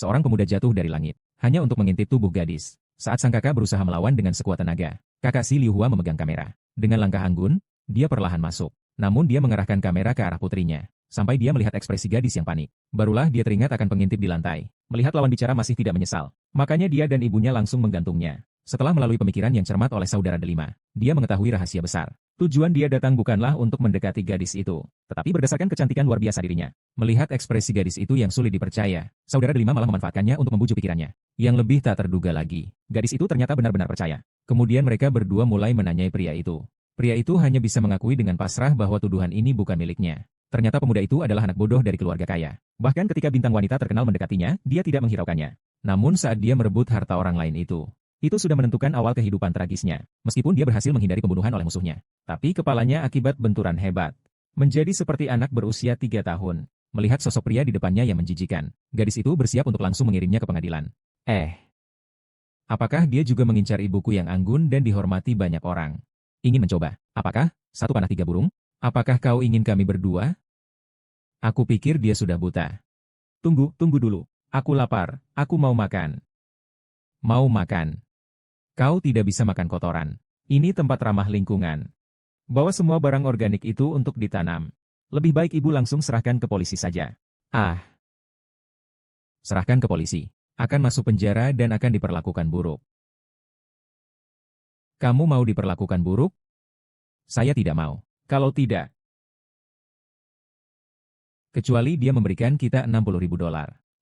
Seorang pemuda jatuh dari langit, hanya untuk mengintip tubuh gadis. Saat sang kakak berusaha melawan dengan sekuat tenaga, kakak si Liu Hua memegang kamera. Dengan langkah anggun, dia perlahan masuk. Namun dia mengarahkan kamera ke arah putrinya, sampai dia melihat ekspresi gadis yang panik. Barulah dia teringat akan pengintip di lantai. Melihat lawan bicara masih tidak menyesal, makanya dia dan ibunya langsung menggantungnya. Setelah melalui pemikiran yang cermat oleh saudara delima, dia mengetahui rahasia besar. Tujuan dia datang bukanlah untuk mendekati gadis itu, tetapi berdasarkan kecantikan luar biasa dirinya. Melihat ekspresi gadis itu yang sulit dipercaya, saudara delima malah memanfaatkannya untuk membujuk pikirannya. Yang lebih tak terduga lagi, gadis itu ternyata benar-benar percaya. Kemudian mereka berdua mulai menanyai pria itu. Pria itu hanya bisa mengakui dengan pasrah bahwa tuduhan ini bukan miliknya. Ternyata pemuda itu adalah anak bodoh dari keluarga kaya. Bahkan ketika bintang wanita terkenal mendekatinya, dia tidak menghiraukannya. Namun saat dia merebut harta orang lain itu sudah menentukan awal kehidupan tragisnya. Meskipun dia berhasil menghindari pembunuhan oleh musuhnya, tapi kepalanya akibat benturan hebat menjadi seperti anak berusia 3 tahun. Melihat sosok pria di depannya yang menjijikan, gadis itu bersiap untuk langsung mengirimnya ke pengadilan. Apakah dia juga mengincar ibuku yang anggun dan dihormati banyak orang? Ingin mencoba? Apakah satu panah tiga burung? Apakah kau ingin kami berdua? Aku pikir dia sudah buta. Tunggu dulu. Aku lapar, aku mau makan. Mau makan. Kau tidak bisa makan kotoran. Ini tempat ramah lingkungan. Bawa semua barang organik itu untuk ditanam. Lebih baik ibu langsung serahkan ke polisi saja. Serahkan ke polisi. Akan masuk penjara dan akan diperlakukan buruk. Kamu mau diperlakukan buruk? Saya tidak mau. Kalau tidak, kecuali dia memberikan kita $60.000.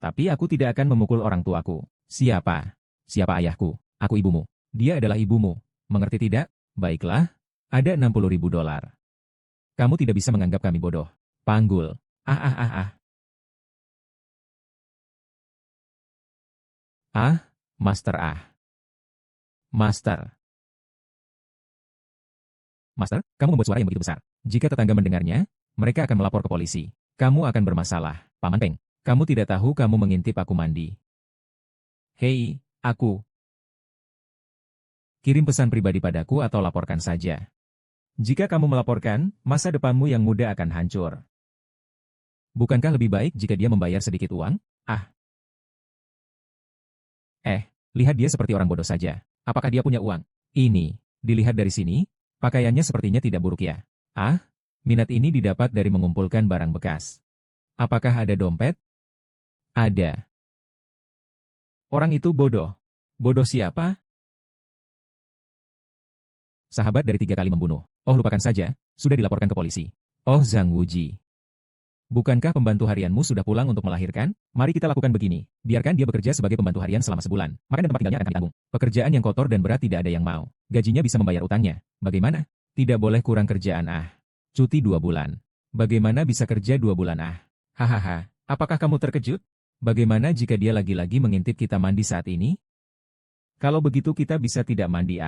Tapi aku tidak akan memukul orang tuaku. Siapa? Siapa ayahku? Aku ibumu. Dia adalah ibumu. Mengerti tidak? Baiklah, ada $60.000. Kamu tidak bisa menganggap kami bodoh. Panggul. Master. Master. Master, kamu membuat suara yang begitu besar. Jika tetangga mendengarnya, mereka akan melapor ke polisi. Kamu akan bermasalah. Paman Peng, kamu tidak tahu kamu mengintip aku mandi. Hei, aku. Kirim pesan pribadi padaku atau laporkan saja. Jika kamu melaporkan, masa depanmu yang muda akan hancur. Bukankah lebih baik jika dia membayar sedikit uang? Lihat dia seperti orang bodoh saja. Apakah dia punya uang? Ini, dilihat dari sini, pakaiannya sepertinya tidak buruk ya. Minat ini didapat dari mengumpulkan barang bekas. Apakah ada dompet? Ada. Orang itu bodoh. Bodoh siapa? Sahabat dari 3 kali membunuh. Lupakan saja, sudah dilaporkan ke polisi. Zhang Wuji. Bukankah pembantu harianmu sudah pulang untuk melahirkan? Mari kita lakukan begini. Biarkan dia bekerja sebagai pembantu harian selama sebulan. Makan dan tempat tinggalnya akan ditanggung. Pekerjaan yang kotor dan berat tidak ada yang mau. Gajinya bisa membayar utangnya. Bagaimana? Tidak boleh kurang kerjaan Cuti 2 bulan. Bagaimana bisa kerja 2 bulan Hahaha. Apakah kamu terkejut? Bagaimana jika dia lagi-lagi mengintip kita mandi saat ini? Kalau begitu kita bisa tidak mandi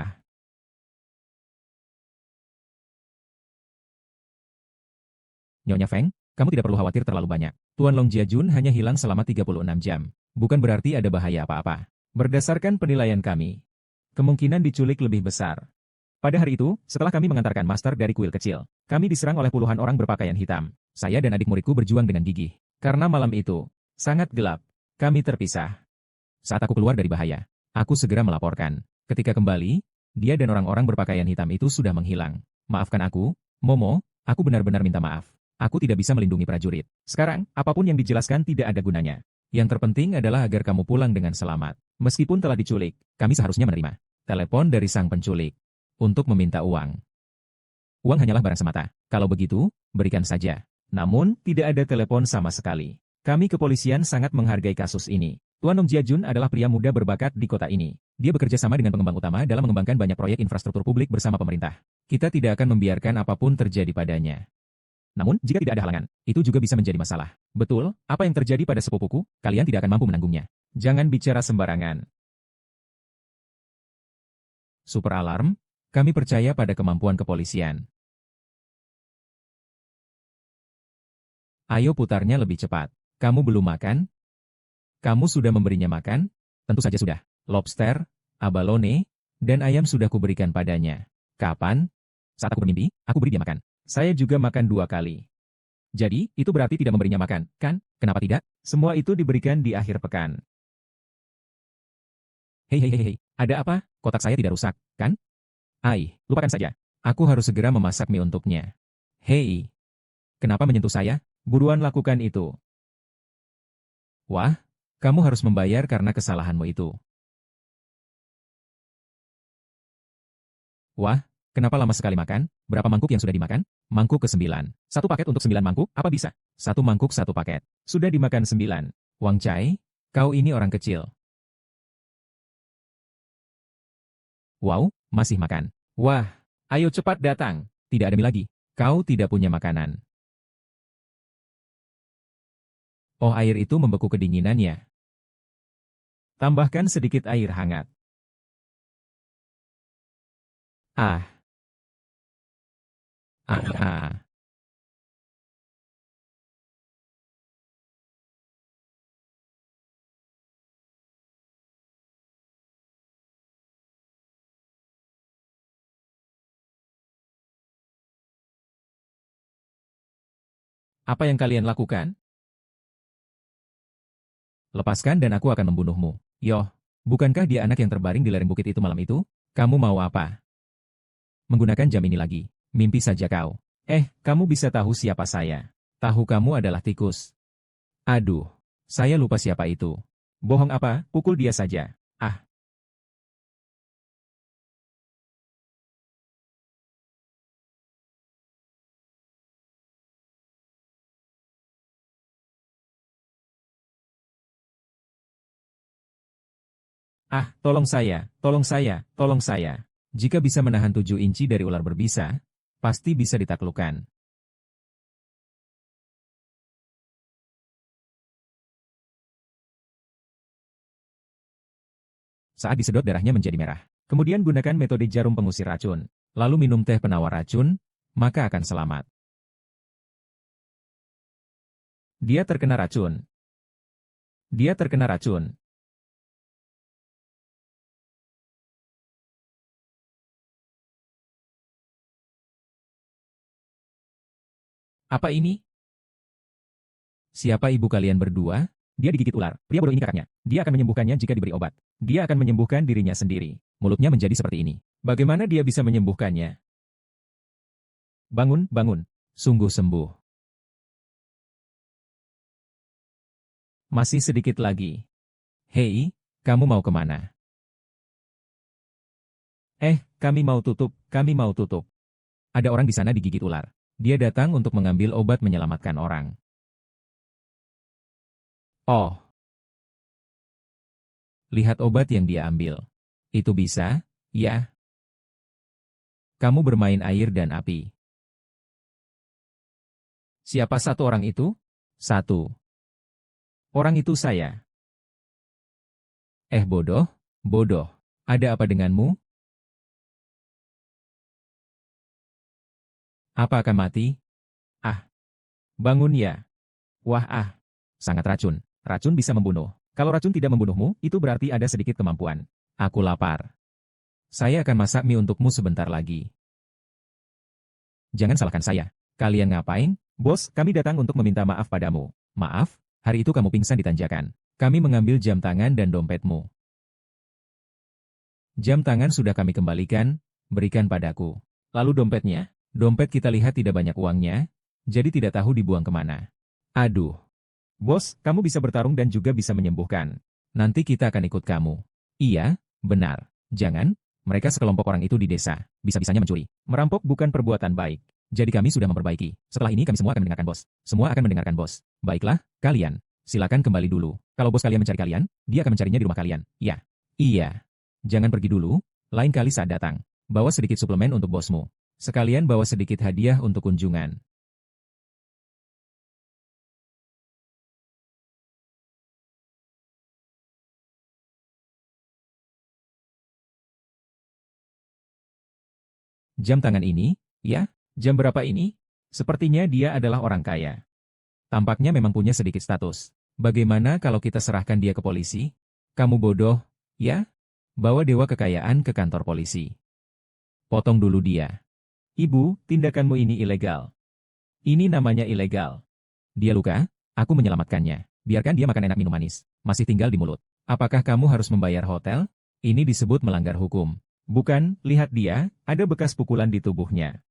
Nyonya Feng, kamu tidak perlu khawatir terlalu banyak. Tuan Long Jiajun hanya hilang selama 36 jam. Bukan berarti ada bahaya apa-apa. Berdasarkan penilaian kami, kemungkinan diculik lebih besar. Pada hari itu, setelah kami mengantarkan master dari kuil kecil, kami diserang oleh puluhan orang berpakaian hitam. Saya dan adik muridku berjuang dengan gigih. Karena malam itu sangat gelap, kami terpisah. Saat aku keluar dari bahaya, aku segera melaporkan. Ketika kembali, dia dan orang-orang berpakaian hitam itu sudah menghilang. Maafkan aku, Momo, aku benar-benar minta maaf. Aku tidak bisa melindungi prajurit. Sekarang, apapun yang dijelaskan tidak ada gunanya. Yang terpenting adalah agar kamu pulang dengan selamat. Meskipun telah diculik, kami seharusnya menerima telepon dari sang penculik untuk meminta uang. Uang hanyalah barang semata. Kalau begitu, berikan saja. Namun, tidak ada telepon sama sekali. Kami kepolisian sangat menghargai kasus ini. Tuan Long Jiajun adalah pria muda berbakat di kota ini. Dia bekerja sama dengan pengembang utama dalam mengembangkan banyak proyek infrastruktur publik bersama pemerintah. Kita tidak akan membiarkan apapun terjadi padanya. Namun, jika tidak ada halangan, itu juga bisa menjadi masalah. Betul, apa yang terjadi pada sepupuku, kalian tidak akan mampu menanggungnya. Jangan bicara sembarangan. Super alarm, kami percaya pada kemampuan kepolisian. Ayo putarnya lebih cepat. Kamu belum makan? Kamu sudah memberinya makan? Tentu saja sudah. Lobster, abalone, dan ayam sudah kuberikan padanya. Kapan? Saat aku bermimpi, aku beri dia makan. Saya juga makan 2 kali. Jadi, itu berarti tidak memberinya makan, kan? Kenapa tidak? Semua itu diberikan di akhir pekan. Hei hei hei hei, ada apa? Kotak saya tidak rusak, kan? Lupakan saja. Aku harus segera memasak mie untuknya. Hei, kenapa menyentuh saya? Buruan lakukan itu. Wah, kamu harus membayar karena kesalahanmu itu. Wah, kenapa lama sekali makan? Berapa mangkuk yang sudah dimakan? Mangkuk ke-9. Satu paket untuk 9 mangkuk, apa bisa? Satu mangkuk satu paket. Sudah dimakan 9. Wang Chai, kau ini orang kecil. Wow, masih makan. Wah, ayo cepat datang. Tidak ada mie lagi. Kau tidak punya makanan. Oh, air itu membeku kedinginannya. Tambahkan sedikit air hangat. Ah, ah. Apa yang kalian lakukan? Lepaskan dan aku akan membunuhmu. Yoh, bukankah dia anak yang terbaring di lereng bukit itu malam itu? Kamu mau apa? Menggunakan jam ini lagi. Mimpi saja kau. Kamu bisa tahu siapa saya. Tahu kamu adalah tikus. Aduh, saya lupa siapa itu. Bohong apa? Pukul dia saja. Ah, tolong saya, tolong saya, tolong saya. Jika bisa menahan 7 inci dari ular berbisa, pasti bisa ditaklukkan. Saat disedot darahnya menjadi merah. Kemudian gunakan metode jarum pengusir racun. Lalu minum teh penawar racun, maka akan selamat. Dia terkena racun. Dia terkena racun. Apa ini? Siapa ibu kalian berdua? Dia digigit ular. Pria bodoh ini kakaknya. Dia akan menyembuhkannya jika diberi obat. Dia akan menyembuhkan dirinya sendiri. Mulutnya menjadi seperti ini. Bagaimana dia bisa menyembuhkannya? Bangun, bangun. Sungguh sembuh. Masih sedikit lagi. Hei, kamu mau kemana? Kami mau tutup, kami mau tutup. Ada orang di sana digigit ular. Dia datang untuk mengambil obat menyelamatkan orang. Oh, lihat obat yang dia ambil. Itu bisa, ya? Kamu bermain air dan api. Siapa satu orang itu? Satu. Orang itu saya. Bodoh, bodoh. Ada apa denganmu? Apa akan mati? Ah, bangun ya. Wah sangat racun. Racun bisa membunuh. Kalau racun tidak membunuhmu, itu berarti ada sedikit kemampuan. Aku lapar. Saya akan masak mie untukmu sebentar lagi. Jangan salahkan saya. Kalian ngapain? Bos, kami datang untuk meminta maaf padamu. Maaf, hari itu kamu pingsan di tanjakan. Kami mengambil jam tangan dan dompetmu. Jam tangan sudah kami kembalikan, berikan padaku. Lalu dompetnya? Dompet kita lihat tidak banyak uangnya, jadi tidak tahu dibuang kemana. Aduh. Bos, kamu bisa bertarung dan juga bisa menyembuhkan. Nanti kita akan ikut kamu. Iya, benar. Jangan, mereka sekelompok orang itu di desa, bisa-bisanya mencuri. Merampok bukan perbuatan baik. Jadi kami sudah memperbaiki. Setelah ini kami semua akan mendengarkan bos. Semua akan mendengarkan bos. Baiklah, kalian. Silakan kembali dulu. Kalau bos kalian mencari kalian, dia akan mencarinya di rumah kalian. Ya. Iya. Jangan pergi dulu, lain kali saat datang. Bawa sedikit suplemen untuk bosmu. Sekalian bawa sedikit hadiah untuk kunjungan. Jam tangan ini, ya? Jam berapa ini? Sepertinya dia adalah orang kaya. Tampaknya memang punya sedikit status. Bagaimana kalau kita serahkan dia ke polisi? Kamu bodoh, ya? Bawa dewa kekayaan ke kantor polisi. Potong dulu dia. Ibu, tindakanmu ini ilegal. Ini namanya ilegal. Dia luka, aku menyelamatkannya. Biarkan dia makan enak minum manis. Masih tinggal di mulut. Apakah kamu harus membayar hotel? Ini disebut melanggar hukum. Bukan, lihat dia, ada bekas pukulan di tubuhnya.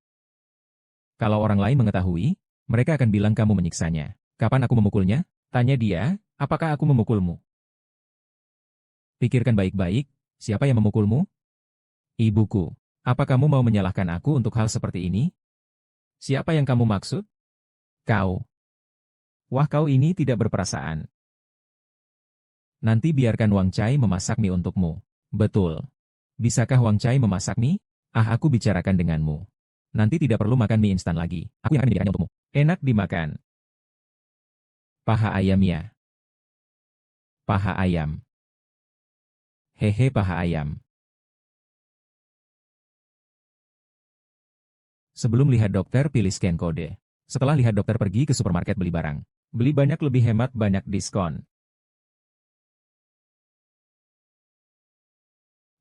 Kalau orang lain mengetahui, mereka akan bilang kamu menyiksanya. Kapan aku memukulnya? Tanya dia, apakah aku memukulmu? Pikirkan baik-baik, siapa yang memukulmu? Ibuku. Apa kamu mau menyalahkan aku untuk hal seperti ini? Siapa yang kamu maksud? Kau. Wah, kau ini tidak berperasaan. Nanti biarkan Wang Chai memasak mie untukmu. Betul. Bisakah Wang Chai memasak mie? Ah, aku bicarakan denganmu. Nanti tidak perlu makan mie instan lagi. Aku yang akan menyediakannya untukmu. Enak dimakan. Paha ayam ya. Paha ayam. Hehe, paha ayam. Sebelum lihat dokter, pilih scan kode. Setelah lihat dokter, pergi ke supermarket beli barang. Beli banyak lebih hemat, banyak diskon.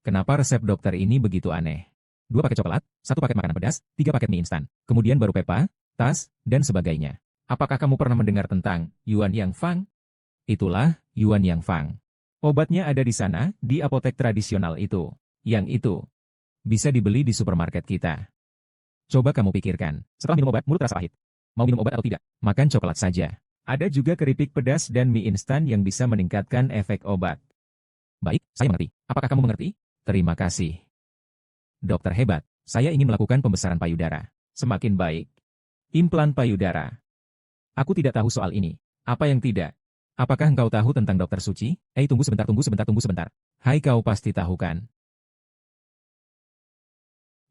Kenapa resep dokter ini begitu aneh? 2 paket coklat, 1 paket makanan pedas, 3 paket mie instan, kemudian baru pepa, tas, dan sebagainya. Apakah kamu pernah mendengar tentang Yuan Yang Fang? Itulah Yuan Yang Fang. Obatnya ada di sana, di apotek tradisional itu. Yang itu bisa dibeli di supermarket kita. Coba kamu pikirkan, setelah minum obat, mulut terasa pahit. Mau minum obat atau tidak? Makan coklat saja. Ada juga keripik pedas dan mie instan yang bisa meningkatkan efek obat. Baik, saya mengerti. Apakah kamu mengerti? Terima kasih. Dokter hebat, saya ingin melakukan pembesaran payudara. Semakin baik. Implan payudara. Aku tidak tahu soal ini. Apa yang tidak? Apakah engkau tahu tentang dokter Suci? Tunggu sebentar, tunggu sebentar, tunggu sebentar. Hai, kau pasti tahu kan?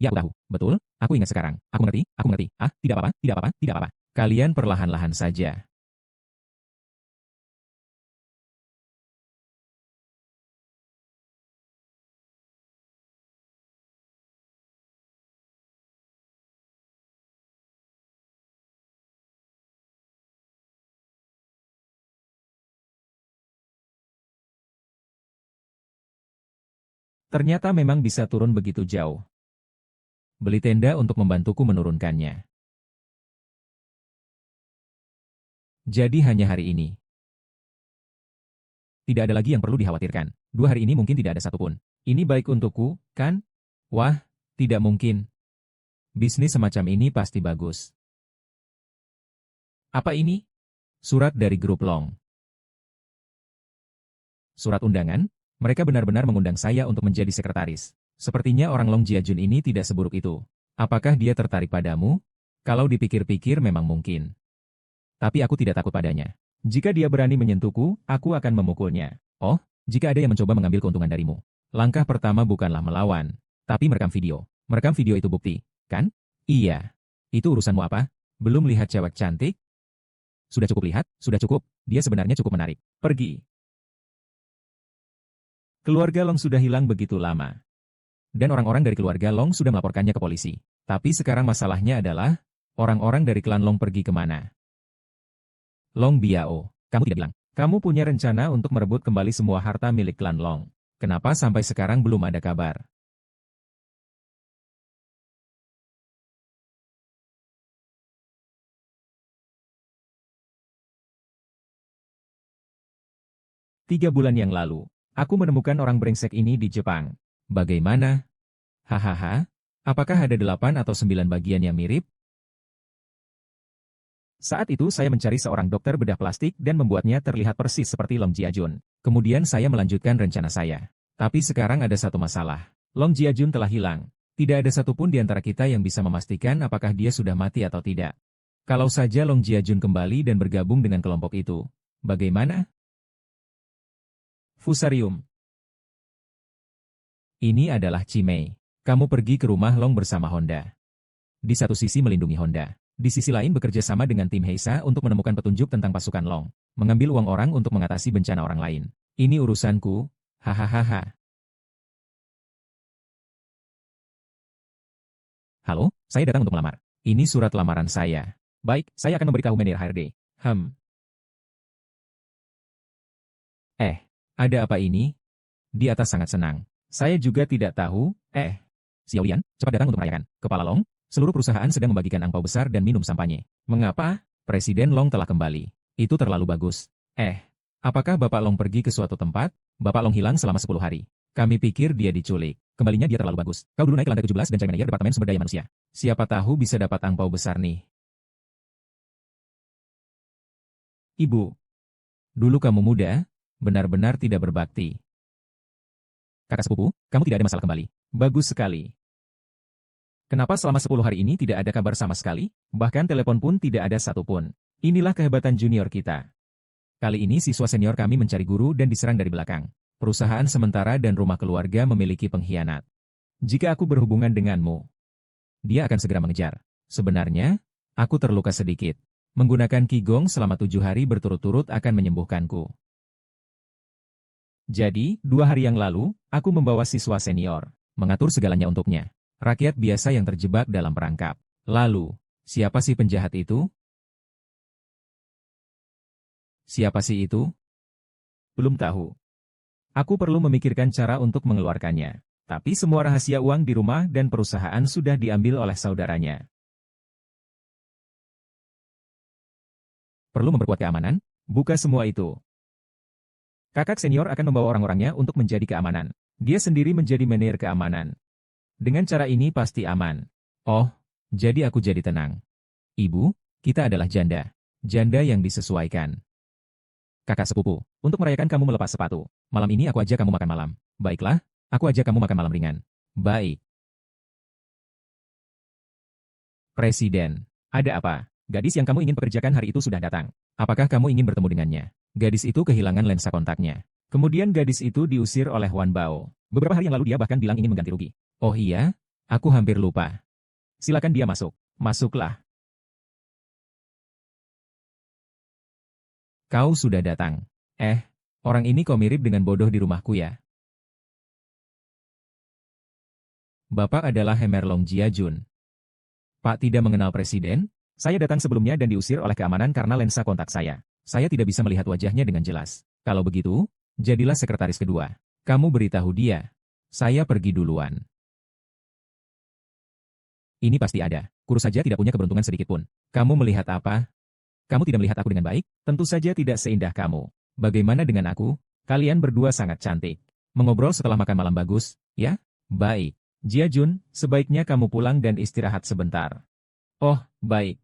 Ya, aku tahu. Betul, aku ingat sekarang. Aku mengerti, aku mengerti. Ah, tidak apa-apa, tidak apa-apa, tidak apa-apa. Kalian perlahan-lahan saja. Ternyata memang bisa turun begitu jauh. Beli tenda untuk membantuku menurunkannya. Jadi hanya hari ini. Tidak ada lagi yang perlu dikhawatirkan. 2 hari ini mungkin tidak ada satupun. Ini baik untukku, kan? Wah, tidak mungkin. Bisnis semacam ini pasti bagus. Apa ini? Surat dari grup Long. Surat undangan? Mereka benar-benar mengundang saya untuk menjadi sekretaris. Sepertinya orang Long Jiajun ini tidak seburuk itu. Apakah dia tertarik padamu? Kalau dipikir-pikir memang mungkin. Tapi aku tidak takut padanya. Jika dia berani menyentuhku, aku akan memukulnya. Oh, jika ada yang mencoba mengambil keuntungan darimu. Langkah pertama bukanlah melawan, tapi merekam video. Merekam video itu bukti, kan? Iya. Itu urusanmu apa? Belum lihat cewek cantik? Sudah cukup lihat, sudah cukup. Dia sebenarnya cukup menarik. Pergi. Keluarga Long sudah hilang begitu lama. Dan orang-orang dari keluarga Long sudah melaporkannya ke polisi. Tapi sekarang masalahnya adalah, orang-orang dari klan Long pergi kemana? Long Biao, kamu tidak bilang. Kamu punya rencana untuk merebut kembali semua harta milik klan Long. Kenapa sampai sekarang belum ada kabar? Tiga bulan yang lalu, aku menemukan orang brengsek ini di Jepang. Bagaimana? Hahaha, apakah ada 8 atau 9 bagian yang mirip? Saat itu saya mencari seorang dokter bedah plastik dan membuatnya terlihat persis seperti Long Jiajun. Kemudian saya melanjutkan rencana saya. Tapi sekarang ada satu masalah. Long Jiajun telah hilang. Tidak ada satupun di antara kita yang bisa memastikan apakah dia sudah mati atau tidak. Kalau saja Long Jiajun kembali dan bergabung dengan kelompok itu, bagaimana? Fusarium. Ini adalah Chimei. Kamu pergi ke rumah Long bersama Honda. Di satu sisi melindungi Honda. Di sisi lain bekerja sama dengan tim Heisa untuk menemukan petunjuk tentang pasukan Long. Mengambil uang orang untuk mengatasi bencana orang lain. Ini urusanku. Hahaha. Halo, saya datang untuk melamar. Ini surat lamaran saya. Baik, saya akan memberitahu manajer HRD. Ada apa ini? Di atas sangat senang. Saya juga tidak tahu. Xiaolian, cepat datang untuk merayakan. Kepala Long, seluruh perusahaan sedang membagikan angpau besar dan minum sampanye. Mengapa? Presiden Long telah kembali. Itu terlalu bagus. Apakah Bapak Long pergi ke suatu tempat? Bapak Long hilang selama 10 hari. Kami pikir dia diculik. Kembalinya dia terlalu bagus. Kau dulu naik ke lantai 17 dan cari manajer Departemen Sumber Daya Manusia. Siapa tahu bisa dapat angpau besar nih. Ibu, dulu kamu muda, benar-benar tidak berbakti. Kakak sepupu, kamu tidak ada masalah kembali. Bagus sekali. Kenapa selama 10 hari ini tidak ada kabar sama sekali? Bahkan telepon pun tidak ada satupun. Inilah kehebatan junior kita. Kali ini siswa senior kami mencari guru dan diserang dari belakang. Perusahaan sementara dan rumah keluarga memiliki pengkhianat. Jika aku berhubungan denganmu, dia akan segera mengejar. Sebenarnya, aku terluka sedikit. Menggunakan Qigong selama 7 hari berturut-turut akan menyembuhkanku. Jadi, 2 hari yang lalu, aku membawa siswa senior, mengatur segalanya untuknya. Rakyat biasa yang terjebak dalam perangkap. Lalu, siapa sih penjahat itu? Siapa sih itu? Belum tahu. Aku perlu memikirkan cara untuk mengeluarkannya. Tapi semua rahasia uang di rumah dan perusahaan sudah diambil oleh saudaranya. Perlu memperkuat keamanan? Buka semua itu. Kakak senior akan membawa orang-orangnya untuk menjadi keamanan. Dia sendiri menjadi manajer keamanan. Dengan cara ini pasti aman. Oh, jadi aku jadi tenang. Ibu, kita adalah janda. Janda yang disesuaikan. Kakak sepupu, untuk merayakan kamu melepas sepatu. Malam ini aku ajak kamu makan malam. Baiklah, aku ajak kamu makan malam ringan. Baik. Presiden, ada apa? Gadis yang kamu ingin pekerjakan hari itu sudah datang. Apakah kamu ingin bertemu dengannya? Gadis itu kehilangan lensa kontaknya. Kemudian gadis itu diusir oleh Wan Bao. Beberapa hari yang lalu dia bahkan bilang ingin mengganti rugi. Oh iya? Aku hampir lupa. Silakan dia masuk. Masuklah. Kau sudah datang. Orang ini kok mirip dengan bodoh di rumahku ya? Bapak adalah Hemerlong Jiajun. Pak tidak mengenal presiden? Saya datang sebelumnya dan diusir oleh keamanan karena lensa kontak saya. Saya tidak bisa melihat wajahnya dengan jelas. Kalau begitu, jadilah sekretaris kedua. Kamu beritahu dia. Saya pergi duluan. Ini pasti ada. Kuru saja tidak punya keberuntungan sedikit pun. Kamu melihat apa? Kamu tidak melihat aku dengan baik? Tentu saja tidak seindah kamu. Bagaimana dengan aku? Kalian berdua sangat cantik. Mengobrol setelah makan malam bagus, ya? Baik. Jiajun, sebaiknya kamu pulang dan istirahat sebentar. Oh, baik.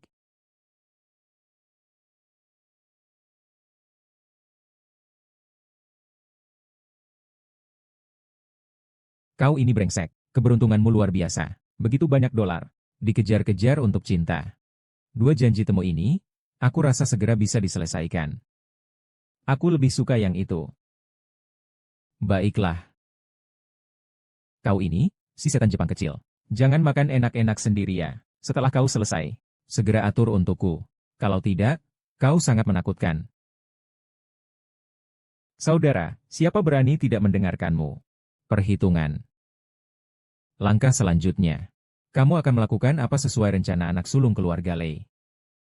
Kau ini brengsek. Keberuntunganmu luar biasa. Begitu banyak dolar. Dikejar-kejar untuk cinta. 2 janji temu ini, aku rasa segera bisa diselesaikan. Aku lebih suka yang itu. Baiklah. Kau ini, si setan Jepang kecil. Jangan makan enak-enak sendiri ya. Setelah kau selesai, segera atur untukku. Kalau tidak, kau sangat menakutkan. Saudara, siapa berani tidak mendengarkanmu? Perhitungan. Langkah selanjutnya. Kamu akan melakukan apa sesuai rencana anak sulung keluarga Lei.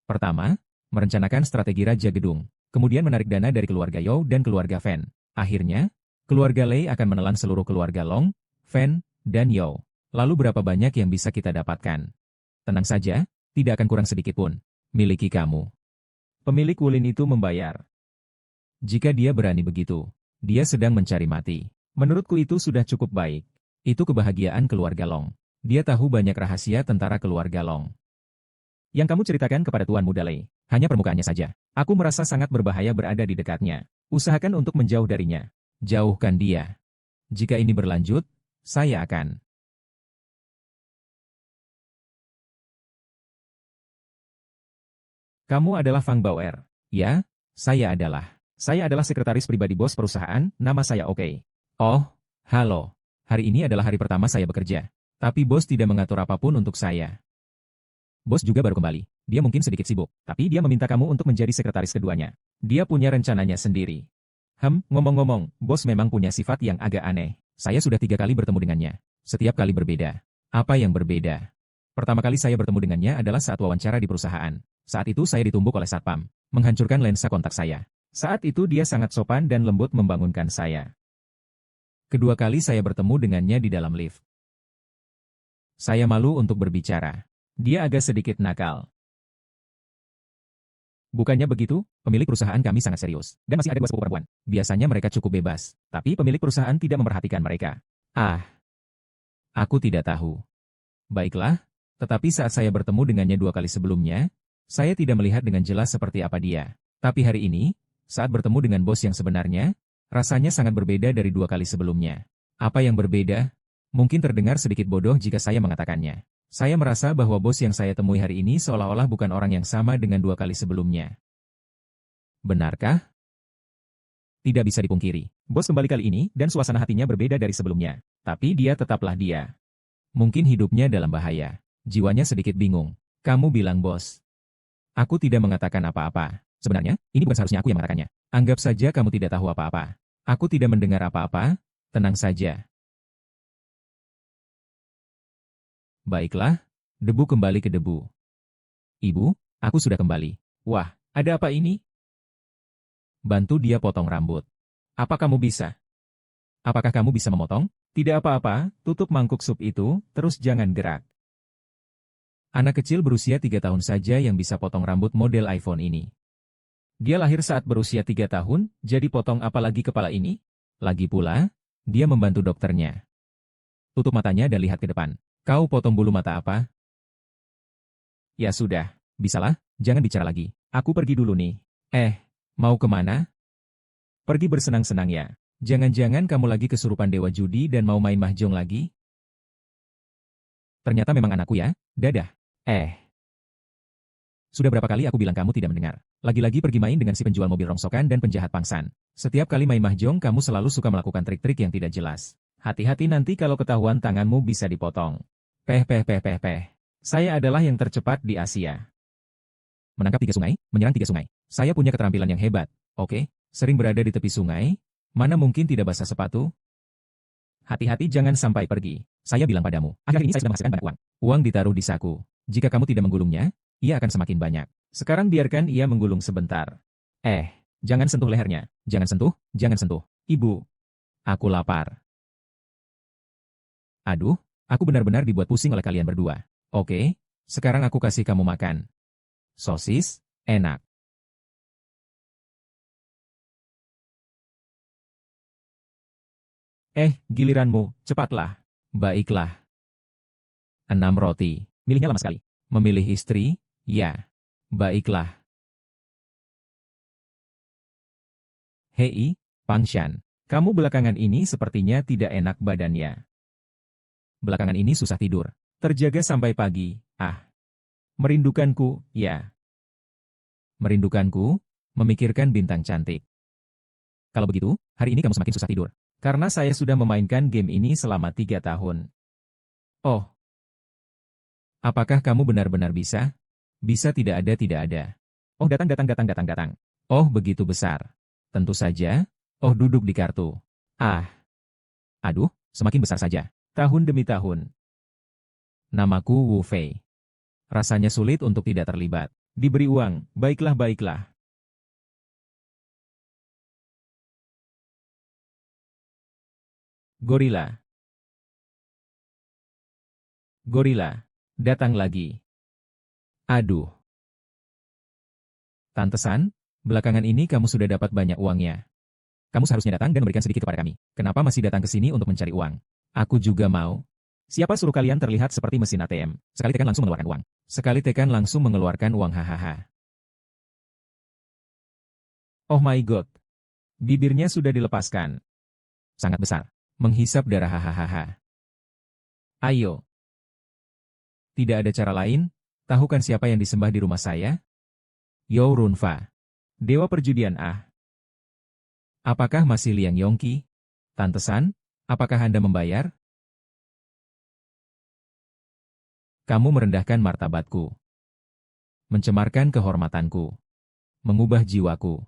Pertama, merencanakan strategi Raja Gedung. Kemudian menarik dana dari keluarga Yao dan keluarga Fan. Akhirnya, keluarga Lei akan menelan seluruh keluarga Long, Fan, dan Yao. Lalu berapa banyak yang bisa kita dapatkan? Tenang saja, tidak akan kurang sedikit pun. Miliki kamu. Pemilik Wulin itu membayar. Jika dia berani begitu, dia sedang mencari mati. Menurutku itu sudah cukup baik. Itu kebahagiaan keluarga Long. Dia tahu banyak rahasia tentara keluarga Long. Yang kamu ceritakan kepada Tuan Muda Lei, hanya permukaannya saja. Aku merasa sangat berbahaya berada di dekatnya. Usahakan untuk menjauh darinya. Jauhkan dia. Jika ini berlanjut, saya akan. Kamu adalah Fang Bauer. Ya, saya adalah. Saya adalah sekretaris pribadi bos perusahaan, nama saya Oke. Oh, halo. Hari ini adalah hari pertama saya bekerja. Tapi bos tidak mengatur apapun untuk saya. Bos juga baru kembali. Dia mungkin sedikit sibuk, tapi dia meminta kamu untuk menjadi sekretaris keduanya. Dia punya rencananya sendiri. Ngomong-ngomong, bos memang punya sifat yang agak aneh. Saya sudah 3 kali bertemu dengannya. Setiap kali berbeda. Apa yang berbeda? Pertama kali saya bertemu dengannya adalah saat wawancara di perusahaan. Saat itu saya ditumbuk oleh satpam, menghancurkan lensa kontak saya. Saat itu dia sangat sopan dan lembut membangunkan saya. Kedua kali saya bertemu dengannya di dalam lift. Saya malu untuk berbicara. Dia agak sedikit nakal. Bukannya begitu, pemilik perusahaan kami sangat serius, dan masih ada 2 sepupu perempuan. Biasanya mereka cukup bebas, tapi pemilik perusahaan tidak memperhatikan mereka. Ah, aku tidak tahu. Baiklah, tetapi saat saya bertemu dengannya 2 kali sebelumnya, saya tidak melihat dengan jelas seperti apa dia. Tapi hari ini, saat bertemu dengan bos yang sebenarnya, rasanya sangat berbeda dari 2 kali sebelumnya. Apa yang berbeda? Mungkin terdengar sedikit bodoh jika saya mengatakannya. Saya merasa bahwa bos yang saya temui hari ini seolah-olah bukan orang yang sama dengan 2 kali sebelumnya. Benarkah? Tidak bisa dipungkiri. Bos kembali kali ini dan suasana hatinya berbeda dari sebelumnya. Tapi dia tetaplah dia. Mungkin hidupnya dalam bahaya. Jiwanya sedikit bingung. Kamu bilang bos. Aku tidak mengatakan apa-apa. Sebenarnya, ini bukan seharusnya aku yang mengatakannya. Anggap saja kamu tidak tahu apa-apa. Aku tidak mendengar apa-apa. Tenang saja. Baiklah, debu kembali ke debu. Ibu, aku sudah kembali. Wah, ada apa ini? Bantu dia potong rambut. Apa kamu bisa? Apakah kamu bisa memotong? Tidak apa-apa, tutup mangkuk sup itu, terus jangan gerak. Anak kecil berusia 3 tahun saja yang bisa potong rambut model iPhone ini. Dia lahir saat berusia 3 tahun, jadi potong apalagi kepala ini? Lagi pula, dia membantu dokternya. Tutup matanya dan lihat ke depan. Kau potong bulu mata apa? Ya sudah, bisalah, jangan bicara lagi. Aku pergi dulu nih. Mau kemana? Pergi bersenang-senang ya. Jangan-jangan kamu lagi kesurupan dewa judi dan mau main mahjong lagi? Ternyata memang anakku ya, dadah. Sudah berapa kali aku bilang kamu tidak mendengar. Lagi-lagi pergi main dengan si penjual mobil rongsokan dan penjahat pangsan. Setiap kali main mahjong kamu selalu suka melakukan trik-trik yang tidak jelas. Hati-hati nanti kalau ketahuan tanganmu bisa dipotong. Saya adalah yang tercepat di Asia. Menangkap 3 sungai, menyerang 3 sungai. Saya punya keterampilan yang hebat. Oke, sering berada di tepi sungai. Mana mungkin tidak basah sepatu? Hati-hati jangan sampai pergi. Saya bilang padamu, akhir ini saya sudah menghasilkan banyak uang. Uang ditaruh di saku. Jika kamu tidak menggulungnya, ia akan semakin banyak. Sekarang biarkan ia menggulung sebentar. Jangan sentuh lehernya. Jangan sentuh, jangan sentuh. Ibu, aku lapar. Aduh, aku benar-benar dibuat pusing oleh kalian berdua. Oke, sekarang aku kasih kamu makan. Sosis, enak. Giliranmu, cepatlah. Baiklah. 6 roti. Milihnya lama sekali. Memilih istri, ya. Baiklah. Hei, Pangshan. Kamu belakangan ini sepertinya tidak enak badannya. Belakangan ini susah tidur. Terjaga sampai pagi, Merindukanku, ya. Merindukanku, memikirkan bintang cantik. Kalau begitu, hari ini kamu semakin susah tidur. Karena saya sudah memainkan game ini selama 3 tahun. Oh. Apakah kamu benar-benar bisa? Bisa tidak ada. Oh datang. Oh begitu besar. Tentu saja. Oh duduk di kartu. Aduh, semakin besar saja. Tahun demi tahun. Namaku Wu Fei. Rasanya sulit untuk tidak terlibat. Diberi uang, baiklah. Gorila. Datang lagi. Aduh. Tantesan, belakangan ini kamu sudah dapat banyak uangnya. Kamu seharusnya datang dan memberikan sedikit kepada kami. Kenapa masih datang ke sini untuk mencari uang? Aku juga mau. Siapa suruh kalian terlihat seperti mesin ATM? Sekali tekan langsung mengeluarkan uang. Sekali tekan langsung mengeluarkan uang hahaha. Oh my god. Bibirnya sudah dilepaskan. Sangat besar. Menghisap darah hahaha. Ayo. Tidak ada cara lain? Tahukan siapa yang disembah di rumah saya? Yo Runfa. Dewa perjudian Apakah masih Liang Yongqi? Tantesan, apakah Anda membayar? Kamu merendahkan martabatku. Mencemarkan kehormatanku. Mengubah jiwaku.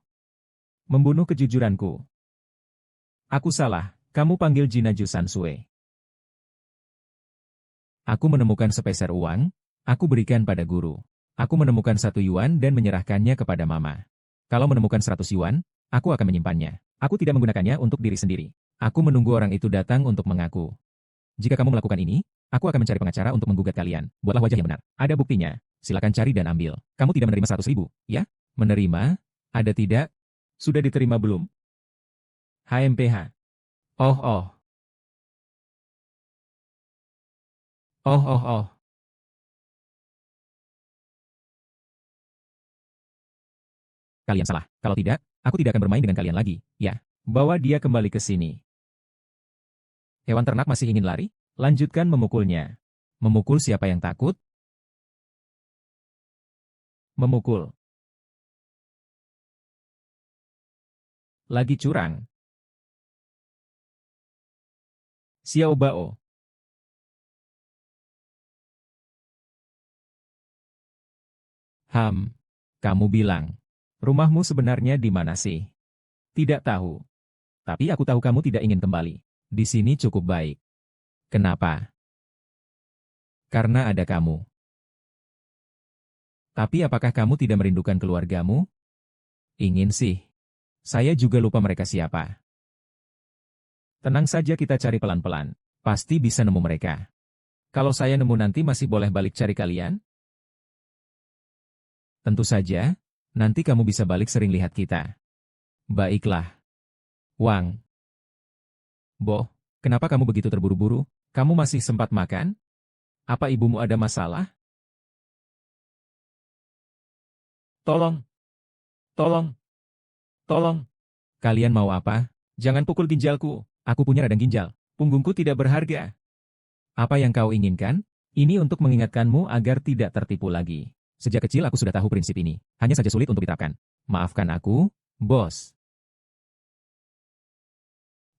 Membunuh kejujuranku. Aku salah, kamu panggil Jinaju Sansue. Aku menemukan sepeser uang, aku berikan pada guru. Aku menemukan 1 yuan dan menyerahkannya kepada mama. Kalau menemukan 100 yuan, aku akan menyimpannya. Aku tidak menggunakannya untuk diri sendiri. Aku menunggu orang itu datang untuk mengaku. Jika kamu melakukan ini, aku akan mencari pengacara untuk menggugat kalian. Buatlah wajah yang benar. Ada buktinya. Silakan cari dan ambil. Kamu tidak menerima 100.000, ya? Menerima? Ada tidak? Sudah diterima belum? HMPH. Oh oh. Oh oh oh. Kalian salah. Kalau tidak, aku tidak akan bermain dengan kalian lagi. Ya. Bawa dia kembali ke sini. Hewan ternak masih ingin lari? Lanjutkan memukulnya. Memukul siapa yang takut? Memukul. Lagi curang. Xiao Bao. Kamu bilang. Rumahmu sebenarnya di mana sih? Tidak tahu. Tapi aku tahu kamu tidak ingin kembali. Di sini cukup baik. Kenapa? Karena ada kamu. Tapi apakah kamu tidak merindukan keluargamu? Ingin sih. Saya juga lupa mereka siapa. Tenang saja kita cari pelan-pelan. Pasti bisa nemu mereka. Kalau saya nemu nanti masih boleh balik cari kalian? Tentu saja, nanti kamu bisa balik sering lihat kita. Baiklah. Wang. Boh, kenapa kamu begitu terburu-buru? Kamu masih sempat makan? Apa ibumu ada masalah? Tolong. Tolong. Tolong. Kalian mau apa? Jangan pukul ginjalku. Aku punya radang ginjal. Punggungku tidak berharga. Apa yang kau inginkan? Ini untuk mengingatkanmu agar tidak tertipu lagi. Sejak kecil aku sudah tahu prinsip ini. Hanya saja sulit untuk diterapkan. Maafkan aku, bos.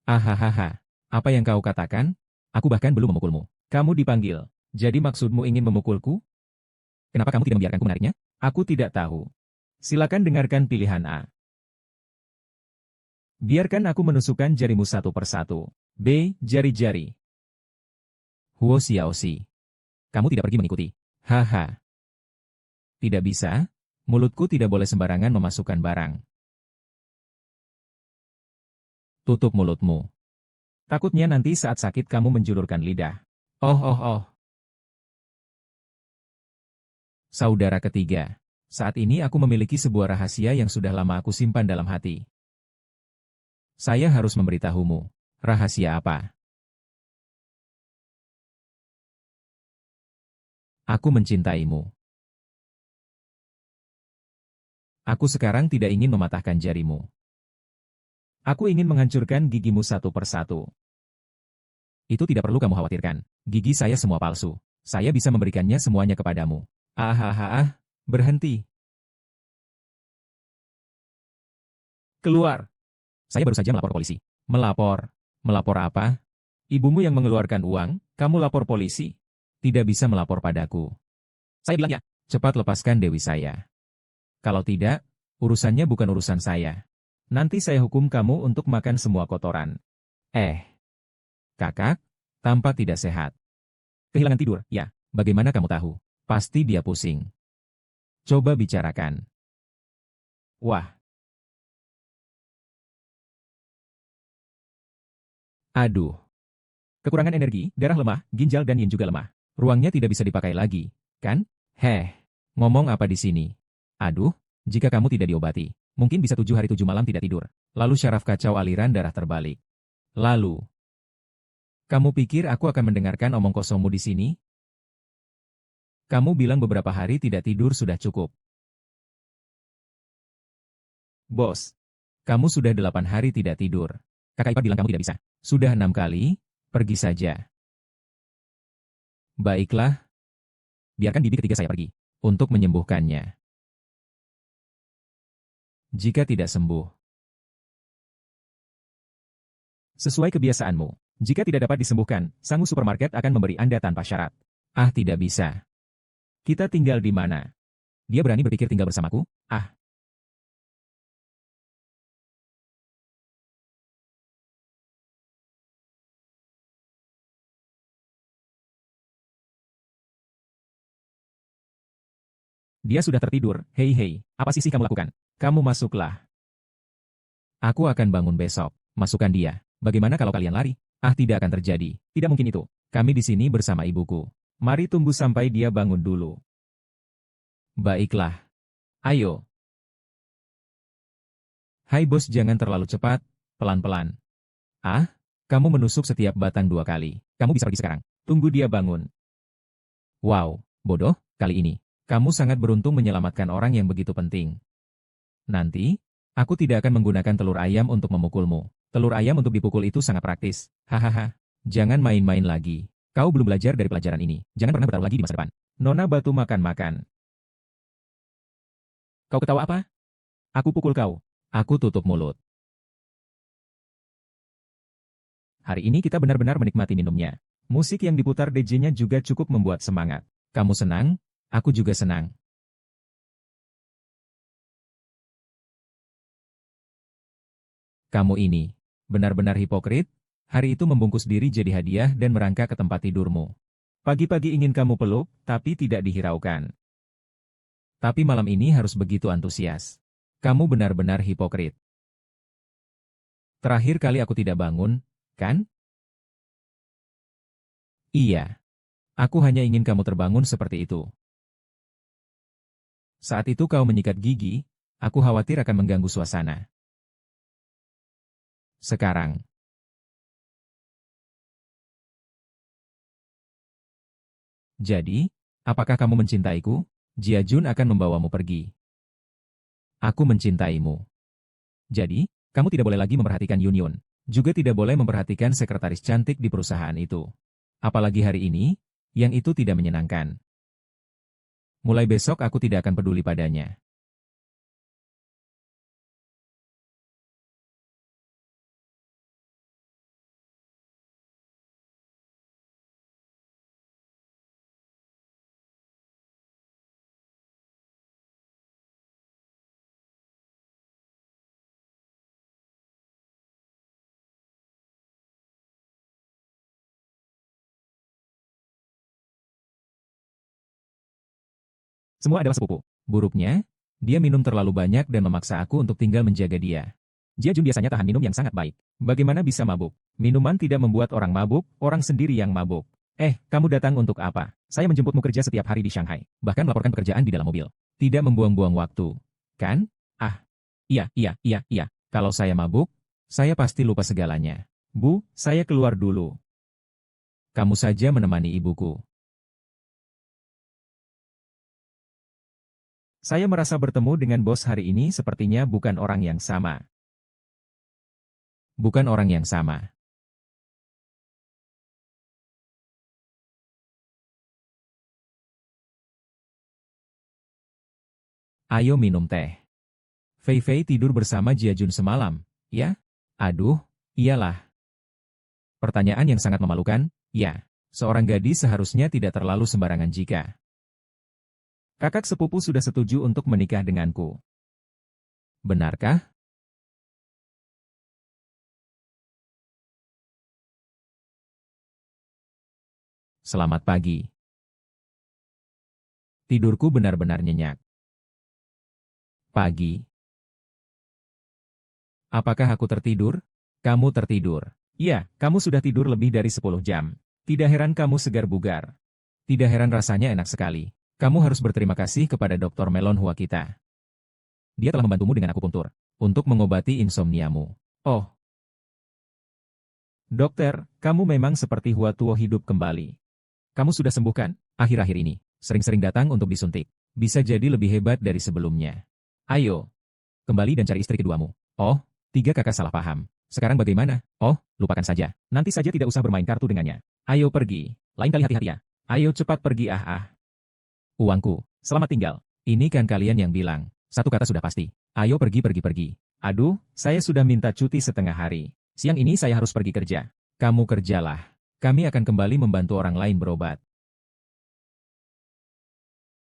Ahahaha. Apa yang kau katakan? Aku bahkan belum memukulmu. Kamu dipanggil. Jadi maksudmu ingin memukulku? Kenapa kamu tidak membiarkanku menariknya? Aku tidak tahu. Silakan dengarkan pilihan A. Biarkan aku menusukkan jarimu satu persatu. B. Jari-jari. Huo Xiaoxi. Kamu tidak pergi mengikuti. Haha. Tidak bisa. Mulutku tidak boleh sembarangan memasukkan barang. Tutup mulutmu. Takutnya nanti saat sakit kamu menjulurkan lidah. Oh oh oh. Saudara ketiga. Saat ini aku memiliki sebuah rahasia yang sudah lama aku simpan dalam hati. Saya harus memberitahumu. Rahasia apa? Aku mencintaimu. Aku sekarang tidak ingin mematahkan jarimu. Aku ingin menghancurkan gigimu satu persatu. Itu tidak perlu kamu khawatirkan. Gigi saya semua palsu. Saya bisa memberikannya semuanya kepadamu. Berhenti. Keluar. Saya baru saja melapor polisi. Melapor? Melapor apa? Ibumu yang mengeluarkan uang, kamu lapor polisi? Tidak bisa melapor padaku. Saya bilang ya, cepat lepaskan Dewi saya. Kalau tidak, urusannya bukan urusan saya. Nanti saya hukum kamu untuk makan semua kotoran. Kakak, tampak tidak sehat. Kehilangan tidur, ya. Bagaimana kamu tahu? Pasti dia pusing. Coba bicarakan. Wah. Aduh. Kekurangan energi, darah lemah, ginjal dan yin juga lemah. Ruangnya tidak bisa dipakai lagi, kan? Ngomong apa di sini? Aduh, jika kamu tidak diobati, mungkin bisa 7 hari 7 malam tidak tidur. Lalu syaraf kacau aliran darah terbalik. Lalu, kamu pikir aku akan mendengarkan omong kosongmu di sini? Kamu bilang beberapa hari tidak tidur sudah cukup. Bos, kamu sudah 8 hari tidak tidur. Kakak ipar bilang kamu tidak bisa. Sudah 6 kali, pergi saja. Baiklah. Biarkan bibi ketiga saya pergi. Untuk menyembuhkannya. Jika tidak sembuh. Sesuai kebiasaanmu. Jika tidak dapat disembuhkan, sang supermarket akan memberi Anda tanpa syarat. Tidak bisa. Kita tinggal di mana? Dia berani berpikir tinggal bersamaku? Dia sudah tertidur. Hei, apa sih kamu lakukan? Kamu masuklah. Aku akan bangun besok. Masukkan dia. Bagaimana kalau kalian lari? Tidak akan terjadi. Tidak mungkin itu. Kami di sini bersama ibuku. Mari tunggu sampai dia bangun dulu. Baiklah. Ayo. Hai bos, jangan terlalu cepat, pelan-pelan. Ah, kamu menusuk setiap batang 2 kali. Kamu bisa pergi sekarang. Tunggu dia bangun. Wow, bodoh, kali ini. Kamu sangat beruntung menyelamatkan orang yang begitu penting. Nanti, aku tidak akan menggunakan telur ayam untuk memukulmu. Telur ayam untuk dipukul itu sangat praktis. Hahaha. Jangan main-main lagi. Kau belum belajar dari pelajaran ini. Jangan pernah bertaruh lagi di masa depan. Nona batu makan-makan. Kau ketawa apa? Aku pukul kau. Aku tutup mulut. Hari ini kita benar-benar menikmati minumnya. Musik yang diputar DJ-nya juga cukup membuat semangat. Kamu senang? Aku juga senang. Kamu ini benar-benar hipokrit. Hari itu membungkus diri jadi hadiah dan merangkak ke tempat tidurmu. Pagi-pagi ingin kamu peluk, tapi tidak dihiraukan. Tapi malam ini harus begitu antusias. Kamu benar-benar hipokrit. Terakhir kali aku tidak bangun, kan? Iya. Aku hanya ingin kamu terbangun seperti itu. Saat itu kau menyikat gigi, aku khawatir akan mengganggu suasana. Sekarang, jadi, apakah kamu mencintaiku? Jia Jun akan membawamu pergi. Aku mencintaimu. Jadi, kamu tidak boleh lagi memperhatikan Yun Yun. Juga tidak boleh memperhatikan sekretaris cantik di perusahaan itu. Apalagi hari ini, yang itu tidak menyenangkan. Mulai besok aku tidak akan peduli padanya. Semua adalah sepupu. Buruknya, dia minum terlalu banyak dan memaksa aku untuk tinggal menjaga dia. Jia Jun biasanya tahan minum yang sangat baik. Bagaimana bisa mabuk? Minuman tidak membuat orang mabuk, orang sendiri yang mabuk. Kamu datang untuk apa? Saya menjemputmu kerja setiap hari di Shanghai, bahkan melaporkan pekerjaan di dalam mobil. Tidak membuang-buang waktu. Kan? Ah, iya, iya, iya, iya. Kalau saya mabuk, saya pasti lupa segalanya. Bu, saya keluar dulu. Kamu saja menemani ibuku. Saya merasa bertemu dengan bos hari ini sepertinya bukan orang yang sama. Bukan orang yang sama. Ayo minum teh. Fei Fei tidur bersama Jia Jun semalam, ya? Aduh, iyalah. Pertanyaan yang sangat memalukan, ya. Seorang gadis seharusnya tidak terlalu sembarangan jika kakak sepupu sudah setuju untuk menikah denganku. Benarkah? Selamat pagi. Tidurku benar-benar nyenyak. Pagi. Apakah aku tertidur? Kamu tertidur. Iya, kamu sudah tidur lebih dari 10 jam. Tidak heran kamu segar bugar. Tidak heran rasanya enak sekali. Kamu harus berterima kasih kepada Dr. Melon Hua kita. Dia telah membantumu dengan akupuntur untuk mengobati insomniamu. Oh, dokter, kamu memang seperti Hua Tuo hidup kembali. Kamu sudah sembuh kan? Akhir-akhir ini, sering-sering datang untuk disuntik. Bisa jadi lebih hebat dari sebelumnya. Ayo, kembali dan cari istri keduamu. Oh, tiga kakak salah paham. Sekarang bagaimana? Oh, lupakan saja. Nanti saja tidak usah bermain kartu dengannya. Ayo pergi. Lain kali hati-hati ya. Ayo cepat pergi Uangku. Selamat tinggal. Ini kan kalian yang bilang. Satu kata sudah pasti. Ayo pergi. Aduh, saya sudah minta cuti setengah hari. Siang ini saya harus pergi kerja. Kamu kerjalah. Kami akan kembali membantu orang lain berobat.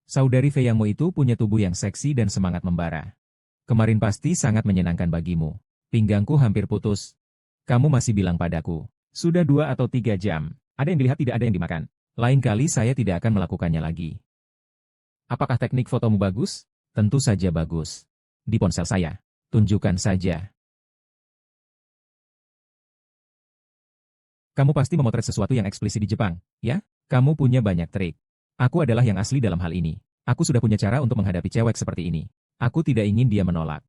Saudari Feyangmu itu punya tubuh yang seksi dan semangat membara. Kemarin pasti sangat menyenangkan bagimu. Pinggangku hampir putus. Kamu masih bilang padaku. Sudah 2 atau 3 jam. Ada yang dilihat tidak ada yang dimakan. Lain kali saya tidak akan melakukannya lagi. Apakah teknik fotomu bagus? Tentu saja bagus. Di ponsel saya. Tunjukkan saja. Kamu pasti memotret sesuatu yang eksplisit di Jepang, ya? Kamu punya banyak trik. Aku adalah yang asli dalam hal ini. Aku sudah punya cara untuk menghadapi cewek seperti ini. Aku tidak ingin dia menolak.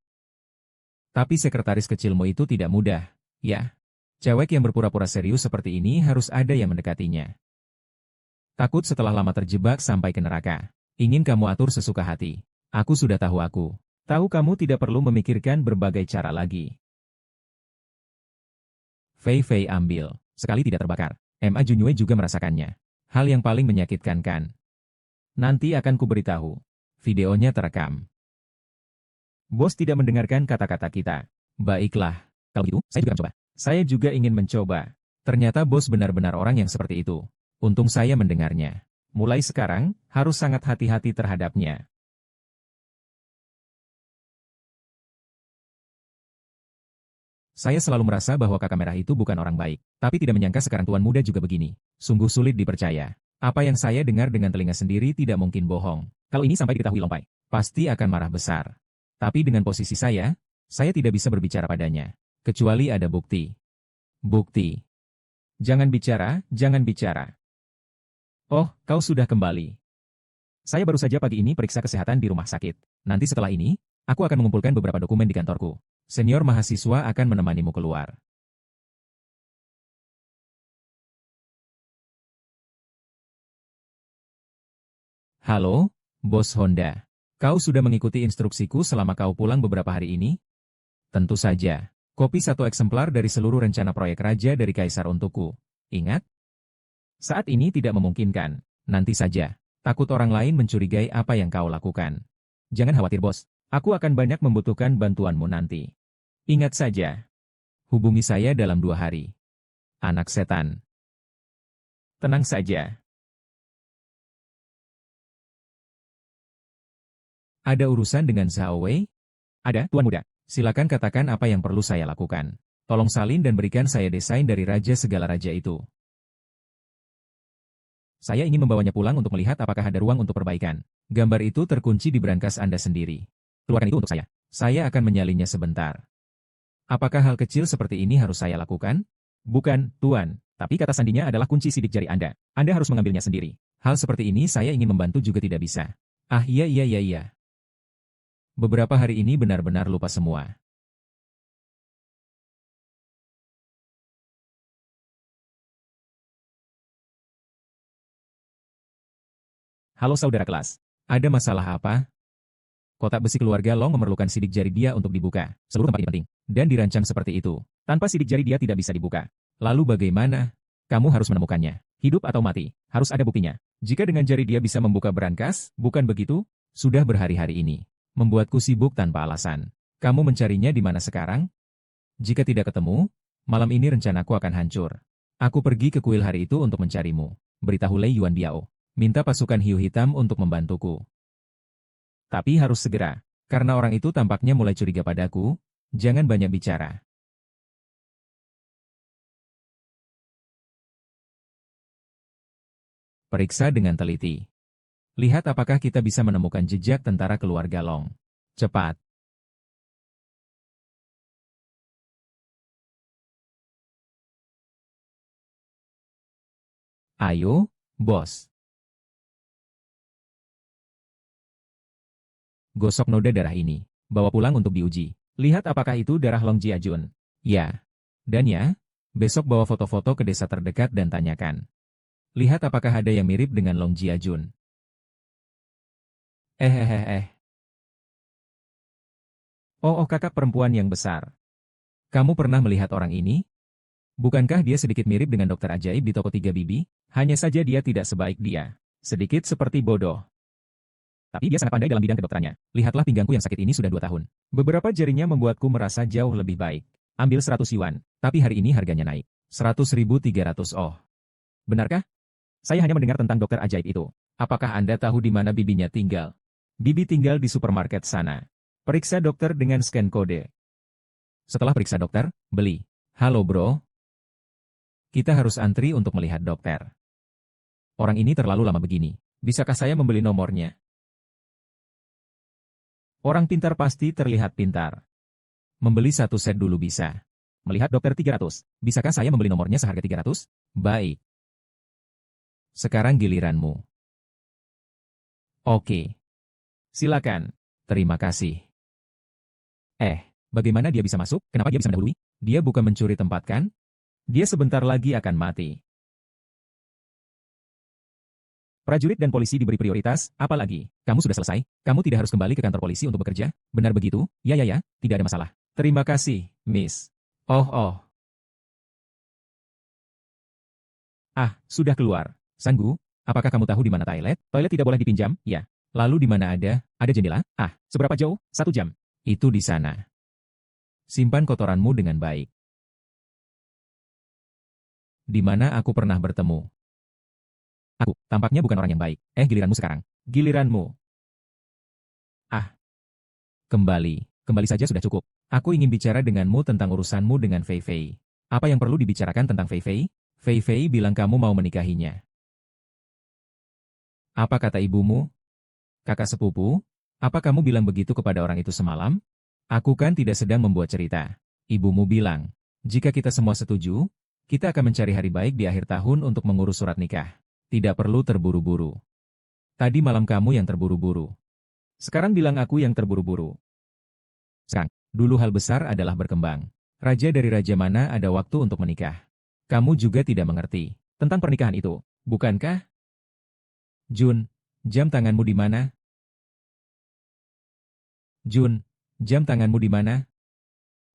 Tapi sekretaris kecilmu itu tidak mudah, ya. Cewek yang berpura-pura serius seperti ini harus ada yang mendekatinya. Takut setelah lama terjebak sampai ke neraka. Ingin kamu atur sesuka hati. Aku sudah tahu aku. Tahu kamu tidak perlu memikirkan berbagai cara lagi. Fei Fei ambil. Sekali tidak terbakar. Ma Junyue juga merasakannya. Hal yang paling menyakitkan kan. Nanti akan kuberitahu. Videonya terekam. Bos tidak mendengarkan kata-kata kita. Baiklah. Kalau gitu, saya juga mencoba. Saya juga ingin mencoba. Ternyata bos benar-benar orang yang seperti itu. Untung saya mendengarnya. Mulai sekarang, harus sangat hati-hati terhadapnya. Saya selalu merasa bahwa kakak merah itu bukan orang baik. Tapi tidak menyangka sekarang tuan muda juga begini. Sungguh sulit dipercaya. Apa yang saya dengar dengan telinga sendiri tidak mungkin bohong. Kalau ini sampai diketahui Lompai, pasti akan marah besar. Tapi dengan posisi saya tidak bisa berbicara padanya. Kecuali ada bukti. Bukti. Jangan bicara, jangan bicara. Oh, kau sudah kembali. Saya baru saja pagi ini periksa kesehatan di rumah sakit. Nanti setelah ini, aku akan mengumpulkan beberapa dokumen di kantorku. Senior mahasiswa akan menemanimu keluar. Halo, Bos Honda. Kau sudah mengikuti instruksiku selama kau pulang beberapa hari ini? Tentu saja. Kopi satu eksemplar dari seluruh rencana proyek Raja dari Kaisar untukku. Ingat? Saat ini tidak memungkinkan. Nanti saja. Takut orang lain mencurigai apa yang kau lakukan. Jangan khawatir bos. Aku akan banyak membutuhkan bantuanmu nanti. Ingat saja. Hubungi saya dalam 2 hari. Anak setan. Tenang saja. Ada urusan dengan Zhao Wei? Ada, Tuan Muda. Silakan katakan apa yang perlu saya lakukan. Tolong salin dan berikan saya desain dari Raja segala raja itu. Saya ingin membawanya pulang untuk melihat apakah ada ruang untuk perbaikan. Gambar itu terkunci di brankas Anda sendiri. Keluarkan itu untuk saya. Saya akan menyalinnya sebentar. Apakah hal kecil seperti ini harus saya lakukan? Bukan, Tuan. Tapi kata sandinya adalah kunci sidik jari Anda. Anda harus mengambilnya sendiri. Hal seperti ini saya ingin membantu juga tidak bisa. Ah iya. Beberapa hari ini benar-benar lupa semua. Halo saudara kelas. Ada masalah apa? Kotak besi keluarga Long memerlukan sidik jari dia untuk dibuka. Seluruh tempat ini penting. Dan dirancang seperti itu. Tanpa sidik jari dia tidak bisa dibuka. Lalu bagaimana? Kamu harus menemukannya. Hidup atau mati. Harus ada buktinya. Jika dengan jari dia bisa membuka brankas, bukan begitu? Sudah berhari-hari ini. Membuatku sibuk tanpa alasan. Kamu mencarinya di mana sekarang? Jika tidak ketemu, malam ini rencanaku akan hancur. Aku pergi ke kuil hari itu untuk mencarimu. Beritahu Lei Yuan Biao. Minta pasukan hiu hitam untuk membantuku. Tapi harus segera, karena orang itu tampaknya mulai curiga padaku. Jangan banyak bicara. Periksa dengan teliti. Lihat apakah kita bisa menemukan jejak tentara keluarga Long. Cepat. Ayo, bos. Gosok noda darah ini. Bawa pulang untuk diuji. Lihat apakah itu darah Long Jiajun. Ya. Dan ya, besok bawa foto-foto ke desa terdekat dan tanyakan. Lihat apakah ada yang mirip dengan Long Jiajun. Eh. Oh, kakak perempuan yang besar. Kamu pernah melihat orang ini? Bukankah dia sedikit mirip dengan dokter ajaib di toko Tiga Bibi? Hanya saja dia tidak sebaik dia. Sedikit seperti bodoh. Tapi dia sangat pandai dalam bidang kedokterannya. Lihatlah pinggangku yang sakit ini sudah 2 tahun. Beberapa jarinya membuatku merasa jauh lebih baik. Ambil 100 yuan, tapi hari ini harganya naik. 100.300 oh. Benarkah? Saya hanya mendengar tentang dokter ajaib itu. Apakah Anda tahu di mana bibinya tinggal? Bibi tinggal di supermarket sana. Periksa dokter dengan scan kode. Setelah periksa dokter, beli. Halo bro. Kita harus antri untuk melihat dokter. Orang ini terlalu lama begini. Bisakah saya membeli nomornya? Orang pintar pasti terlihat pintar. Membeli 1 set dulu bisa. Melihat dokter 300. Bisakah saya membeli nomornya seharga 300? Baik. Sekarang giliranmu. Oke. Silakan. Terima kasih. Bagaimana dia bisa masuk? Kenapa dia bisa mendahului? Dia bukan mencuri tempat kan? Dia sebentar lagi akan mati. Prajurit dan polisi diberi prioritas, apalagi, kamu sudah selesai, kamu tidak harus kembali ke kantor polisi untuk bekerja, benar begitu? Ya, tidak ada masalah. Terima kasih, Miss. Oh. Sudah keluar. Sanggu, apakah kamu tahu di mana toilet? Toilet tidak boleh dipinjam, ya. Lalu di mana ada? Ada jendela? Seberapa jauh? 1 jam. Itu di sana. Simpan kotoranmu dengan baik. Di mana aku pernah bertemu? Aku, tampaknya bukan orang yang baik. Giliranmu sekarang. Giliranmu. Kembali saja sudah cukup. Aku ingin bicara denganmu tentang urusanmu dengan Fei Fei. Apa yang perlu dibicarakan tentang Fei Fei? Fei Fei bilang kamu mau menikahinya. Apa kata ibumu? Kakak sepupu? Apa kamu bilang begitu kepada orang itu semalam? Aku kan tidak sedang membuat cerita. Ibumu bilang, jika kita semua setuju, kita akan mencari hari baik di akhir tahun untuk mengurus surat nikah. Tidak perlu terburu-buru. Tadi malam kamu yang terburu-buru. Sekarang bilang aku yang terburu-buru. Sekarang, dulu hal besar adalah berkembang. Raja dari raja mana ada waktu untuk menikah? Kamu juga tidak mengerti tentang pernikahan itu, bukankah? Jun, jam tanganmu di mana? Jun, jam tanganmu di mana?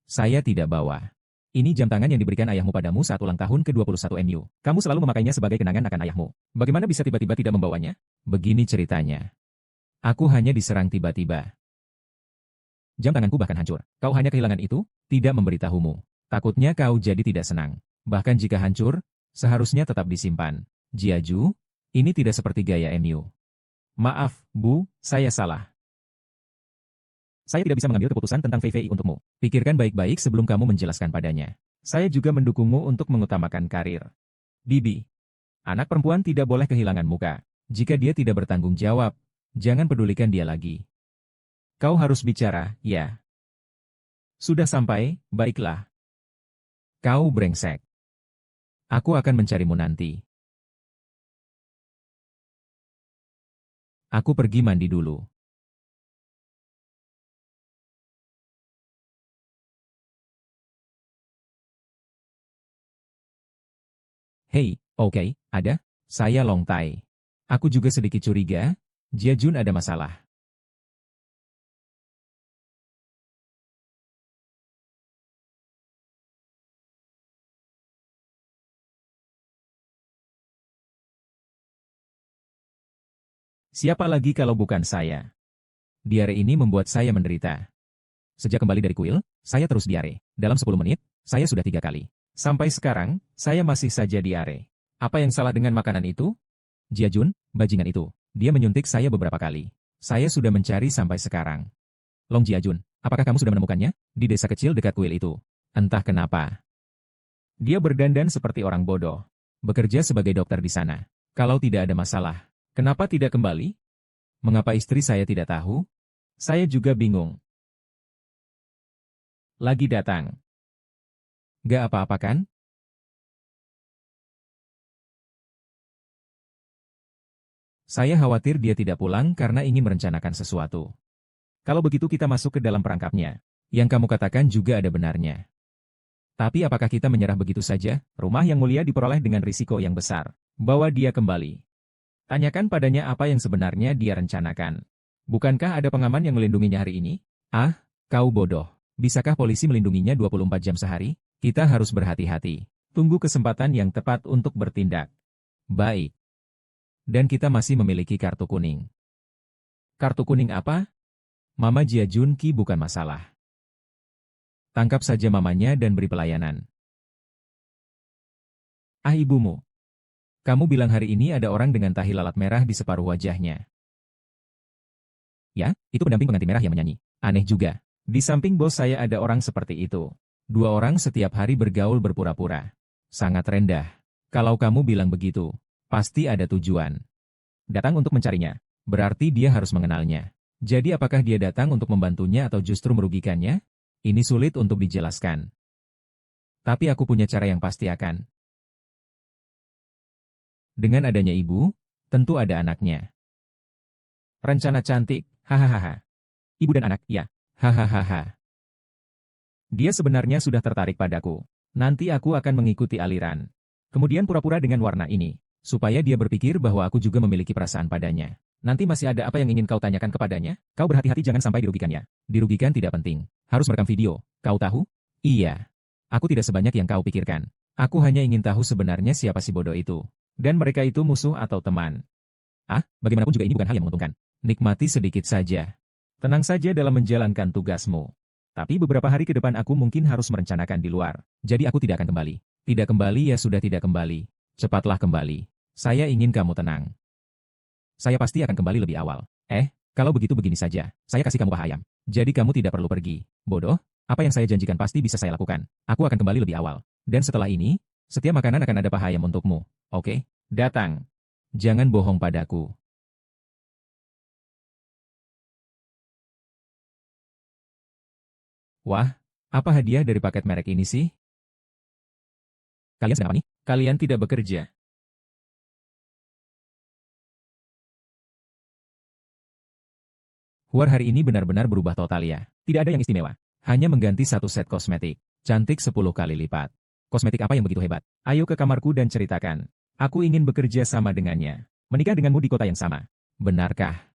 Saya tidak bawa. Ini jam tangan yang diberikan ayahmu padamu saat ulang tahun ke-21 MU. Kamu selalu memakainya sebagai kenangan akan ayahmu. Bagaimana bisa tiba-tiba tidak membawanya? Begini ceritanya. Aku hanya diserang tiba-tiba. Jam tanganku bahkan hancur. Kau hanya kehilangan itu, tidak memberitahumu. Takutnya kau jadi tidak senang. Bahkan jika hancur, seharusnya tetap disimpan. Jiaju, ini tidak seperti gaya MU. Maaf, Bu, saya salah. Saya tidak bisa mengambil keputusan tentang Fei Fei untukmu. Pikirkan baik-baik sebelum kamu menjelaskan padanya. Saya juga mendukungmu untuk mengutamakan karir. Bibi, anak perempuan tidak boleh kehilangan muka. Jika dia tidak bertanggung jawab, jangan pedulikan dia lagi. Kau harus bicara, ya. Sudah sampai, baiklah. Kau brengsek. Aku akan mencarimu nanti. Aku pergi mandi dulu. Hei, oke, ada? Saya Long Tai. Aku juga sedikit curiga, Jia Jun ada masalah. Siapa lagi kalau bukan saya? Diare ini membuat saya menderita. Sejak kembali dari kuil, saya terus diare. Dalam 10 menit, saya sudah 3 kali. Sampai sekarang, saya masih saja diare. Apa yang salah dengan makanan itu? Jia Jun, bajingan itu. Dia menyuntik saya beberapa kali. Saya sudah mencari sampai sekarang. Long Jia Jun, apakah kamu sudah menemukannya? Di desa kecil dekat kuil itu. Entah kenapa. Dia berdandan seperti orang bodoh. Bekerja sebagai dokter di sana. Kalau tidak ada masalah, kenapa tidak kembali? Mengapa istri saya tidak tahu? Saya juga bingung. Lagi datang. Gak apa-apa kan? Saya khawatir dia tidak pulang karena ingin merencanakan sesuatu. Kalau begitu kita masuk ke dalam perangkapnya. Yang kamu katakan juga ada benarnya. Tapi apakah kita menyerah begitu saja? Rumah yang mulia diperoleh dengan risiko yang besar. Bawa dia kembali. Tanyakan padanya apa yang sebenarnya dia rencanakan. Bukankah ada pengaman yang melindunginya hari ini? Kau bodoh. Bisakah polisi melindunginya 24 jam sehari? Kita harus berhati-hati. Tunggu kesempatan yang tepat untuk bertindak. Baik. Dan kita masih memiliki kartu kuning. Kartu kuning apa? Mama Jia Jun Ki bukan masalah. Tangkap saja mamanya dan beri pelayanan. Ibumu. Kamu bilang hari ini ada orang dengan tahi lalat merah di separuh wajahnya. Ya, itu pendamping pengantin merah yang menyanyi. Aneh juga. Di samping bos saya ada orang seperti itu. 2 orang setiap hari bergaul berpura-pura. Sangat rendah. Kalau kamu bilang begitu, pasti ada tujuan. Datang untuk mencarinya. Berarti dia harus mengenalnya. Jadi apakah dia datang untuk membantunya atau justru merugikannya? Ini sulit untuk dijelaskan. Tapi aku punya cara yang pasti akan. Dengan adanya ibu, tentu ada anaknya. Rencana cantik, hahaha. Ibu dan anak, ya, hahaha. Dia sebenarnya sudah tertarik padaku. Nanti aku akan mengikuti aliran. Kemudian pura-pura dengan warna ini, supaya dia berpikir bahwa aku juga memiliki perasaan padanya. Nanti masih ada apa yang ingin kau tanyakan kepadanya? Kau berhati-hati jangan sampai dirugikannya. Dirugikan tidak penting. Harus merekam video. Kau tahu? Iya. Aku tidak sebanyak yang kau pikirkan. Aku hanya ingin tahu sebenarnya siapa si bodoh itu. Dan mereka itu musuh atau teman. Ah, bagaimanapun juga ini bukan hal yang menguntungkan. Nikmati sedikit saja. Tenang saja dalam menjalankan tugasmu. Tapi beberapa hari ke depan aku mungkin harus merencanakan di luar. Jadi aku tidak akan kembali. Tidak kembali ya sudah tidak kembali. Cepatlah kembali. Saya ingin kamu tenang. Saya pasti akan kembali lebih awal. Kalau begitu begini saja. Saya kasih kamu paha ayam. Jadi kamu tidak perlu pergi. Bodoh, apa yang saya janjikan pasti bisa saya lakukan. Aku akan kembali lebih awal. Dan setelah ini, setiap makanan akan ada paha ayam untukmu. Oke? Datang. Jangan bohong padaku. Wah, apa hadiah dari paket merek ini sih? Kalian sedang apa nih? Kalian tidak bekerja. Huar hari ini benar-benar berubah total ya. Tidak ada yang istimewa. Hanya mengganti satu set kosmetik. Cantik 10 kali lipat. Kosmetik apa yang begitu hebat? Ayo ke kamarku dan ceritakan. Aku ingin bekerja sama dengannya. Menikah denganmu di kota yang sama. Benarkah?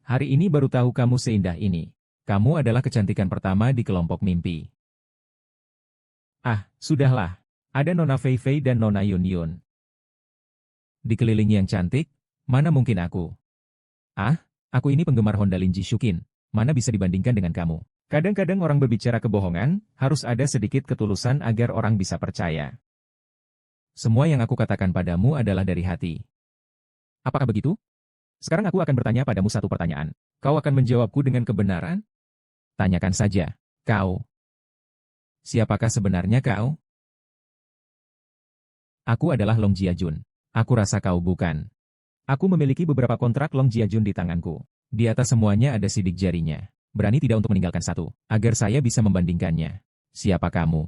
Hari ini baru tahu kamu seindah ini. Kamu adalah kecantikan pertama di kelompok mimpi. Ah, sudahlah. Ada Nona Fei Fei dan Nona Yun Yun. Dikelilingi yang cantik, mana mungkin aku? Ah, aku ini penggemar Honda Lin Jishukin. Mana bisa dibandingkan dengan kamu? Kadang-kadang orang berbicara kebohongan, harus ada sedikit ketulusan agar orang bisa percaya. Semua yang aku katakan padamu adalah dari hati. Apakah begitu? Sekarang aku akan bertanya padamu satu pertanyaan. Kau akan menjawabku dengan kebenaran? Tanyakan saja. Kau. Siapakah sebenarnya kau? Aku adalah Long Jiajun. Aku rasa kau bukan. Aku memiliki beberapa kontrak Long Jiajun di tanganku. Di atas semuanya ada sidik jarinya. Berani tidak untuk meninggalkan satu, agar saya bisa membandingkannya. Siapa kamu?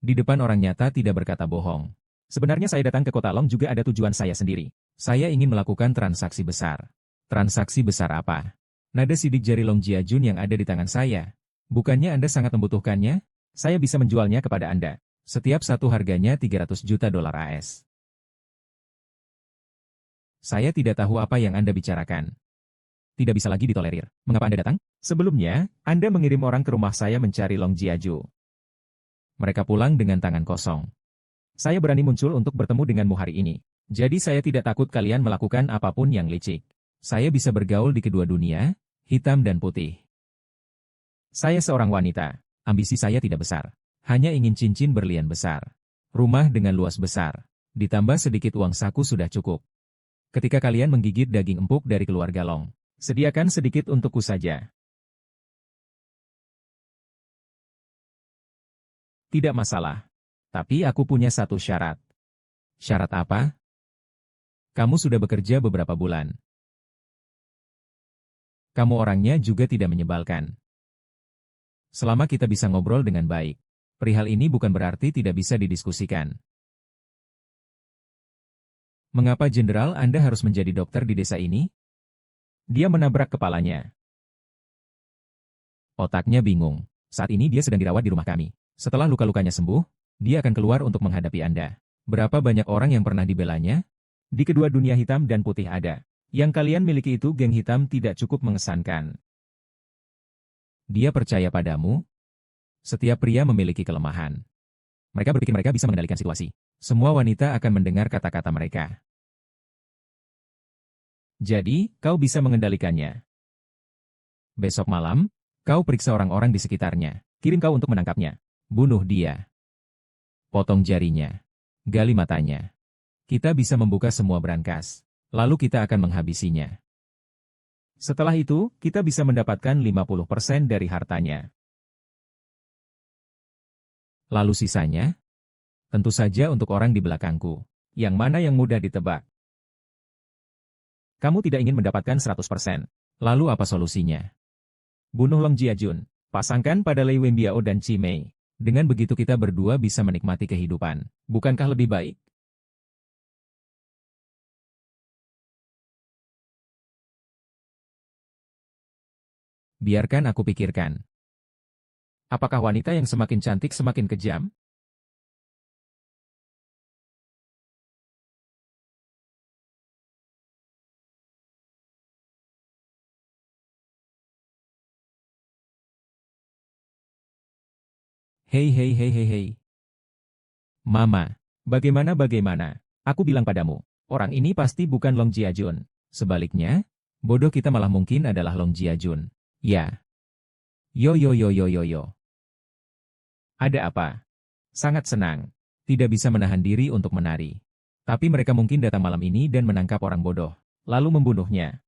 Di depan orang nyata tidak berkata bohong. Sebenarnya saya datang ke kota Long juga ada tujuan saya sendiri. Saya ingin melakukan transaksi besar. Transaksi besar apa? Nada sidik jari Long Jiajun yang ada di tangan saya. Bukannya Anda sangat membutuhkannya? Saya bisa menjualnya kepada Anda. Setiap satu harganya 300 juta dolar AS. Saya tidak tahu apa yang Anda bicarakan. Tidak bisa lagi ditolerir. Mengapa Anda datang? Sebelumnya, Anda mengirim orang ke rumah saya mencari Long Jiaju. Mereka pulang dengan tangan kosong. Saya berani muncul untuk bertemu denganmu hari ini. Jadi saya tidak takut kalian melakukan apapun yang licik. Saya bisa bergaul di kedua dunia, hitam dan putih. Saya seorang wanita. Ambisi saya tidak besar. Hanya ingin cincin berlian besar. Rumah dengan luas besar. Ditambah sedikit uang saku sudah cukup. Ketika kalian menggigit daging empuk dari keluarga Long, sediakan sedikit untukku saja. Tidak masalah. Tapi aku punya satu syarat. Syarat apa? Kamu sudah bekerja beberapa bulan. Kamu orangnya juga tidak menyebalkan. Selama kita bisa ngobrol dengan baik. Perihal ini bukan berarti tidak bisa didiskusikan. Mengapa Jenderal Anda harus menjadi dokter di desa ini? Dia menabrak kepalanya. Otaknya bingung. Saat ini dia sedang dirawat di rumah kami. Setelah luka-lukanya sembuh, dia akan keluar untuk menghadapi Anda. Berapa banyak orang yang pernah dibelanya? Di kedua dunia hitam dan putih ada. Yang kalian miliki itu geng hitam tidak cukup mengesankan. Dia percaya padamu? Setiap pria memiliki kelemahan. Mereka berpikir mereka bisa mengendalikan situasi. Semua wanita akan mendengar kata-kata mereka. Jadi, kau bisa mengendalikannya. Besok malam, kau periksa orang-orang di sekitarnya. Kirim kau untuk menangkapnya. Bunuh dia. Potong jarinya. Gali matanya. Kita bisa membuka semua brankas. Lalu kita akan menghabisinya. Setelah itu, kita bisa mendapatkan 50% dari hartanya. Lalu sisanya? Tentu saja untuk orang di belakangku. Yang mana yang mudah ditebak? Kamu tidak ingin mendapatkan 100%. Lalu apa solusinya? Bunuh Long Jiajun. Pasangkan pada Lei Wenbiao dan Chi Mei. Dengan begitu kita berdua bisa menikmati kehidupan. Bukankah lebih baik? Biarkan aku pikirkan. Apakah wanita yang semakin cantik semakin kejam? Hei hei hei hei hei. Mama, bagaimana? Aku bilang padamu, orang ini pasti bukan Long Jiajun. Sebaliknya, bodoh kita malah mungkin adalah Long Jiajun. Ya. Yo yo yo yo yo yo. Ada apa? Sangat senang. Tidak bisa menahan diri untuk menari. Tapi mereka mungkin datang malam ini dan menangkap orang bodoh. Lalu membunuhnya.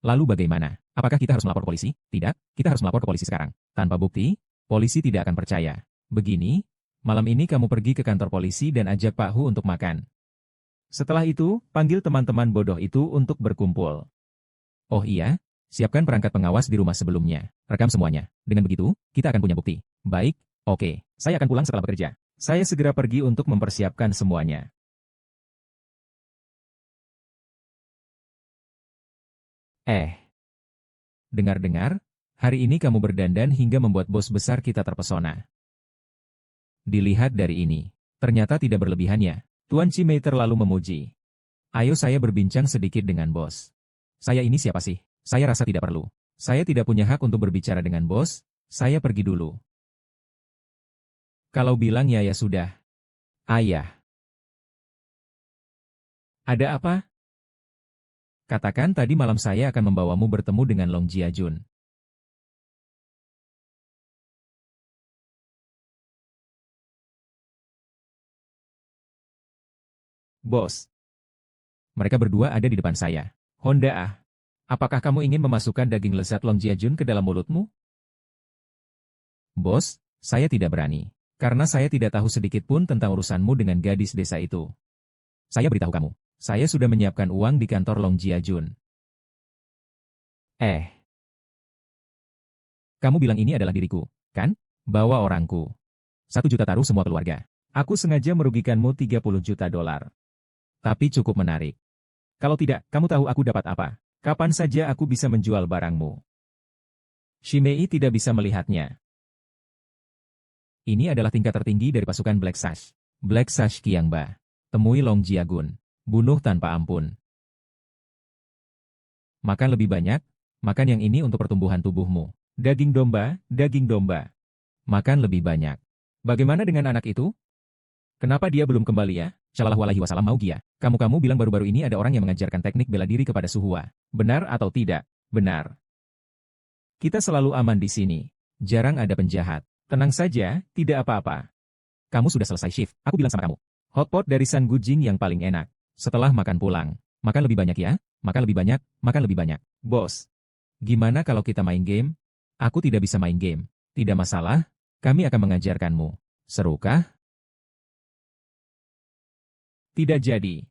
Lalu bagaimana? Apakah kita harus melapor polisi? Tidak, kita harus melapor ke polisi sekarang. Tanpa bukti, polisi tidak akan percaya. Begini, malam ini kamu pergi ke kantor polisi dan ajak Pak Hu untuk makan. Setelah itu, panggil teman-teman bodoh itu untuk berkumpul. Oh iya, siapkan perangkat pengawas di rumah sebelumnya. Rekam semuanya. Dengan begitu, kita akan punya bukti. Baik, oke. Saya akan pulang setelah bekerja. Saya segera pergi untuk mempersiapkan semuanya. Dengar-dengar, hari ini kamu berdandan hingga membuat bos besar kita terpesona. Dilihat dari ini, ternyata tidak berlebihan ya. Tuan Cimei terlalu memuji. Ayo saya berbincang sedikit dengan bos. Saya ini siapa sih? Saya rasa tidak perlu. Saya tidak punya hak untuk berbicara dengan bos, saya pergi dulu. Kalau bilang ya ya sudah. Ayah. Ada apa? Katakan tadi malam saya akan membawamu bertemu dengan Long Jiajun. Bos. Mereka berdua ada di depan saya. Honda ah. Apakah kamu ingin memasukkan daging lezat Long Jiajun ke dalam mulutmu? Bos, saya tidak berani. Karena saya tidak tahu sedikit pun tentang urusanmu dengan gadis desa itu. Saya beritahu kamu. Saya sudah menyiapkan uang di kantor Long Jiajun. Kamu bilang ini adalah diriku, kan? Bawa orangku. 1 juta taruh semua keluarga. Aku sengaja merugikanmu 30 juta dolar. Tapi cukup menarik. Kalau tidak, kamu tahu aku dapat apa? Kapan saja aku bisa menjual barangmu. Shimei tidak bisa melihatnya. Ini adalah tingkat tertinggi dari pasukan Black Sash. Black Sash Qiangba. Temui Long Jiagun. Bunuh tanpa ampun. Makan lebih banyak, makan yang ini untuk pertumbuhan tubuhmu. Daging domba, daging domba. Makan lebih banyak. Bagaimana dengan anak itu? Kenapa dia belum kembali ya? Shallallahu alaihi wasallam mau dia. Kamu bilang baru-baru ini ada orang yang mengajarkan teknik bela diri kepada Suhua. Benar atau tidak? Benar. Kita selalu aman di sini. Jarang ada penjahat. Tenang saja, tidak apa-apa. Kamu sudah selesai shift. Aku bilang sama kamu. Hotpot dari San Gujing yang paling enak. Setelah makan pulang. Makan lebih banyak ya. Makan lebih banyak, makan lebih banyak. Bos. Gimana kalau kita main game? Aku tidak bisa main game. Tidak masalah, kami akan mengajarkanmu. Serukah? Tidak jadi.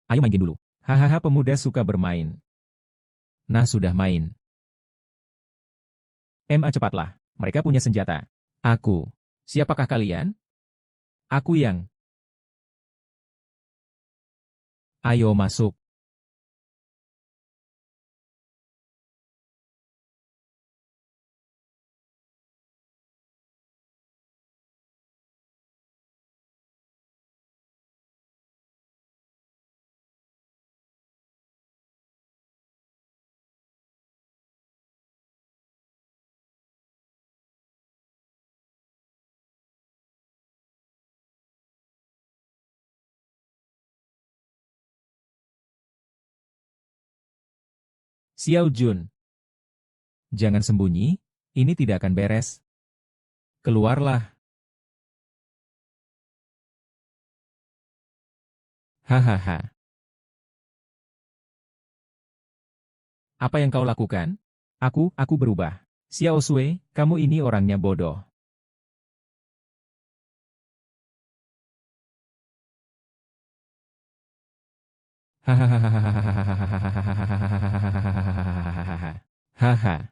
Ayo main game dulu. Hahaha pemuda suka bermain. Nah sudah main. Cepatlah. Mereka punya senjata. Aku. Siapakah kalian? Aku yang. Ayo masuk. Xiao Jun. Jangan sembunyi, ini tidak akan beres. Keluarlah. Hahaha. Apa yang kau lakukan? Aku berubah. Xiao Sui, kamu ini orangnya bodoh. Hahaha. Haha.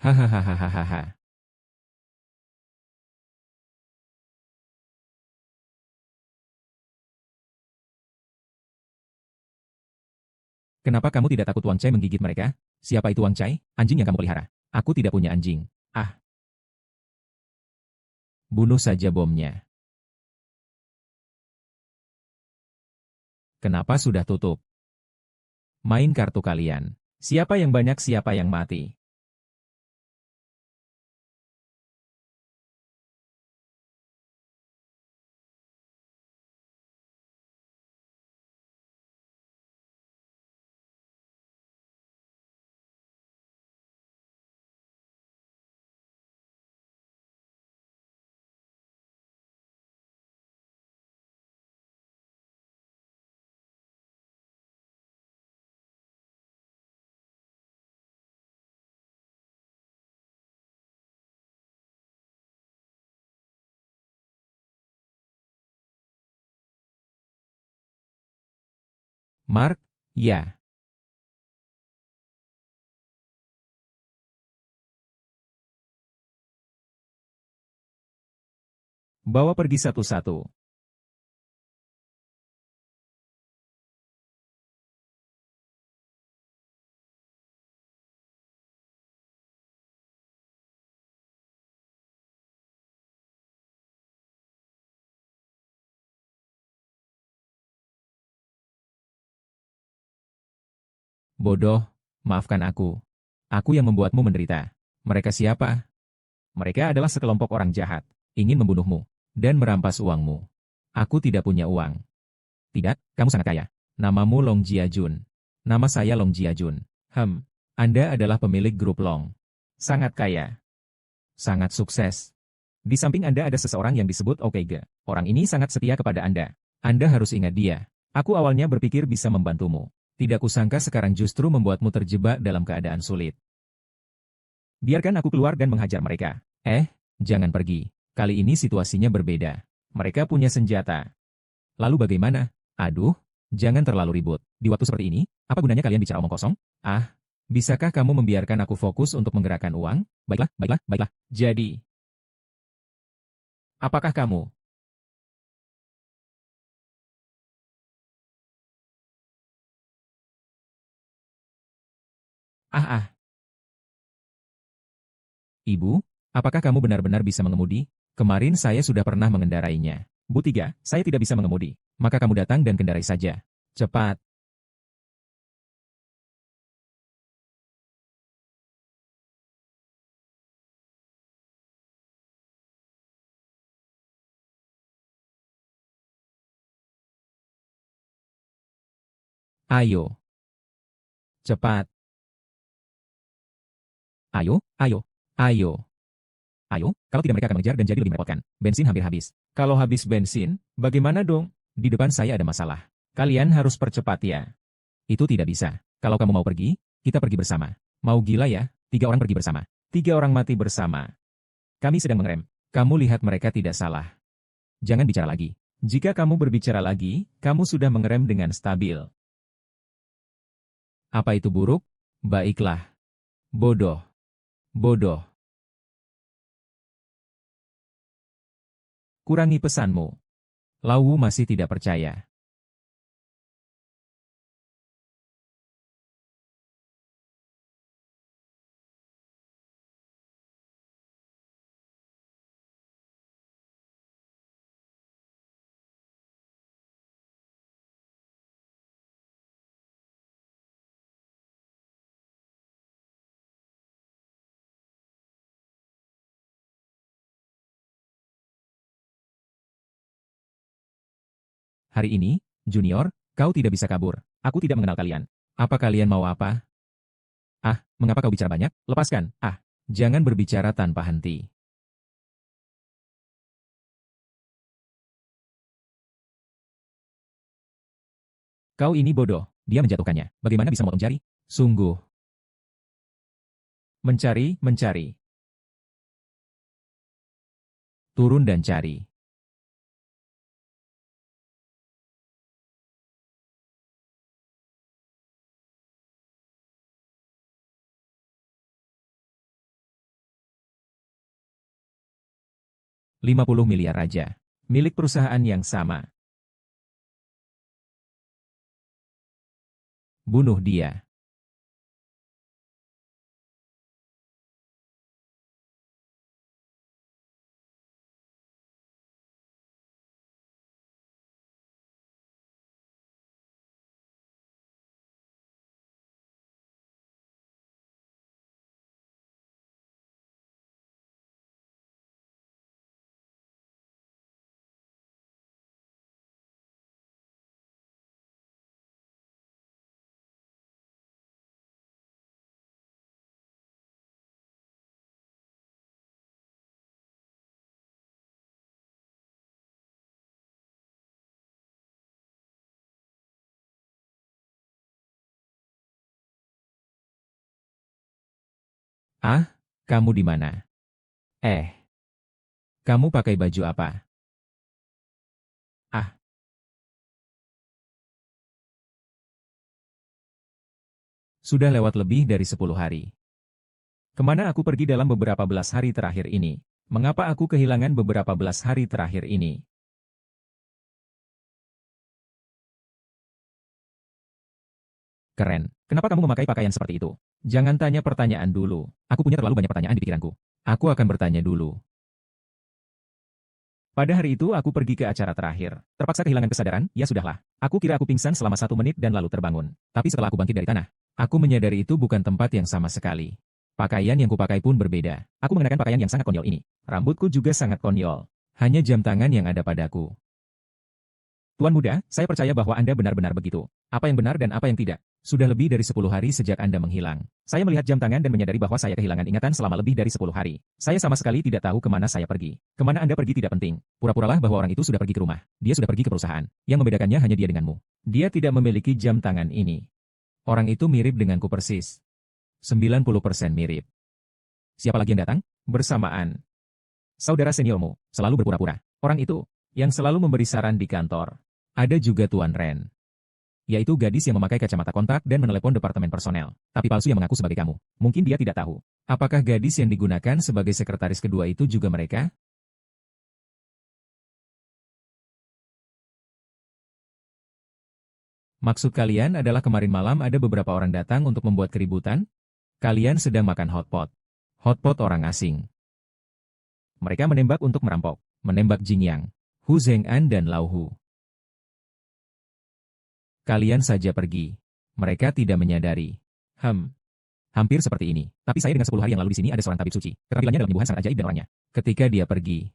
Hahaha. Kenapa kamu tidak takut Wang Chai menggigit mereka? Siapa itu Wang Chai? Anjing yang kamu pelihara. Aku tidak punya anjing. Ah, bunuh saja bomnya. Kenapa sudah tutup? Main kartu kalian. Siapa yang banyak, siapa yang mati. Mark, ya. Bawa pergi satu-satu. Bodoh, maafkan aku. Aku yang membuatmu menderita. Mereka siapa? Mereka adalah sekelompok orang jahat, ingin membunuhmu, dan merampas uangmu. Aku tidak punya uang. Tidak, kamu sangat kaya. Namamu Long Jiajun. Nama saya Long Jiajun. Anda adalah pemilik grup Long. Sangat kaya. Sangat sukses. Di samping Anda ada seseorang yang disebut Okege. Orang ini sangat setia kepada Anda. Anda harus ingat dia. Aku awalnya berpikir bisa membantumu. Tidak kusangka sekarang justru membuatmu terjebak dalam keadaan sulit. Biarkan aku keluar dan menghajar mereka. Jangan pergi. Kali ini situasinya berbeda. Mereka punya senjata. Lalu bagaimana? Aduh, jangan terlalu ribut. Di waktu seperti ini, apa gunanya kalian bicara omong kosong? Bisakah kamu membiarkan aku fokus untuk menggerakkan uang? Baiklah, baiklah, baiklah. Jadi, apakah kamu? Ah, ah, Ibu, apakah kamu benar-benar bisa mengemudi? Kemarin saya sudah pernah mengendarainya. Bu Tiga, saya tidak bisa mengemudi. Maka kamu datang dan kendarai saja. Cepat. Ayo, cepat. Ayo, ayo, ayo, ayo. Kalau tidak mereka akan mengejar dan jadi lebih merepotkan. Bensin hampir habis. Kalau habis bensin, bagaimana dong? Di depan saya ada masalah. Kalian harus percepat ya. Itu tidak bisa. Kalau kamu mau pergi, kita pergi bersama. Mau gila ya? 3 orang pergi bersama. 3 orang mati bersama. Kami sedang mengerem. Kamu lihat mereka tidak salah. Jangan bicara lagi. Jika kamu berbicara lagi, kamu sudah mengerem dengan stabil. Apa itu buruk? Baiklah. Bodoh. Bodoh. Kurangi pesanmu. Lawu masih tidak percaya. Hari ini, Junior, kau tidak bisa kabur. Aku tidak mengenal kalian. Apa kalian mau apa? Mengapa kau bicara banyak? Lepaskan. Jangan berbicara tanpa henti. Kau ini bodoh. Dia menjatuhkannya. Bagaimana bisa memotong jari? Sungguh. Mencari, mencari. Turun dan cari. 50 miliar raja. Milik perusahaan yang sama. Bunuh dia. Ah, kamu di mana? Eh, kamu pakai baju apa? Ah, sudah lewat lebih dari 10 hari. Kemana aku pergi dalam beberapa belas hari terakhir ini? Mengapa aku kehilangan beberapa belas hari terakhir ini? Keren. Kenapa kamu memakai pakaian seperti itu? Jangan tanya pertanyaan dulu. Aku punya terlalu banyak pertanyaan di pikiranku. Aku akan bertanya dulu. Pada hari itu aku pergi ke acara terakhir. Terpaksa kehilangan kesadaran, ya sudahlah. Aku kira aku pingsan selama 1 menit dan lalu terbangun. Tapi setelah aku bangkit dari tanah, aku menyadari itu bukan tempat yang sama sekali. Pakaian yang kupakai pun berbeda. Aku mengenakan pakaian yang sangat konyol ini. Rambutku juga sangat konyol. Hanya jam tangan yang ada padaku. Tuan muda, saya percaya bahwa Anda benar-benar begitu. Apa yang benar dan apa yang tidak? Sudah lebih dari 10 hari sejak Anda menghilang. Saya melihat jam tangan dan menyadari bahwa saya kehilangan ingatan selama lebih dari 10 hari. Saya sama sekali tidak tahu kemana saya pergi. Kemana Anda pergi tidak penting. Pura-puralah bahwa orang itu sudah pergi ke rumah. Dia sudah pergi ke perusahaan. Yang membedakannya hanya dia denganmu. Dia tidak memiliki jam tangan ini. Orang itu mirip denganku persis. 90% mirip. Siapa lagi yang datang? Bersamaan. Saudara seniormu, selalu berpura-pura. Orang itu, yang selalu memberi saran di kantor. Ada juga Tuan Ren. Yaitu gadis yang memakai kacamata kontak dan menelepon departemen personel. Tapi palsu yang mengaku sebagai kamu. Mungkin dia tidak tahu. Apakah gadis yang digunakan sebagai sekretaris kedua itu juga mereka? Maksud kalian adalah kemarin malam ada beberapa orang datang untuk membuat keributan? Kalian sedang makan hotpot. Hotpot orang asing. Mereka menembak untuk merampok. Menembak Jingyang, Hu Zheng'an dan Lao Hu. Kalian saja pergi. Mereka tidak menyadari. Hampir seperti ini. Tapi saya dengan 10 hari yang lalu di sini ada seorang tabib suci. Keterampilannya dalam penyembuhan sangat ajaib dan orangnya. Ketika dia pergi,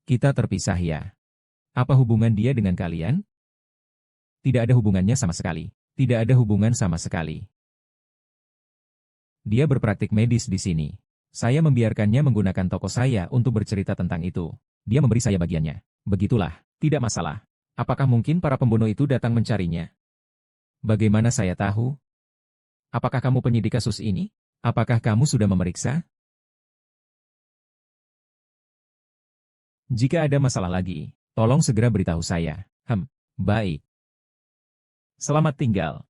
kita terpisah ya. Apa hubungan dia dengan kalian? Tidak ada hubungannya sama sekali. Tidak ada hubungan sama sekali. Dia berpraktik medis di sini. Saya membiarkannya menggunakan toko saya untuk bercerita tentang itu. Dia memberi saya bagiannya. Begitulah, tidak masalah. Apakah mungkin para pembunuh itu datang mencarinya? Bagaimana saya tahu? Apakah kamu penyidik kasus ini? Apakah kamu sudah memeriksa? Jika ada masalah lagi, tolong segera beritahu saya. Baik. Selamat tinggal.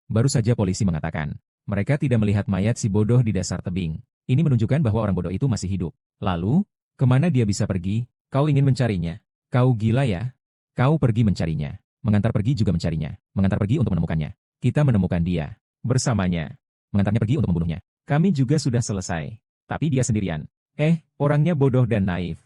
Baru saja polisi mengatakan, mereka tidak melihat mayat si bodoh di dasar tebing. Ini menunjukkan bahwa orang bodoh itu masih hidup. Lalu, kemana dia bisa pergi? Kau ingin mencarinya? Kau gila ya? Kau pergi mencarinya. Mengantar pergi juga mencarinya. Mengantar pergi untuk menemukannya. Kita menemukan dia. Bersamanya. Mengantarnya pergi untuk membunuhnya. Kami juga sudah selesai. Tapi dia sendirian. Orangnya bodoh dan naif.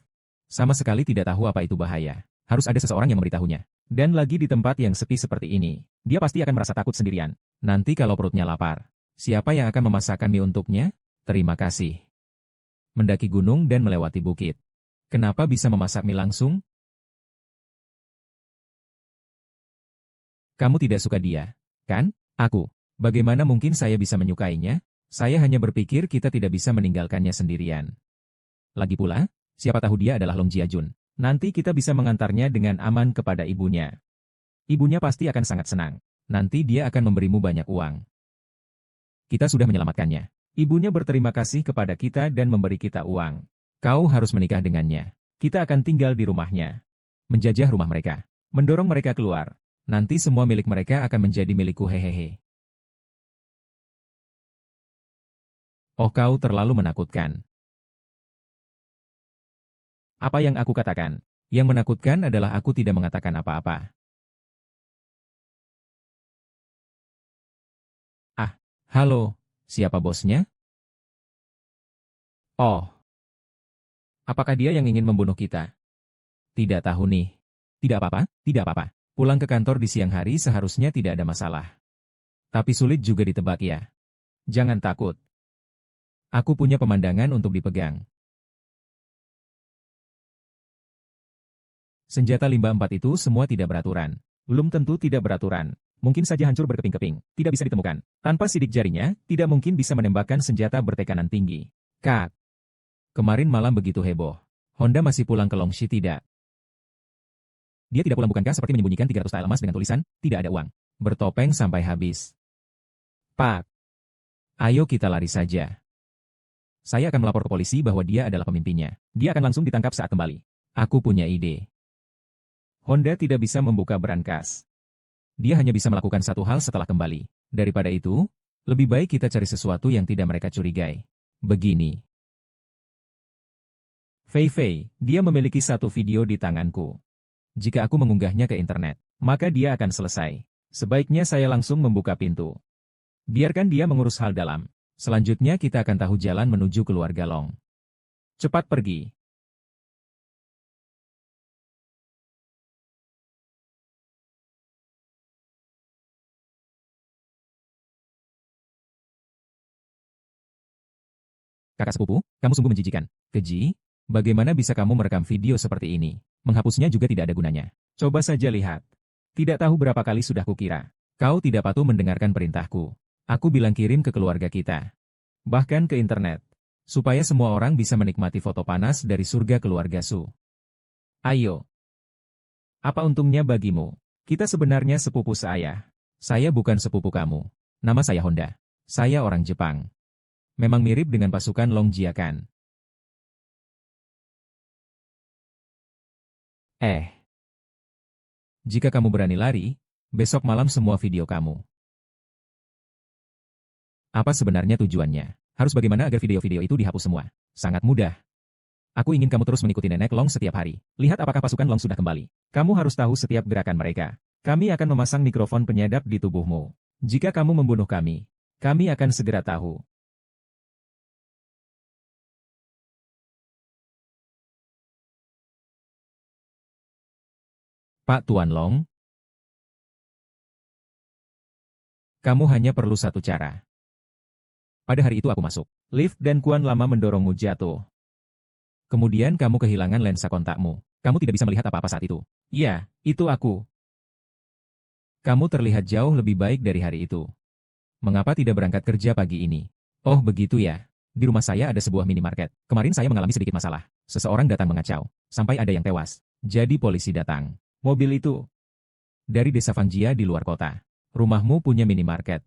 Sama sekali tidak tahu apa itu bahaya. Harus ada seseorang yang memberitahunya. Dan lagi di tempat yang sepi seperti ini, dia pasti akan merasa takut sendirian. Nanti kalau perutnya lapar, siapa yang akan memasakkan mie untuknya? Terima kasih. Mendaki gunung dan melewati bukit. Kenapa bisa memasak mie langsung? Kamu tidak suka dia, kan? Aku. Bagaimana mungkin saya bisa menyukainya? Saya hanya berpikir kita tidak bisa meninggalkannya sendirian. Lagi pula, siapa tahu dia adalah Long Jiajun. Nanti kita bisa mengantarnya dengan aman kepada ibunya. Ibunya pasti akan sangat senang. Nanti dia akan memberimu banyak uang. Kita sudah menyelamatkannya. Ibunya berterima kasih kepada kita dan memberi kita uang. Kau harus menikah dengannya. Kita akan tinggal di rumahnya. Menjajah rumah mereka. Mendorong mereka keluar. Nanti semua milik mereka akan menjadi milikku hehehe. Oh, kau terlalu menakutkan. Apa yang aku katakan? Yang menakutkan adalah aku tidak mengatakan apa-apa. Ah, halo, siapa bosnya? Oh, apakah dia yang ingin membunuh kita? Tidak tahu nih. Tidak apa-apa, tidak apa-apa. Pulang ke kantor di siang hari seharusnya tidak ada masalah. Tapi sulit juga ditebak ya. Jangan takut. Aku punya pemandangan untuk dipegang. Senjata limbah 4 itu semua tidak beraturan. Belum tentu tidak beraturan. Mungkin saja hancur berkeping-keping. Tidak bisa ditemukan. Tanpa sidik jarinya, tidak mungkin bisa menembakkan senjata bertekanan tinggi. Kak, kemarin malam begitu heboh. Honda masih pulang ke Longxi tidak? Dia tidak pulang bukankah seperti menyembunyikan 300 tael emas dengan tulisan, tidak ada uang. Bertopeng sampai habis. Pak, ayo kita lari saja. Saya akan melapor ke polisi bahwa dia adalah pemimpinnya. Dia akan langsung ditangkap saat kembali. Aku punya ide. Honda tidak bisa membuka brankas. Dia hanya bisa melakukan satu hal setelah kembali. Daripada itu, lebih baik kita cari sesuatu yang tidak mereka curigai. Begini. Fei Fei, dia memiliki satu video di tanganku. Jika aku mengunggahnya ke internet, maka dia akan selesai. Sebaiknya saya langsung membuka pintu. Biarkan dia mengurus hal dalam. Selanjutnya kita akan tahu jalan menuju keluarga Long. Cepat pergi. Kakak sepupu, kamu sungguh menjijikan. Keji, bagaimana bisa kamu merekam video seperti ini? Menghapusnya juga tidak ada gunanya. Coba saja lihat. Tidak tahu berapa kali sudah kukira. Kau tidak patuh mendengarkan perintahku. Aku bilang kirim ke keluarga kita. Bahkan ke internet. Supaya semua orang bisa menikmati foto panas dari surga keluarga Su. Ayo. Apa untungnya bagimu? Kita sebenarnya sepupu seayah. Saya bukan sepupu kamu. Nama saya Honda. Saya orang Jepang. Memang mirip dengan pasukan Long Jia kan? Jika kamu berani lari, besok malam semua video kamu. Apa sebenarnya tujuannya? Harus bagaimana agar video-video itu dihapus semua? Sangat mudah. Aku ingin kamu terus mengikuti nenek Long setiap hari. Lihat apakah pasukan Long sudah kembali. Kamu harus tahu setiap gerakan mereka. Kami akan memasang mikrofon penyadap di tubuhmu. Jika kamu membunuh kami akan segera tahu. Pak Tuan Long, kamu hanya perlu satu cara. Pada hari itu aku masuk lift dan Kuan Lama mendorongmu jatuh. Kemudian kamu kehilangan lensa kontakmu. Kamu tidak bisa melihat apa-apa saat itu. Ya, itu aku. Kamu terlihat jauh lebih baik dari hari itu. Mengapa tidak berangkat kerja pagi ini? Oh begitu ya. Di rumah saya ada sebuah minimarket. Kemarin saya mengalami sedikit masalah. Seseorang datang mengacau. Sampai ada yang tewas. Jadi polisi datang. Mobil itu dari desa Fangjia di luar kota. Rumahmu punya minimarket.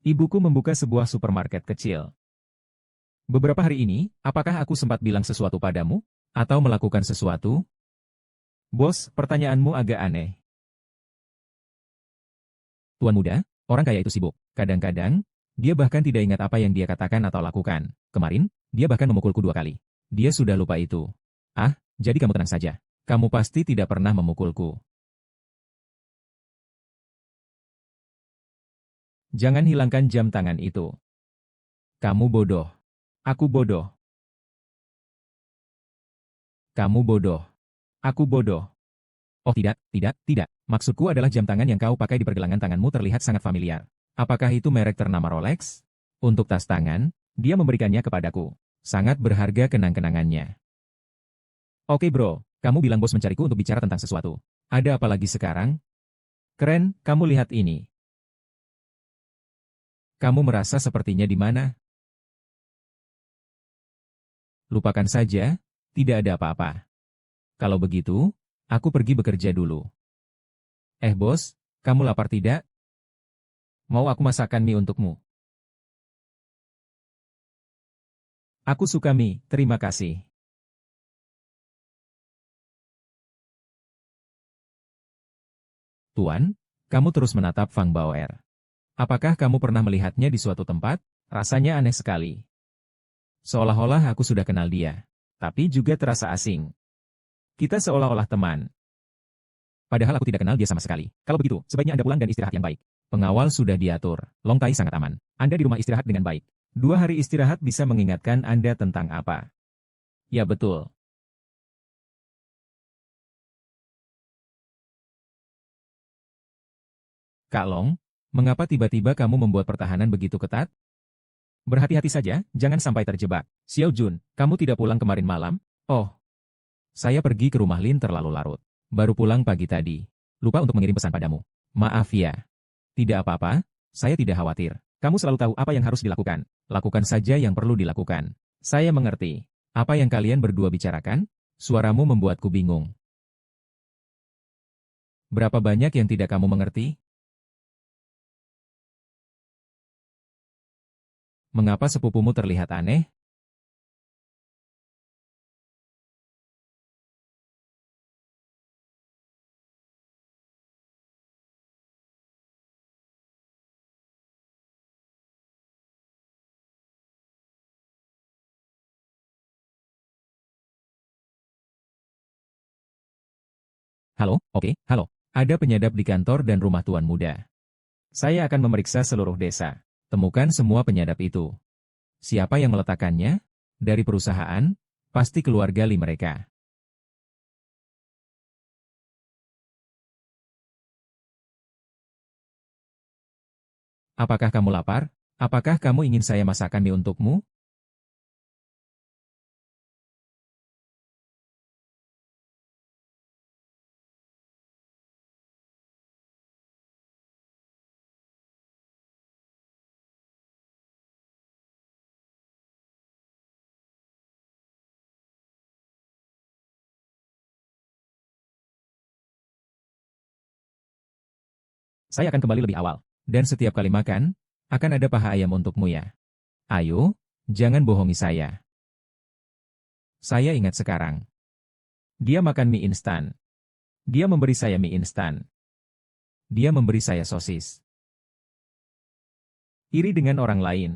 Ibuku membuka sebuah supermarket kecil. Beberapa hari ini, apakah aku sempat bilang sesuatu padamu? Atau melakukan sesuatu? Bos, pertanyaanmu agak aneh. Tuan muda, orang kaya itu sibuk. Kadang-kadang, dia bahkan tidak ingat apa yang dia katakan atau lakukan. Kemarin, dia bahkan memukulku 2 kali. Dia sudah lupa itu. Ah, jadi kamu tenang saja. Kamu pasti tidak pernah memukulku. Jangan hilangkan jam tangan itu. Kamu bodoh. Aku bodoh. Kamu bodoh. Aku bodoh. Oh tidak, tidak, tidak. Maksudku adalah jam tangan yang kau pakai di pergelangan tanganmu terlihat sangat familiar. Apakah itu merek ternama Rolex? Untuk tas tangan, dia memberikannya kepadaku. Sangat berharga kenang-kenangannya. Oke bro, kamu bilang bos mencariku untuk bicara tentang sesuatu. Ada apa lagi sekarang? Keren, kamu lihat ini. Kamu merasa sepertinya di mana? Lupakan saja, tidak ada apa-apa. Kalau begitu, aku pergi bekerja dulu. Bos, kamu lapar tidak? Mau aku masakkan mie untukmu? Aku suka mie, terima kasih. Tuan, Kamu terus menatap Fang Baoer. Apakah kamu pernah melihatnya di suatu tempat? Rasanya aneh sekali. Seolah-olah aku sudah kenal dia. Tapi juga terasa asing. Kita seolah-olah teman. Padahal aku tidak kenal dia sama sekali. Kalau begitu, sebaiknya Anda pulang dan istirahat yang baik. Pengawal sudah diatur. Long Tai sangat aman. Anda di rumah istirahat dengan baik. 2 hari istirahat bisa mengingatkan Anda tentang apa? Ya betul. Kak Long, mengapa tiba-tiba kamu membuat pertahanan begitu ketat? Berhati-hati saja, jangan sampai terjebak. Xiao Jun, kamu tidak pulang kemarin malam? Oh, saya pergi ke rumah Lin terlalu larut. Baru pulang pagi tadi. Lupa untuk mengirim pesan padamu. Maaf ya. Tidak apa-apa, saya tidak khawatir. Kamu selalu tahu apa yang harus dilakukan. Lakukan saja yang perlu dilakukan. Saya mengerti. Apa yang kalian berdua bicarakan? Suaramu membuatku bingung. Berapa banyak yang tidak kamu mengerti? Mengapa sepupumu terlihat aneh? Halo, oke, halo. Ada penyadap di kantor dan rumah tuan muda. Saya akan memeriksa seluruh desa. Temukan semua penyadap itu. Siapa yang meletakkannya? Dari perusahaan? Pasti keluarga Li mereka. Apakah kamu lapar? Apakah kamu ingin saya masakkan mie untukmu? Saya akan kembali lebih awal. Dan setiap kali makan, akan ada paha ayam untukmu ya. Ayo, jangan bohongi saya. Saya ingat sekarang. Dia makan mie instan. Dia memberi saya mie instan. Dia memberi saya sosis. Iri dengan orang lain.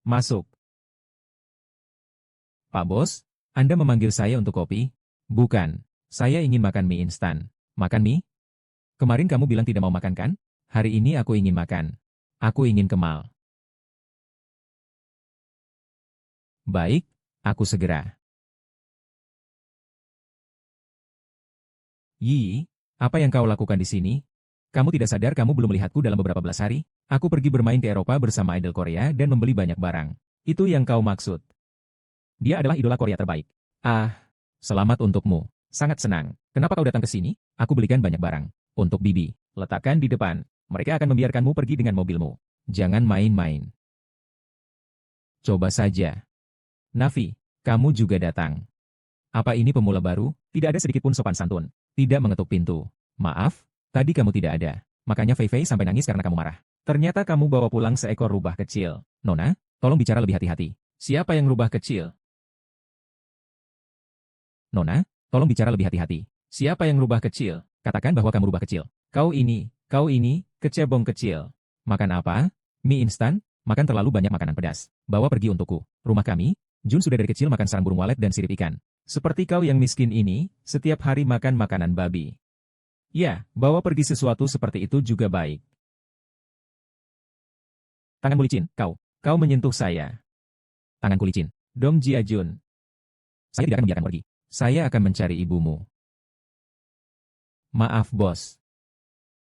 Masuk. Pak Bos, Anda memanggil saya untuk kopi? Bukan. Saya ingin makan mie instan. Makan mie? Kemarin kamu bilang tidak mau makan kan? Hari ini aku ingin makan. Aku ingin kemal. Baik, aku segera. Yi, apa yang kau lakukan di sini? Kamu tidak sadar kamu belum melihatku dalam beberapa belas hari? Aku pergi bermain ke Eropa bersama idol Korea dan membeli banyak barang. Itu yang kau maksud. Dia adalah idola Korea terbaik. Ah, selamat untukmu. Sangat senang. Kenapa kau datang ke sini? Aku belikan banyak barang. Untuk Bibi, letakkan di depan. Mereka akan membiarkanmu pergi dengan mobilmu. Jangan main-main. Coba saja. Navi, kamu juga datang. Apa ini pemula baru? Tidak ada sedikit pun sopan santun. Tidak mengetuk pintu. Maaf, tadi kamu tidak ada. Makanya Fei Fei sampai nangis karena kamu marah. Ternyata kamu bawa pulang seekor rubah kecil. Nona, tolong bicara lebih hati-hati. Siapa yang rubah kecil? Nona, tolong bicara lebih hati-hati. Siapa yang rubah kecil? Katakan bahwa kamu rubah kecil. Kau ini, kecebong kecil. Makan apa? Mie instan? Makan terlalu banyak makanan pedas. Bawa pergi untukku. Rumah kami, Jun sudah dari kecil makan sarang burung walet dan sirip ikan. Seperti kau yang miskin ini, setiap hari makan makanan babi. Ya, bawa pergi sesuatu seperti itu juga baik. Tanganmu licin, kau menyentuh saya. Tanganku licin. Dong Jia Jun. Saya tidak akan membiarkan pergi. Saya akan mencari ibumu. Maaf bos.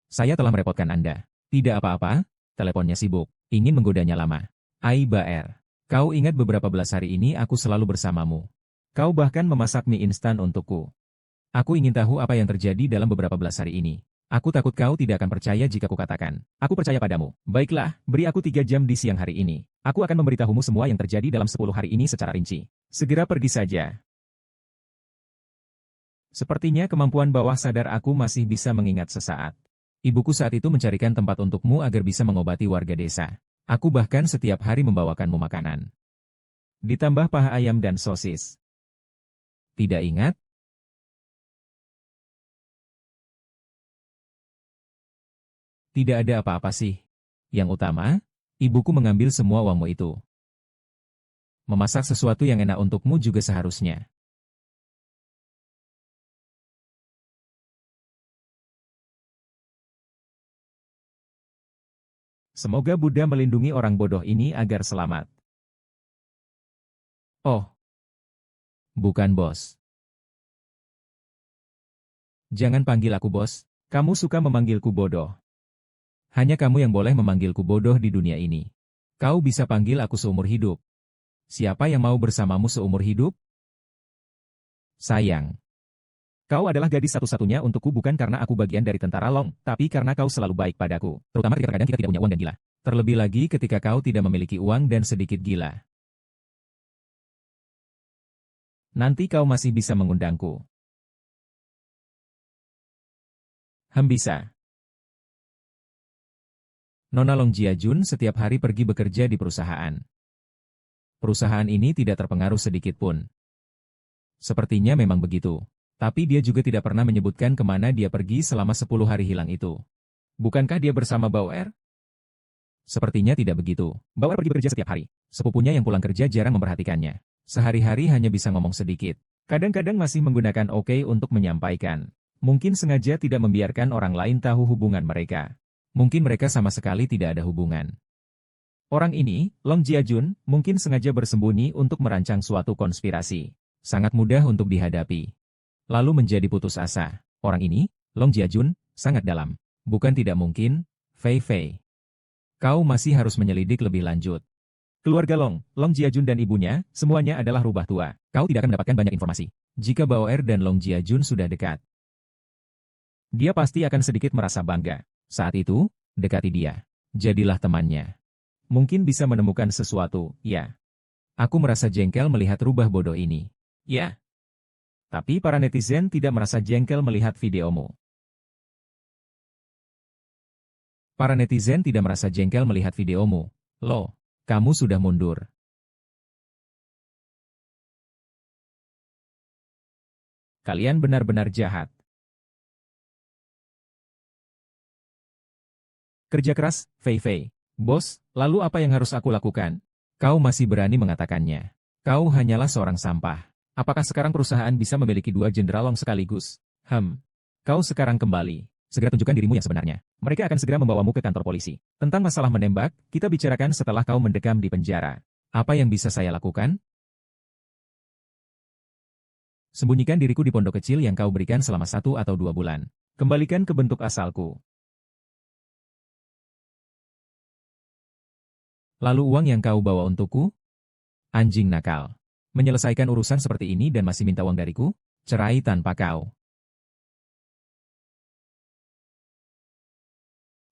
Saya telah merepotkan Anda. Tidak apa-apa, teleponnya sibuk. Ingin menggodanya lama. Ai Baer. Kau ingat beberapa belas hari ini aku selalu bersamamu. Kau bahkan memasak mie instan untukku. Aku ingin tahu apa yang terjadi dalam beberapa belas hari ini. Aku takut kau tidak akan percaya jika kukatakan. Aku percaya padamu. Baiklah, beri aku 3 jam di siang hari ini. Aku akan memberitahumu semua yang terjadi dalam 10 hari ini secara rinci. Segera pergi saja. Sepertinya kemampuan bawah sadar aku masih bisa mengingat sesaat. Ibuku saat itu mencarikan tempat untukmu agar bisa mengobati warga desa. Aku bahkan setiap hari membawakanmu makanan. Ditambah paha ayam dan sosis. Tidak ingat? Tidak ada apa-apa sih. Yang utama, ibuku mengambil semua uangmu itu. Memasak sesuatu yang enak untukmu juga seharusnya. Semoga Buddha melindungi orang bodoh ini agar selamat. Oh, bukan bos. Jangan panggil aku bos, kamu suka memanggilku bodoh. Hanya kamu yang boleh memanggilku bodoh di dunia ini. Kau bisa panggil aku seumur hidup. Siapa yang mau bersamamu seumur hidup? Sayang. Kau adalah gadis satu-satunya untukku bukan karena aku bagian dari tentara Long, tapi karena kau selalu baik padaku, terutama ketika terkadang kita tidak punya uang dan gila. Terlebih lagi ketika kau tidak memiliki uang dan sedikit gila. Nanti kau masih bisa mengundangku. Bisa. Nona Long Jiajun setiap hari pergi bekerja di perusahaan. Perusahaan ini tidak terpengaruh sedikit pun. Sepertinya memang begitu. Tapi dia juga tidak pernah menyebutkan kemana dia pergi selama 10 hari hilang itu. Bukankah dia bersama Bauer? Sepertinya tidak begitu. Bauer pergi bekerja setiap hari. Sepupunya yang pulang kerja jarang memperhatikannya. Sehari-hari hanya bisa ngomong sedikit. Kadang-kadang masih menggunakan oke untuk menyampaikan. Mungkin sengaja tidak membiarkan orang lain tahu hubungan mereka. Mungkin mereka sama sekali tidak ada hubungan. Orang ini, Long Jiajun, mungkin sengaja bersembunyi untuk merancang suatu konspirasi. Sangat mudah untuk dihadapi. Lalu menjadi putus asa. Orang ini, Long Jiajun, sangat dalam. Bukan tidak mungkin, Fei Fei. Kau masih harus menyelidik lebih lanjut. Keluarga Long Jiajun dan ibunya, semuanya adalah rubah tua. Kau tidak akan mendapatkan banyak informasi. Jika Bauer dan Long Jiajun sudah dekat, dia pasti akan sedikit merasa bangga. Saat itu, dekati dia. Jadilah temannya. Mungkin bisa menemukan sesuatu, ya. Aku merasa jengkel melihat rubah bodoh ini. Ya. Tapi para netizen tidak merasa jengkel melihat videomu. Para netizen tidak merasa jengkel melihat videomu. Loh, kamu sudah mundur. Kalian benar-benar jahat. Kerja keras, Fei Fei. Bos, lalu apa yang harus aku lakukan? Kau masih berani mengatakannya. Kau hanyalah seorang sampah. Apakah sekarang perusahaan bisa memiliki 2 jenderal Long sekaligus? Kau sekarang kembali. Segera tunjukkan dirimu yang sebenarnya. Mereka akan segera membawamu ke kantor polisi. Tentang masalah menembak, kita bicarakan setelah kau mendekam di penjara. Apa yang bisa saya lakukan? Sembunyikan diriku di pondok kecil yang kau berikan selama 1 atau 2 bulan. Kembalikan ke bentuk asalku. Lalu uang yang kau bawa untukku? Anjing nakal. Menyelesaikan urusan seperti ini dan masih minta uang dariku? Cerai tanpa kau.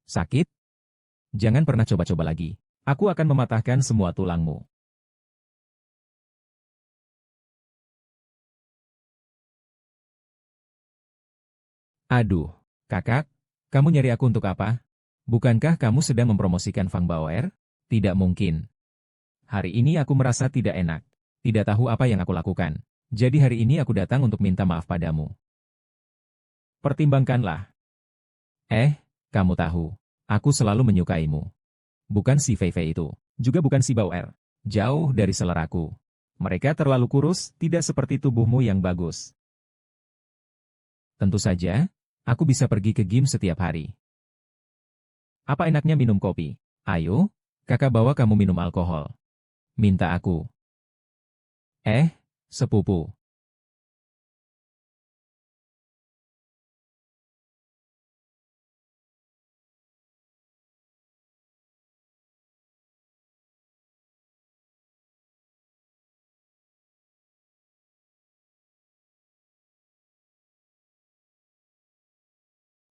Sakit? Jangan pernah coba-coba lagi. Aku akan mematahkan semua tulangmu. Aduh, kakak, kamu nyari aku untuk apa? Bukankah kamu sedang mempromosikan Fang Bauer? Tidak mungkin. Hari ini aku merasa tidak enak. Tidak tahu apa yang aku lakukan. Jadi hari ini aku datang untuk minta maaf padamu. Pertimbangkanlah. Kamu tahu, aku selalu menyukaimu. Bukan si Fei Fei itu, juga bukan si Bauer. Jauh dari seleraku. Mereka terlalu kurus, tidak seperti tubuhmu yang bagus. Tentu saja, aku bisa pergi ke gym setiap hari. Apa enaknya minum kopi? Ayo, kakak bawa kamu minum alkohol. Minta aku. Sepupu.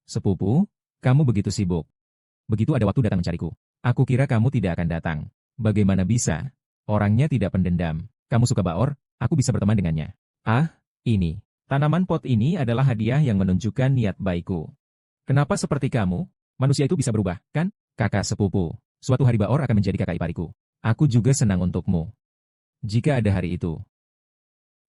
Sepupu, kamu begitu sibuk. Begitu ada waktu datang mencariku. Aku kira kamu tidak akan datang. Bagaimana bisa? Orangnya tidak pendendam. Kamu suka Baor, aku bisa berteman dengannya. Ini. Tanaman pot ini adalah hadiah yang menunjukkan niat baikku. Kenapa seperti kamu? Manusia itu bisa berubah, kan? Kakak sepupu. Suatu hari Baor akan menjadi kakak ipariku. Aku juga senang untukmu. Jika ada hari itu,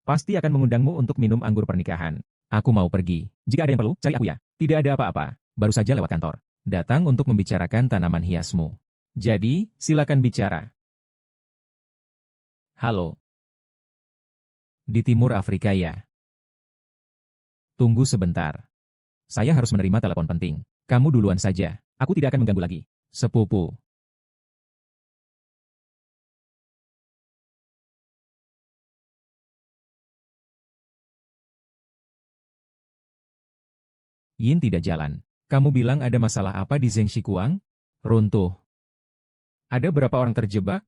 pasti akan mengundangmu untuk minum anggur pernikahan. Aku mau pergi. Jika ada yang perlu, cari aku ya. Tidak ada apa-apa. Baru saja lewat kantor. Datang untuk membicarakan tanaman hiasmu. Jadi, silakan bicara. Halo. Di Timur Afrika ya? Tunggu sebentar. Saya harus menerima telepon penting. Kamu duluan saja. Aku tidak akan mengganggu lagi. Sepupu. Yin tidak jalan. Kamu bilang ada masalah apa di Zheng Shikuang? Runtuh. Ada berapa orang terjebak?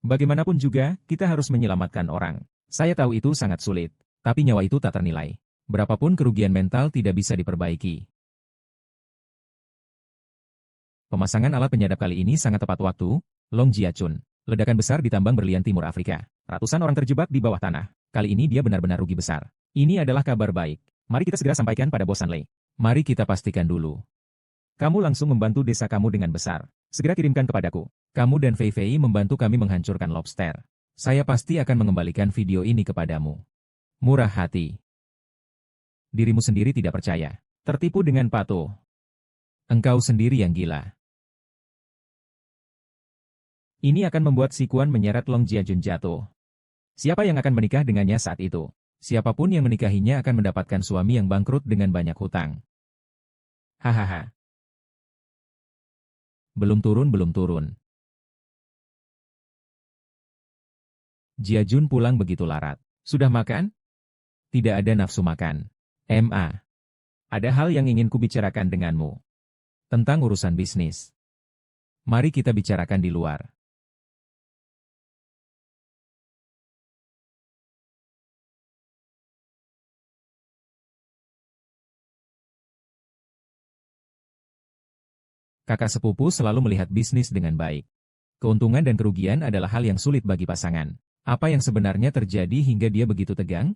Bagaimanapun juga, kita harus menyelamatkan orang. Saya tahu itu sangat sulit, tapi nyawa itu tak ternilai. Berapapun kerugian mental tidak bisa diperbaiki. Pemasangan alat penyadap kali ini sangat tepat waktu. Long Jiachun. Ledakan besar di tambang berlian Timur Afrika. Ratusan orang terjebak di bawah tanah. Kali ini dia benar-benar rugi besar. Ini adalah kabar baik. Mari kita segera sampaikan pada Bos Sanlei. Mari kita pastikan dulu. Kamu langsung membantu desa kamu dengan besar. Segera kirimkan kepadaku. Kamu dan Fei Fei membantu kami menghancurkan lobster. Saya pasti akan mengembalikan video ini kepadamu. Murah hati. Dirimu sendiri tidak percaya. Tertipu dengan patuh. Engkau sendiri yang gila. Ini akan membuat si Kuan menyeret Long Jiajun jatuh. Siapa yang akan menikah dengannya saat itu? Siapapun yang menikahinya akan mendapatkan suami yang bangkrut dengan banyak hutang. Hahaha. Belum turun. Jiajun pulang begitu larat. Sudah makan? Tidak ada nafsu makan. Ada hal yang ingin kubicarakan denganmu. Tentang urusan bisnis. Mari kita bicarakan di luar. Kakak sepupu selalu melihat bisnis dengan baik. Keuntungan dan kerugian adalah hal yang sulit bagi pasangan. Apa yang sebenarnya terjadi hingga dia begitu tegang?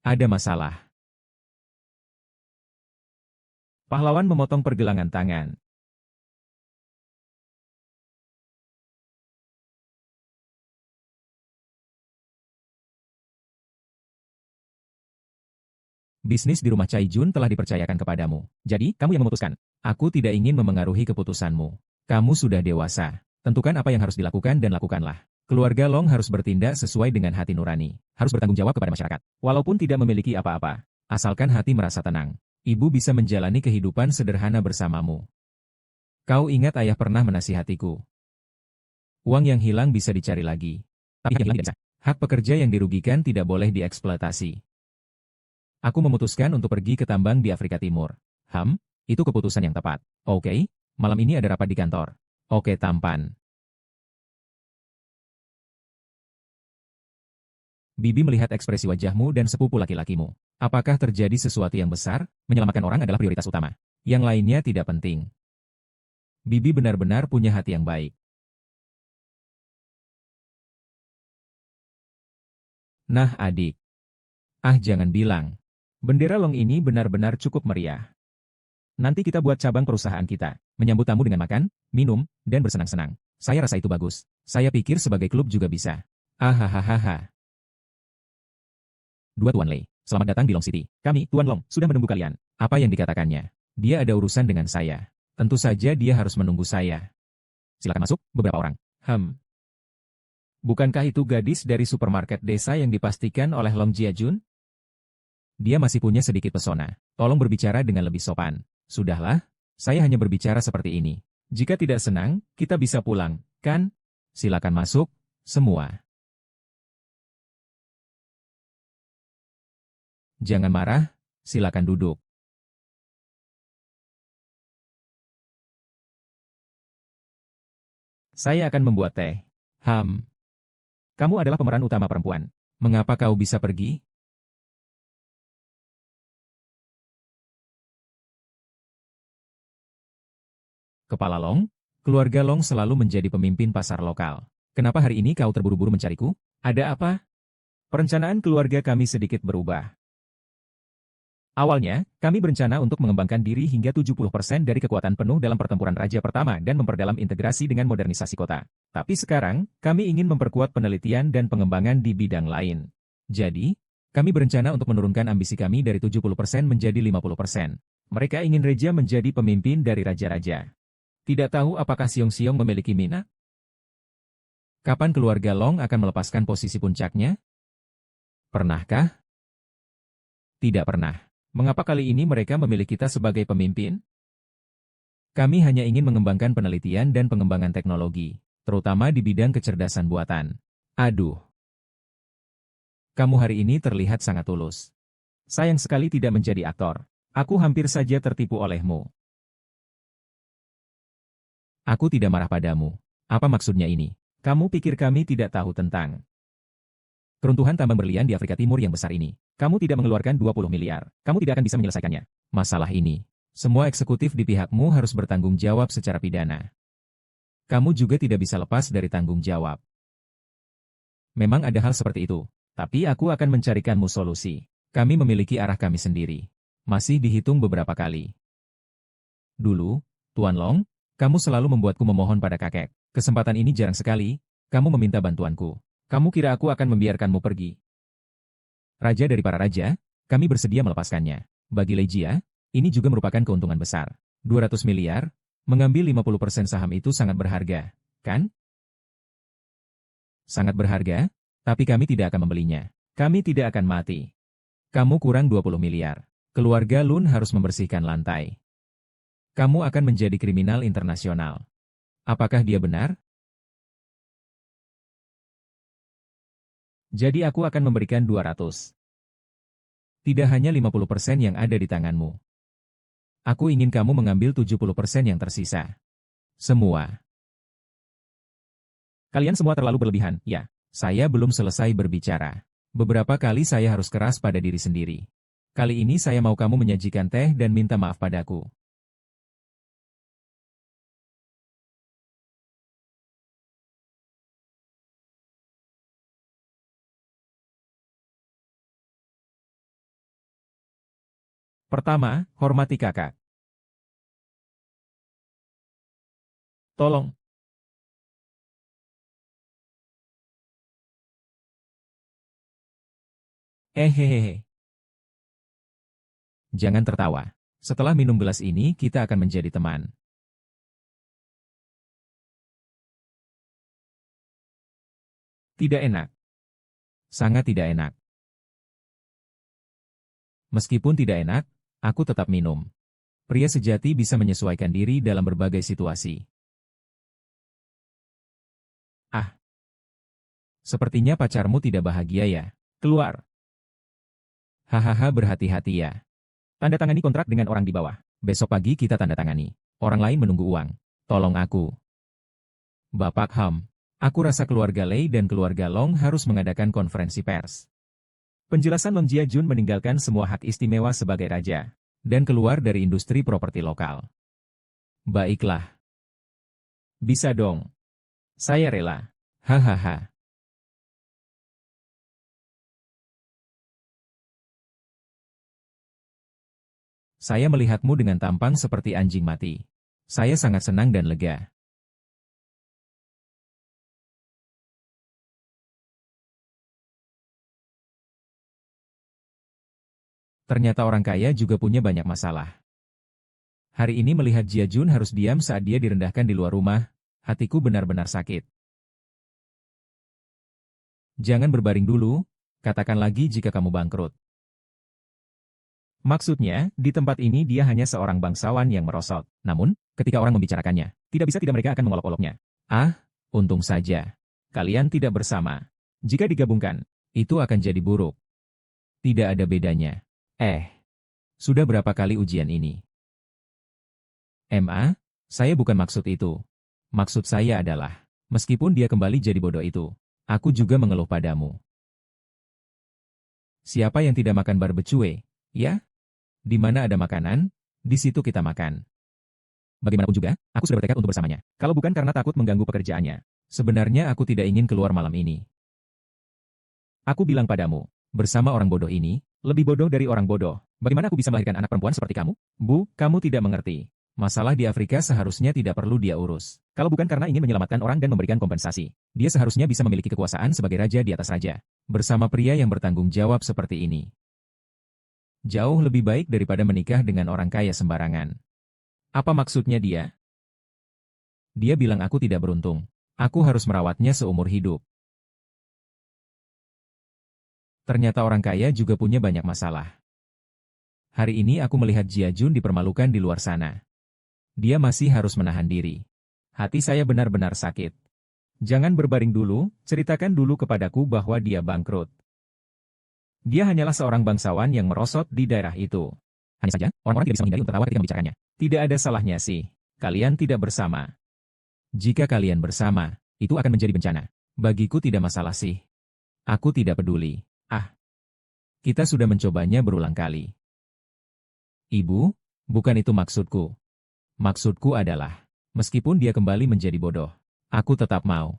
Ada masalah. Pahlawan memotong pergelangan tangan. Bisnis di rumah Cai Jun telah dipercayakan kepadamu. Jadi, kamu yang memutuskan. Aku tidak ingin memengaruhi keputusanmu. Kamu sudah dewasa. Tentukan apa yang harus dilakukan dan lakukanlah. Keluarga Long harus bertindak sesuai dengan hati nurani. Harus bertanggung jawab kepada masyarakat. Walaupun tidak memiliki apa-apa. Asalkan hati merasa tenang. Ibu bisa menjalani kehidupan sederhana bersamamu. Kau ingat ayah pernah menasihatiku. Uang yang hilang bisa dicari lagi. Tapi yang hilang tidak bisa. Hak pekerja yang dirugikan tidak boleh dieksploitasi. Aku memutuskan untuk pergi ke tambang di Afrika Timur. Itu keputusan yang tepat. Oke, malam ini ada rapat di kantor. Oke, tampan. Bibi melihat ekspresi wajahmu dan sepupu laki-lakimu. Apakah terjadi sesuatu yang besar? Menyelamatkan orang adalah prioritas utama. Yang lainnya tidak penting. Bibi benar-benar punya hati yang baik. Nah, adik. Jangan bilang. Bendera Long ini benar-benar cukup meriah. Nanti kita buat cabang perusahaan kita, menyambut tamu dengan makan, minum, dan bersenang-senang. Saya rasa itu bagus. Saya pikir sebagai klub juga bisa. Ahahaha. Dua Tuan Lei, selamat datang di Long City. Kami, Tuan Long, sudah menunggu kalian. Apa yang dikatakannya? Dia ada urusan dengan saya. Tentu saja dia harus menunggu saya. Silakan masuk, beberapa orang. Bukankah itu gadis dari supermarket desa yang dipastikan oleh Long Jiajun? Dia masih punya sedikit pesona. Tolong berbicara dengan lebih sopan. Sudahlah, saya hanya berbicara seperti ini. Jika tidak senang, kita bisa pulang, kan? Silakan masuk, semua. Jangan marah, silakan duduk. Saya akan membuat teh. Kamu adalah pemeran utama perempuan. Mengapa kau bisa pergi? Kepala Long, keluarga Long selalu menjadi pemimpin pasar lokal. Kenapa hari ini kau terburu-buru mencariku? Ada apa? Perencanaan keluarga kami sedikit berubah. Awalnya, kami berencana untuk mengembangkan diri hingga 70% dari kekuatan penuh dalam pertempuran Raja Pertama dan memperdalam integrasi dengan modernisasi kota. Tapi sekarang, kami ingin memperkuat penelitian dan pengembangan di bidang lain. Jadi, kami berencana untuk menurunkan ambisi kami dari 70% menjadi 50%. Mereka ingin Reja menjadi pemimpin dari raja-raja. Tidak tahu apakah Siong-Siong memiliki minat? Kapan keluarga Long akan melepaskan posisi puncaknya? Pernahkah? Tidak pernah. Mengapa kali ini mereka memilih kita sebagai pemimpin? Kami hanya ingin mengembangkan penelitian dan pengembangan teknologi, terutama di bidang kecerdasan buatan. Aduh. Kamu hari ini terlihat sangat tulus. Sayang sekali tidak menjadi aktor. Aku hampir saja tertipu olehmu. Aku tidak marah padamu. Apa maksudnya ini? Kamu pikir kami tidak tahu tentang keruntuhan tambang berlian di Afrika Timur yang besar ini? Kamu tidak mengeluarkan 20 miliar. Kamu tidak akan bisa menyelesaikannya. Masalah ini, semua eksekutif di pihakmu harus bertanggung jawab secara pidana. Kamu juga tidak bisa lepas dari tanggung jawab. Memang ada hal seperti itu, tapi aku akan mencarikanmu solusi. Kami memiliki arah kami sendiri. Masih dihitung beberapa kali. Dulu, Tuan Long, kamu selalu membuatku memohon pada kakek. Kesempatan ini jarang sekali, kamu meminta bantuanku. Kamu kira aku akan membiarkanmu pergi? Raja dari para raja, kami bersedia melepaskannya. Bagi Legia, ini juga merupakan keuntungan besar. 200 miliar, mengambil 50% saham itu sangat berharga, kan? Sangat berharga, tapi kami tidak akan membelinya. Kami tidak akan mati. Kamu kurang 20 miliar. Keluarga Lun harus membersihkan lantai. Kamu akan menjadi kriminal internasional. Apakah dia benar? Jadi aku akan memberikan 200. Tidak hanya 50% yang ada di tanganmu. Aku ingin kamu mengambil 70% yang tersisa. Semua. Kalian semua terlalu berlebihan, ya. Saya belum selesai berbicara. Beberapa kali saya harus keras pada diri sendiri. Kali ini saya mau kamu menyajikan teh dan minta maaf padaku. Pertama, hormati kakak. Tolong. Hehehe. Jangan tertawa. Setelah minum gelas ini, kita akan menjadi teman. Tidak enak. Sangat tidak enak. Meskipun tidak enak, aku tetap minum. Pria sejati bisa menyesuaikan diri dalam berbagai situasi. Ah, sepertinya pacarmu tidak bahagia ya. Keluar. Hahaha, berhati-hati ya. Tanda tangani kontrak dengan orang di bawah. Besok pagi kita tanda tangani. Orang lain menunggu uang. Tolong aku. Bapak Ham. Aku rasa keluarga Lei dan keluarga Long harus mengadakan konferensi pers. Penjelasan Long Jiajun meninggalkan semua hak istimewa sebagai raja dan keluar dari industri properti lokal. Baiklah. Bisa dong. Saya rela. Hahaha. Saya melihatmu dengan tampang seperti anjing mati. Saya sangat senang dan lega. Ternyata orang kaya juga punya banyak masalah. Hari ini melihat Jiajun harus diam saat dia direndahkan di luar rumah, hatiku benar-benar sakit. Jangan berbaring dulu, katakan lagi jika kamu bangkrut. Maksudnya, di tempat ini dia hanya seorang bangsawan yang merosot. Namun, ketika orang membicarakannya, tidak bisa tidak mereka akan mengolok-oloknya. Ah, untung saja. Kalian tidak bersama. Jika digabungkan, itu akan jadi buruk. Tidak ada bedanya. Sudah berapa kali ujian ini? Saya bukan maksud itu. Maksud saya adalah, meskipun dia kembali jadi bodoh itu, aku juga mengeluh padamu. Siapa yang tidak makan barbecue, ya? Di mana ada makanan, di situ kita makan. Bagaimanapun juga, aku sudah bertekad untuk bersamanya. Kalau bukan karena takut mengganggu pekerjaannya. Sebenarnya aku tidak ingin keluar malam ini. Aku bilang padamu, Bersama orang bodoh ini, lebih bodoh dari orang bodoh. Bagaimana aku bisa melahirkan anak perempuan seperti kamu? Bu, kamu tidak mengerti. Masalah di Afrika seharusnya tidak perlu dia urus. Kalau bukan karena ingin menyelamatkan orang dan memberikan kompensasi, dia seharusnya bisa memiliki kekuasaan sebagai raja di atas raja. Bersama pria yang bertanggung jawab seperti ini. Jauh lebih baik daripada menikah dengan orang kaya sembarangan. Apa maksudnya dia? Dia bilang aku tidak beruntung. Aku harus merawatnya seumur hidup. Ternyata orang kaya juga punya banyak masalah. Hari ini aku melihat Jia Jun dipermalukan di luar sana. Dia masih harus menahan diri. Hati saya benar-benar sakit. Jangan berbaring dulu, ceritakan dulu kepadaku bahwa dia bangkrut. Dia hanyalah seorang bangsawan yang merosot di daerah itu. Hanya saja, orang-orang tidak bisa menghindari untuk tertawa ketika membicarakannya. Tidak ada salahnya sih. Kalian tidak bersama. Jika kalian bersama, itu akan menjadi bencana. Bagiku tidak masalah sih. Aku tidak peduli. Kita sudah mencobanya berulang kali. Ibu, bukan itu maksudku. Maksudku adalah, meskipun dia kembali menjadi bodoh, aku tetap mau.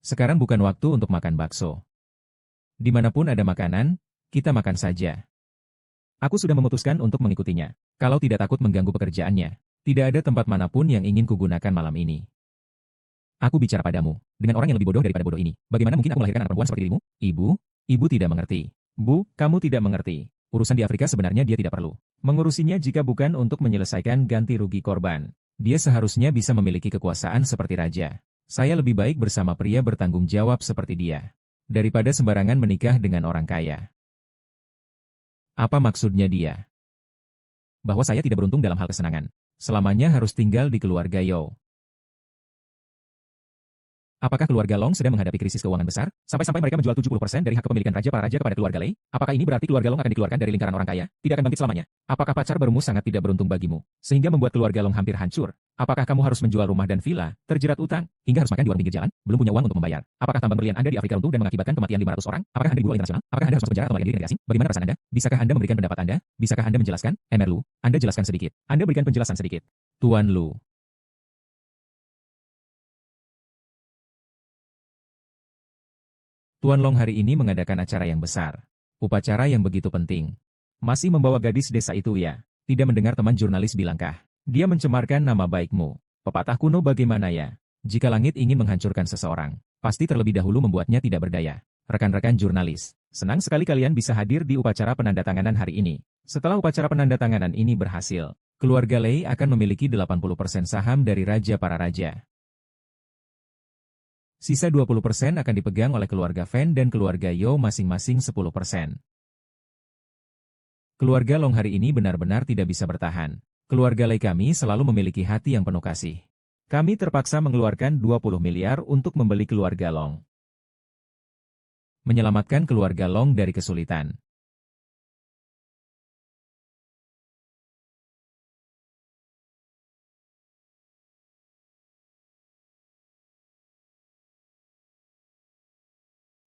Sekarang bukan waktu untuk makan bakso. Dimanapun ada makanan, kita makan saja. Aku sudah memutuskan untuk mengikutinya. Kalau tidak takut mengganggu pekerjaannya, tidak ada tempat manapun yang ingin kugunakan malam ini. Aku bicara padamu, dengan orang yang lebih bodoh daripada bodoh ini. Bagaimana mungkin aku melahirkan anak perempuan seperti dirimu? Ibu tidak mengerti. Bu, kamu tidak mengerti. Urusan di Afrika sebenarnya dia tidak perlu mengurusinya jika bukan untuk menyelesaikan ganti rugi korban. Dia seharusnya bisa memiliki kekuasaan seperti raja. Saya lebih baik bersama pria bertanggung jawab seperti dia, daripada sembarangan menikah dengan orang kaya. Apa maksudnya dia? Bahwa saya tidak beruntung dalam hal kesenangan. Selamanya harus tinggal di keluarga Yao. Apakah keluarga Long sedang menghadapi krisis keuangan besar? Sampai-sampai mereka menjual 70% dari hak kepemilikan raja para raja kepada keluarga Lei? Apakah ini berarti keluarga Long akan dikeluarkan dari lingkaran orang kaya? Tidak akan bangkit selamanya? Apakah pacar barumu sangat tidak beruntung bagimu, sehingga membuat keluarga Long hampir hancur? Apakah kamu harus menjual rumah dan villa, terjerat utang, hingga harus makan di warung pinggir jalan, belum punya uang untuk membayar? Apakah tambang berlian Anda di Afrika runtuh dan mengakibatkan kematian 500 orang? Apakah Anda dibunuh internasional? Apakah Anda harus masuk penjara atau melarikan diri dari asing? Bagaimana perasaan Anda? Bisakah Anda memberikan pendapat Anda? Bisakah Anda menjelaskan? Emerlu, Anda jelaskan sedikit. Anda berikan penjelasan sedikit. Tuan Lu. Tuan Long hari ini mengadakan acara yang besar. Upacara yang begitu penting. Masih membawa gadis desa itu ya? Tidak mendengar teman jurnalis bilangkah? Dia mencemarkan nama baikmu. Pepatah kuno bagaimana ya? Jika langit ingin menghancurkan seseorang, pasti terlebih dahulu membuatnya tidak berdaya. Rekan-rekan jurnalis, senang sekali kalian bisa hadir di upacara penandatanganan hari ini. Setelah upacara penandatanganan ini berhasil, keluarga Lei akan memiliki 80% saham dari Raja para Raja. Sisa 20% akan dipegang oleh keluarga Fan dan keluarga Yao masing-masing 10%. Keluarga Long hari ini benar-benar tidak bisa bertahan. Keluarga Lei kami selalu memiliki hati yang penuh kasih. Kami terpaksa mengeluarkan 20 miliar untuk membeli keluarga Long. Menyelamatkan keluarga Long dari kesulitan.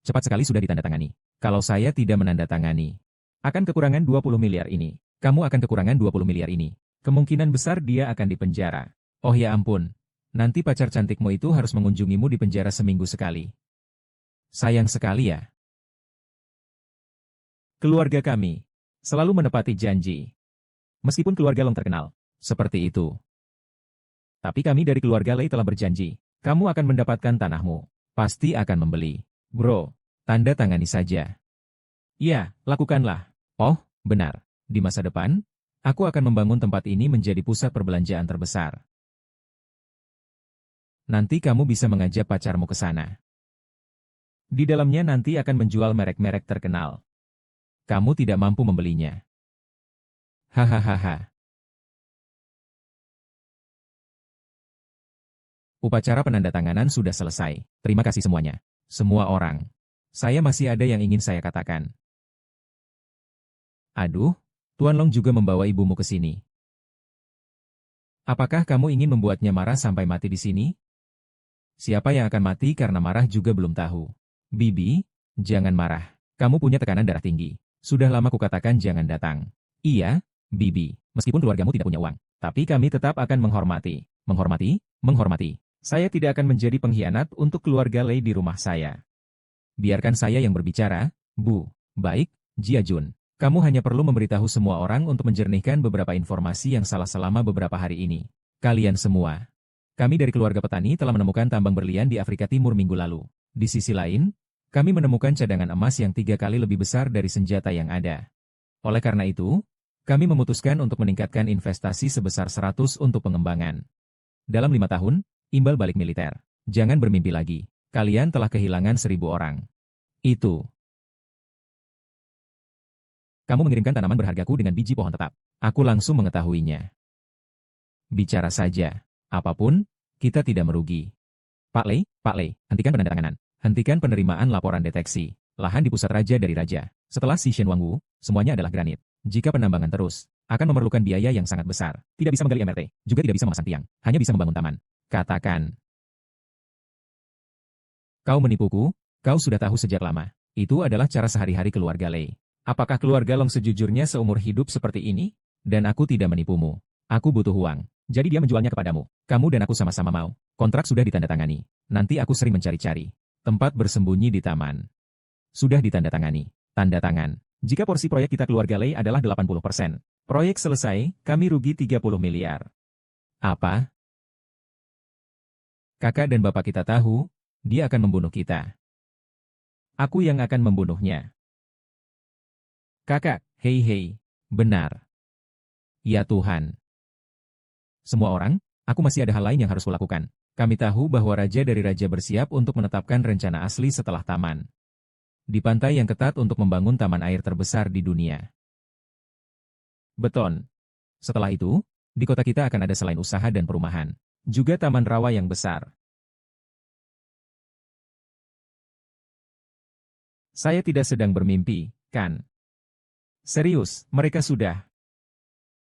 Cepat sekali sudah ditandatangani. Kalau saya tidak menandatangani, akan kekurangan 20 miliar ini. Kamu akan kekurangan 20 miliar ini. Kemungkinan besar dia akan dipenjara. Oh ya ampun. Nanti pacar cantikmu itu harus mengunjungimu di penjara seminggu sekali. Sayang sekali ya. Keluarga kami selalu menepati janji. Meskipun keluarga Long terkenal seperti itu. Tapi kami dari keluarga Lei telah berjanji. Kamu akan mendapatkan tanahmu. Pasti akan membeli. Bro, tanda tangani saja. Iya, lakukanlah. Oh, benar. Di masa depan, aku akan membangun tempat ini menjadi pusat perbelanjaan terbesar. Nanti kamu bisa mengajak pacarmu ke sana. Di dalamnya nanti akan menjual merek-merek terkenal. Kamu tidak mampu membelinya. Hahaha. Upacara penandatanganan sudah selesai. Terima kasih semuanya. Semua orang. Saya masih ada yang ingin saya katakan. Aduh, Tuan Long juga membawa ibumu ke sini. Apakah kamu ingin membuatnya marah sampai mati di sini? Siapa yang akan mati karena marah juga belum tahu. Bibi, jangan marah. Kamu punya tekanan darah tinggi. Sudah lama kukatakan jangan datang. Iya, Bibi, meskipun keluargamu tidak punya uang, tapi kami tetap akan menghormati. Menghormati? Menghormati. Saya tidak akan menjadi pengkhianat untuk keluarga Lei di rumah saya. Biarkan saya yang berbicara, Bu. Baik, Jia Jun. Kamu hanya perlu memberitahu semua orang untuk menjernihkan beberapa informasi yang salah selama beberapa hari ini. Kalian semua. Kami dari keluarga petani telah menemukan tambang berlian di Afrika Timur minggu lalu. Di sisi lain, kami menemukan cadangan emas yang 3 kali lebih besar dari senjata yang ada. Oleh karena itu, kami memutuskan untuk meningkatkan investasi sebesar 100 untuk pengembangan. Dalam 5 tahun, imbal balik militer. Jangan bermimpi lagi. Kalian telah kehilangan 1.000 orang. Itu. Kamu mengirimkan tanaman berhargaku dengan biji pohon tetap. Aku langsung mengetahuinya. Bicara saja. Apapun, kita tidak merugi. Pak Lei, hentikan penandatanganan. Hentikan penerimaan laporan deteksi. Lahan di pusat raja dari raja. Setelah si Shen Wangwu, semuanya adalah granit. Jika penambangan terus, akan memerlukan biaya yang sangat besar. Tidak bisa menggali MRT, juga tidak bisa memasang tiang. Hanya bisa membangun taman. Katakan. Kau menipuku, kau sudah tahu sejak lama. Itu adalah cara sehari-hari keluarga Lei. Apakah keluarga Long sejujurnya seumur hidup seperti ini? Dan aku tidak menipumu. Aku butuh uang. Jadi dia menjualnya kepadamu. Kamu dan aku sama-sama mau. Kontrak sudah ditandatangani. Nanti aku sering mencari-cari tempat bersembunyi di taman. Sudah ditandatangani. Tanda tangan. Jika porsi proyek kita keluarga Lei adalah 80%. Proyek selesai, kami rugi 30 miliar. Apa? Kakak dan bapak kita tahu, dia akan membunuh kita. Aku yang akan membunuhnya. Kakak, hei. Benar. Ya Tuhan. Semua orang, aku masih ada hal lain yang harus kulakukan. Kami tahu bahwa Raja dari Raja bersiap untuk menetapkan rencana asli setelah taman. Di pantai yang ketat untuk membangun taman air terbesar di dunia. Beton. Setelah itu, di kota kita akan ada selain usaha dan perumahan. Juga taman rawa yang besar. Saya tidak sedang bermimpi, kan? Serius, mereka sudah.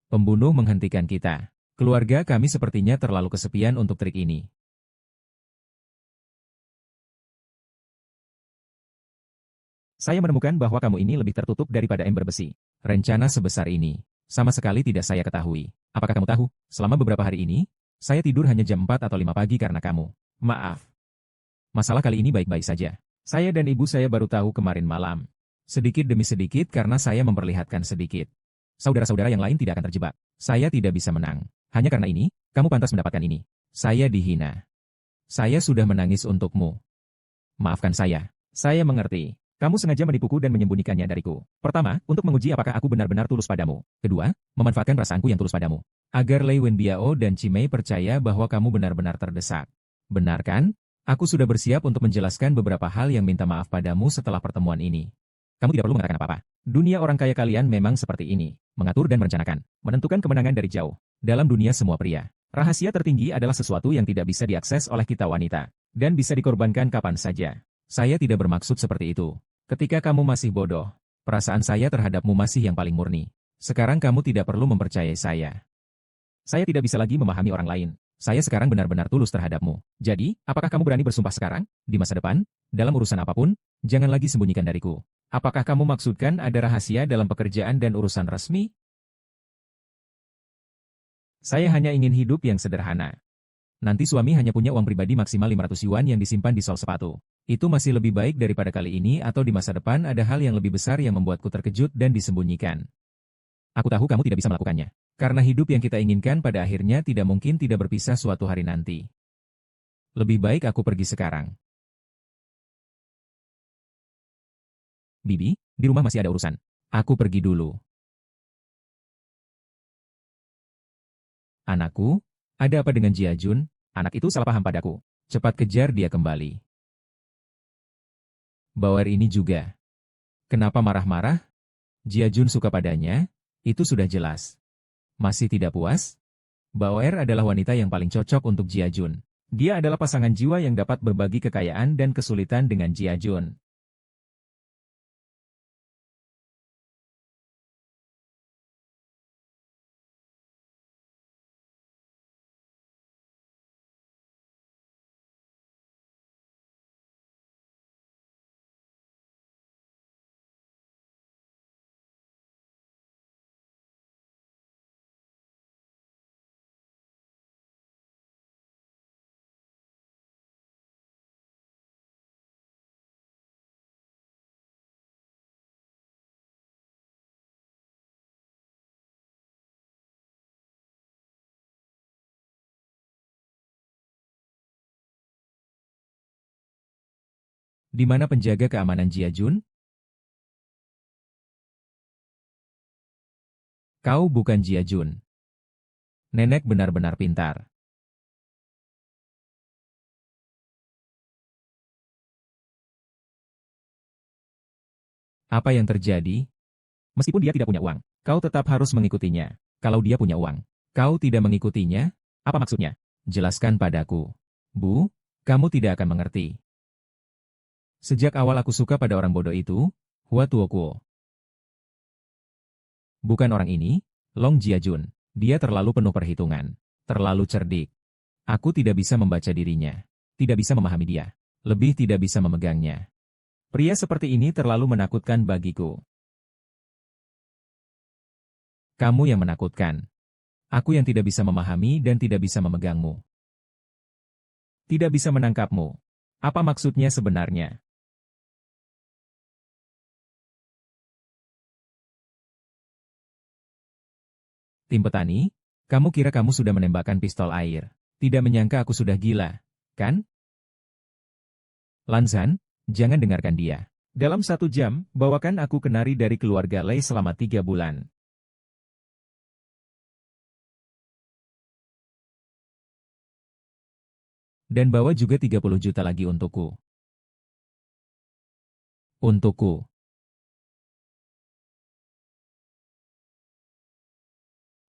Pembunuh menghentikan kita. Keluarga kami sepertinya terlalu kesepian untuk trik ini. Saya menemukan bahwa kamu ini lebih tertutup daripada ember besi. Rencana sebesar ini, sama sekali tidak saya ketahui. Apakah kamu tahu, selama beberapa hari ini, saya tidur hanya jam 4 atau 5 pagi karena kamu. Maaf. Masalah kali ini baik-baik saja. Saya dan ibu saya baru tahu kemarin malam. Sedikit demi sedikit karena saya memperlihatkan sedikit. Saudara-saudara yang lain tidak akan terjebak. Saya tidak bisa menang. Hanya karena ini, kamu pantas mendapatkan ini. Saya dihina. Saya sudah menangis untukmu. Maafkan saya. Saya mengerti. Kamu sengaja menipuku dan menyembunyikannya dariku. Pertama, untuk menguji apakah aku benar-benar tulus padamu. Kedua, memanfaatkan perasaanku yang tulus padamu. Agar Lei Wenbiao dan Cimei percaya bahwa kamu benar-benar terdesak. Benar kan? Aku sudah bersiap untuk menjelaskan beberapa hal yang minta maaf padamu setelah pertemuan ini. Kamu tidak perlu mengatakan apa-apa. Dunia orang kaya kalian memang seperti ini. Mengatur dan merencanakan. Menentukan kemenangan dari jauh. Dalam dunia semua pria, rahasia tertinggi adalah sesuatu yang tidak bisa diakses oleh kita wanita. Dan bisa dikorbankan kapan saja. Saya tidak bermaksud seperti itu. Ketika kamu masih bodoh, perasaan saya terhadapmu masih yang paling murni. Sekarang kamu tidak perlu mempercayai saya. Saya tidak bisa lagi memahami orang lain. Saya sekarang benar-benar tulus terhadapmu. Jadi, apakah kamu berani bersumpah sekarang, di masa depan, dalam urusan apapun, jangan lagi sembunyikan dariku. Apakah kamu maksudkan ada rahasia dalam pekerjaan dan urusan resmi? Saya hanya ingin hidup yang sederhana. Nanti suami hanya punya uang pribadi maksimal 500 yuan yang disimpan di sol sepatu. Itu masih lebih baik daripada kali ini atau di masa depan ada hal yang lebih besar yang membuatku terkejut dan disembunyikan. Aku tahu kamu tidak bisa melakukannya. Karena hidup yang kita inginkan pada akhirnya tidak mungkin tidak berpisah suatu hari nanti. Lebih baik aku pergi sekarang. Bibi, di rumah masih ada urusan. Aku pergi dulu. Anakku, ada apa dengan Jia Jun? Anak itu salah paham padaku. Cepat kejar dia kembali. Bauer ini juga. Kenapa marah-marah? Jia Jun suka padanya, itu sudah jelas. Masih tidak puas? Bauer adalah wanita yang paling cocok untuk Jia Jun. Dia adalah pasangan jiwa yang dapat berbagi kekayaan dan kesulitan dengan Jia Jun. Di mana penjaga keamanan Jiajun? Kau bukan Jiajun. Nenek benar-benar pintar. Apa yang terjadi? Meskipun dia tidak punya uang, kau tetap harus mengikutinya. Kalau dia punya uang, kau tidak mengikutinya? Apa maksudnya? Jelaskan padaku. Bu, kamu tidak akan mengerti. Sejak awal aku suka pada orang bodoh itu, Hua Tuokuo. Bukan orang ini, Long Jiajun. Dia terlalu penuh perhitungan. Terlalu cerdik. Aku tidak bisa membaca dirinya. Tidak bisa memahami dia. Lebih tidak bisa memegangnya. Pria seperti ini terlalu menakutkan bagiku. Kamu yang menakutkan. Aku yang tidak bisa memahami dan tidak bisa memegangmu. Tidak bisa menangkapmu. Apa maksudnya sebenarnya? Tim petani, kamu kira kamu sudah menembakkan pistol air. Tidak menyangka aku sudah gila, kan? Lanzan, jangan dengarkan dia. Dalam 1 jam, bawakan aku kenari dari keluarga Lei selama 3 bulan. Dan bawa juga 30 juta lagi untukku. Untukku.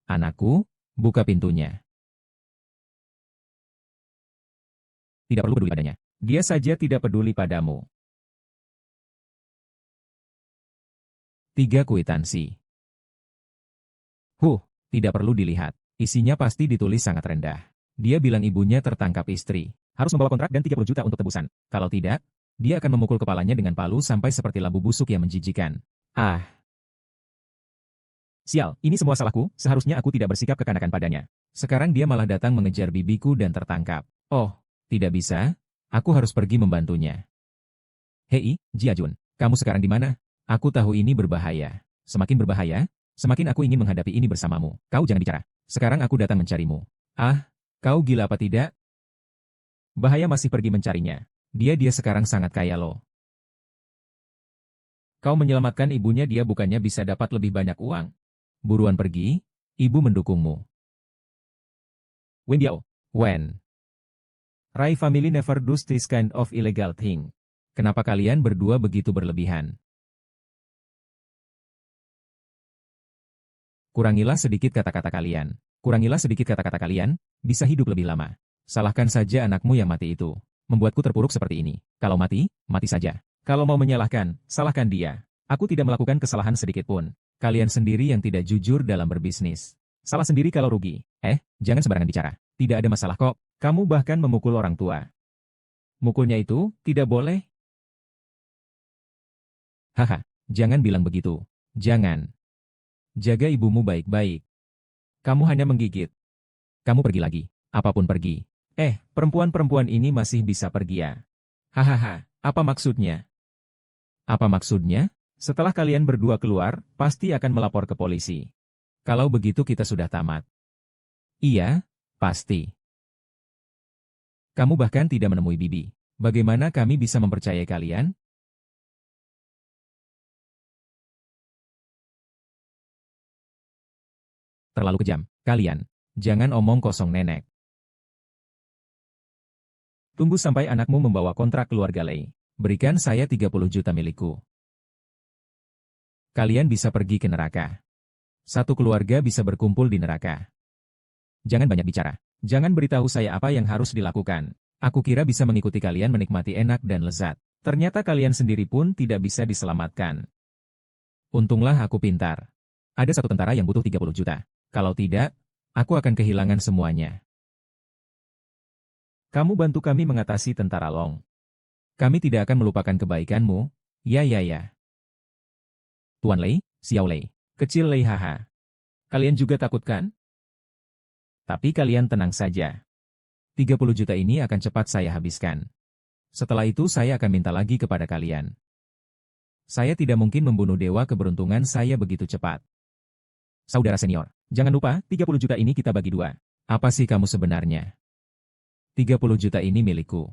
Anakku, buka pintunya. Tidak perlu peduli padanya. Dia saja tidak peduli padamu. 3 kwitansi. Tidak perlu dilihat. Isinya pasti ditulis sangat rendah. Dia bilang ibunya tertangkap istri. Harus membawa kontrak dan 30 juta untuk tebusan. Kalau tidak, dia akan memukul kepalanya dengan palu sampai seperti labu busuk yang menjijikan. Ah. Sial, ini semua salahku, seharusnya aku tidak bersikap kekanakan padanya. Sekarang dia malah datang mengejar bibiku dan tertangkap. Oh, tidak bisa? Aku harus pergi membantunya. Hei, Jiajun, kamu sekarang di mana? Aku tahu ini berbahaya. Semakin berbahaya, semakin aku ingin menghadapi ini bersamamu. Kau jangan bicara. Sekarang aku datang mencarimu. Ah, kau gila apa tidak? Bahaya masih pergi mencarinya. Dia sekarang sangat kaya loh. Kau menyelamatkan ibunya, dia bukannya bisa dapat lebih banyak uang. Buruan pergi, ibu mendukungmu. Wen Diao, Wen. Rai family never does this kind of illegal thing. Kenapa kalian berdua begitu berlebihan? Kurangilah sedikit kata-kata kalian. Kurangilah sedikit kata-kata kalian, bisa hidup lebih lama. Salahkan saja anakmu yang mati itu. Membuatku terpuruk seperti ini. Kalau mati, mati saja. Kalau mau menyalahkan, salahkan dia. Aku tidak melakukan kesalahan sedikit pun. Kalian sendiri yang tidak jujur dalam berbisnis. Salah sendiri kalau rugi. Jangan sembarangan bicara. Tidak ada masalah kok. Kamu bahkan memukul orang tua. Mukulnya itu, tidak boleh. Haha, jangan bilang begitu. Jangan. Jaga ibumu baik-baik. Kamu hanya menggigit. Kamu pergi lagi. Apapun pergi. Perempuan-perempuan ini masih bisa pergi ya. Hahaha, apa maksudnya? Apa maksudnya? Setelah kalian berdua keluar, pasti akan melapor ke polisi. Kalau begitu kita sudah tamat. Iya, pasti. Kamu bahkan tidak menemui Bibi. Bagaimana kami bisa mempercayai kalian? Terlalu kejam, kalian. Jangan omong kosong nenek. Tunggu sampai anakmu membawa kontrak keluarga Lei. Berikan saya 30 juta milikku. Kalian bisa pergi ke neraka. Satu keluarga bisa berkumpul di neraka. Jangan banyak bicara. Jangan beritahu saya apa yang harus dilakukan. Aku kira bisa mengikuti kalian menikmati enak dan lezat. Ternyata kalian sendiri pun tidak bisa diselamatkan. Untunglah aku pintar. Ada satu tentara yang butuh 30 juta. Kalau tidak, aku akan kehilangan semuanya. Kamu bantu kami mengatasi tentara Long. Kami tidak akan melupakan kebaikanmu. Ya. Tuan Lei, Xiao Lei, kecil Lei haha. Kalian juga takut kan? Tapi kalian tenang saja. 30 juta ini akan cepat saya habiskan. Setelah itu saya akan minta lagi kepada kalian. Saya tidak mungkin membunuh dewa keberuntungan saya begitu cepat. Saudara senior, jangan lupa 30 juta ini kita bagi 2. Apa sih kamu sebenarnya? 30 juta ini milikku.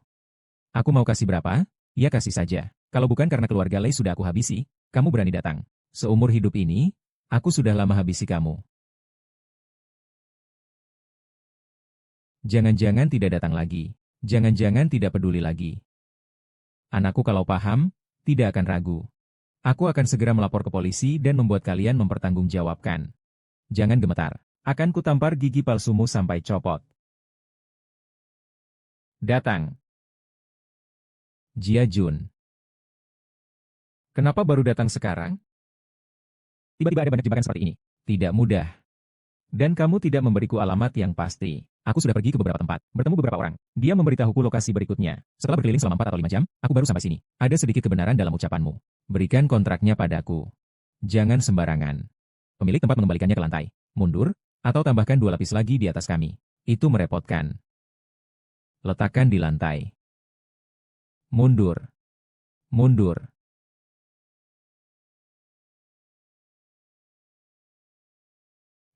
Aku mau kasih berapa? Ya kasih saja. Kalau bukan karena keluarga Lei sudah aku habisi, kamu berani datang. Seumur hidup ini, aku sudah lama habisi kamu. Jangan-jangan tidak datang lagi. Jangan-jangan tidak peduli lagi. Anakku kalau paham, tidak akan ragu. Aku akan segera melapor ke polisi dan membuat kalian mempertanggungjawabkan. Jangan gemetar. Akan kutampar gigi palsumu sampai copot. Datang. Jia Jun. Kenapa baru datang sekarang? Tiba-tiba ada banyak jebakan seperti ini. Tidak mudah. Dan kamu tidak memberiku alamat yang pasti. Aku sudah pergi ke beberapa tempat, bertemu beberapa orang. Dia memberitahuku lokasi berikutnya. Setelah berkeliling selama 4 atau 5 jam, aku baru sampai sini. Ada sedikit kebenaran dalam ucapanmu. Berikan kontraknya padaku. Jangan sembarangan. Pemilik tempat mengembalikannya ke lantai. Mundur, atau tambahkan 2 lapis lagi di atas kami. Itu merepotkan. Letakkan di lantai. Mundur. Mundur.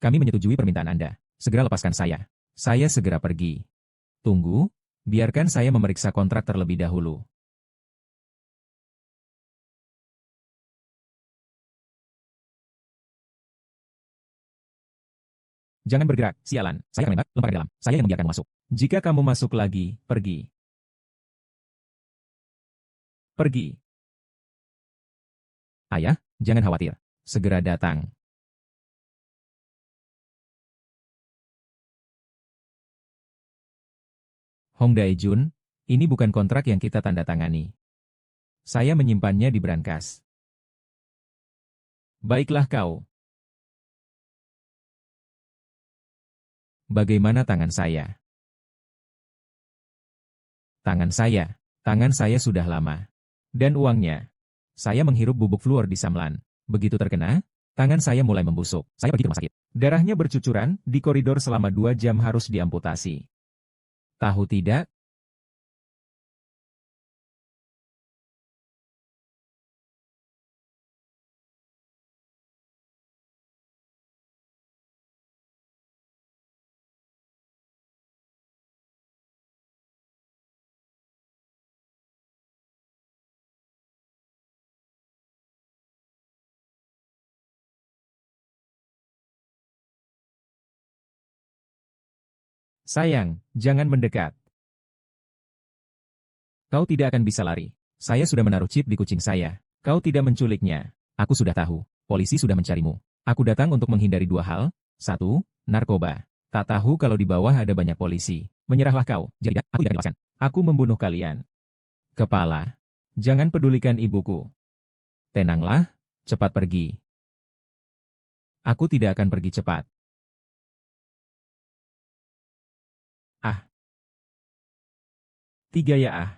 Kami menyetujui permintaan Anda. Segera lepaskan saya. Saya segera pergi. Tunggu, biarkan saya memeriksa kontrak terlebih dahulu. Jangan bergerak, sialan. Saya akan menembak, lempar ke dalam. Saya yang membiarkanmu masuk. Jika kamu masuk lagi, pergi. Pergi. Ayah, jangan khawatir. Segera datang. Hong Dae-jun, ini bukan kontrak yang kita tanda tangani. Saya menyimpannya di brankas. Baiklah kau. Bagaimana tangan saya? Tangan saya sudah lama. Dan uangnya. Saya menghirup bubuk fluor di Samlan. Begitu terkena, tangan saya mulai membusuk. Saya pergi ke rumah sakit. Darahnya bercucuran, di koridor selama 2 jam harus diamputasi. Tahu tidak? Sayang, jangan mendekat. Kau tidak akan bisa lari. Saya sudah menaruh chip di kucing saya. Kau tidak menculiknya. Aku sudah tahu. Polisi sudah mencarimu. Aku datang untuk menghindari 2 hal. 1, narkoba. Tak tahu kalau di bawah ada banyak polisi. Menyerahlah kau. Jadi aku tidak jelaskan. Aku membunuh kalian. Kepala. Jangan pedulikan ibuku. Tenanglah, cepat pergi. Aku tidak akan pergi cepat. Ah. 3 ya ah.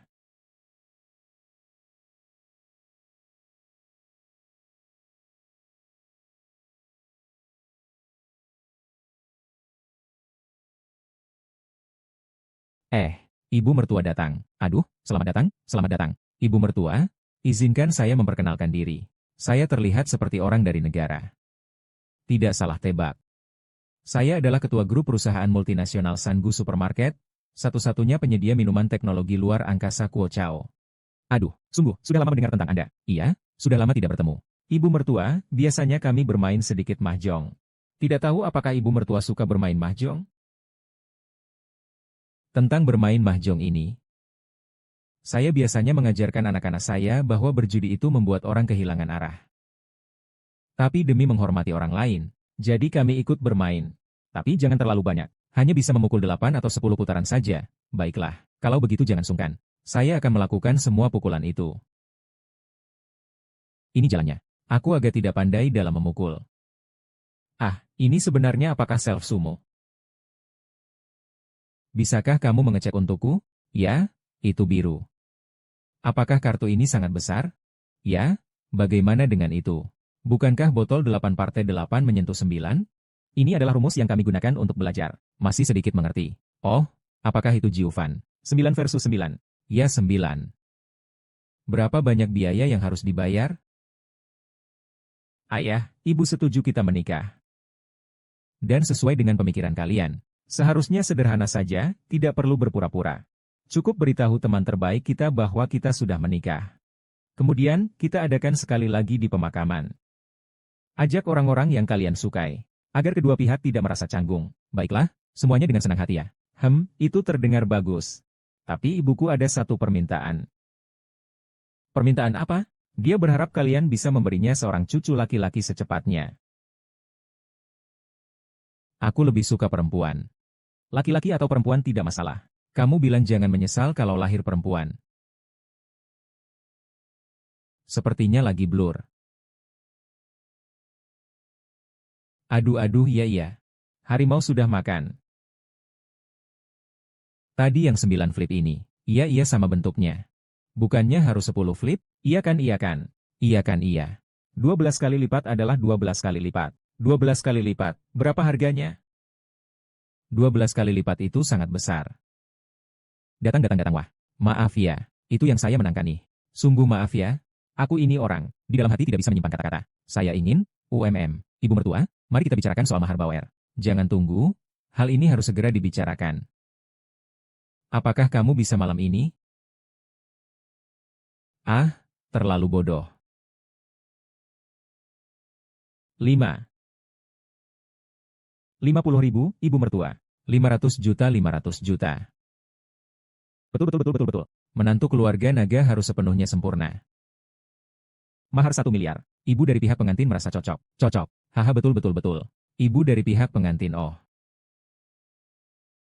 Ibu mertua datang. Aduh, selamat datang, selamat datang. Ibu mertua, izinkan saya memperkenalkan diri. Saya terlihat seperti orang dari negara. Tidak salah tebak. Saya adalah ketua grup perusahaan multinasional Sangu Supermarket, satu-satunya penyedia minuman teknologi luar angkasa Kuo Chao. Aduh, sungguh, sudah lama mendengar tentang Anda. Iya, sudah lama tidak bertemu. Ibu mertua, biasanya kami bermain sedikit mahjong. Tidak tahu apakah ibu mertua suka bermain mahjong? Tentang bermain mahjong ini, saya biasanya mengajarkan anak-anak saya bahwa berjudi itu membuat orang kehilangan arah. Tapi demi menghormati orang lain, jadi kami ikut bermain. Tapi jangan terlalu banyak, hanya bisa memukul 8 atau 10 putaran saja. Baiklah, kalau begitu jangan sungkan. Saya akan melakukan semua pukulan itu. Ini jalannya. Aku agak tidak pandai dalam memukul. Ah, ini sebenarnya apakah self-sumo? Bisakah kamu mengecek untukku? Ya, itu biru. Apakah kartu ini sangat besar? Ya, bagaimana dengan itu? Bukankah botol 8 partai 8 menyentuh 9? Ini adalah rumus yang kami gunakan untuk belajar. Masih sedikit mengerti. Oh, apakah itu Jiuvan? 9 versus 9. Ya 9. Berapa banyak biaya yang harus dibayar? Ayah, ibu setuju kita menikah. Dan sesuai dengan pemikiran kalian, seharusnya sederhana saja, tidak perlu berpura-pura. Cukup beritahu teman terbaik kita bahwa kita sudah menikah. Kemudian, kita adakan sekali lagi di pemakaman. Ajak orang-orang yang kalian sukai, agar kedua pihak tidak merasa canggung. Baiklah, semuanya dengan senang hati ya. Itu terdengar bagus. Tapi ibuku ada satu permintaan. Permintaan apa? Dia berharap kalian bisa memberinya seorang cucu laki-laki secepatnya. Aku lebih suka perempuan. Laki-laki atau perempuan tidak masalah. Kamu bilang jangan menyesal kalau lahir perempuan. Sepertinya lagi blur. Aduh, iya. Harimau sudah makan. Tadi yang 9 flip ini. Iya sama bentuknya. Bukannya harus 10 flip? Iya kan. Iya kan. 12 kali lipat adalah 12 kali lipat. 12 kali lipat, berapa harganya? 12 kali lipat itu sangat besar. Datang. Wah, maaf ya, itu yang saya menangkan nih. Sungguh maaf ya, aku ini orang, di dalam hati tidak bisa menyimpan kata-kata. Saya ingin, Ibu mertua, mari kita bicarakan soal mahar Bauer. Jangan tunggu, hal ini harus segera dibicarakan. Apakah kamu bisa malam ini? Ah, terlalu bodoh. 50 ribu, Ibu mertua. 500 juta. Betul. Menantu keluarga naga harus sepenuhnya sempurna. Mahar 1 miliar. Ibu dari pihak pengantin merasa cocok. Haha betul. Ibu dari pihak pengantin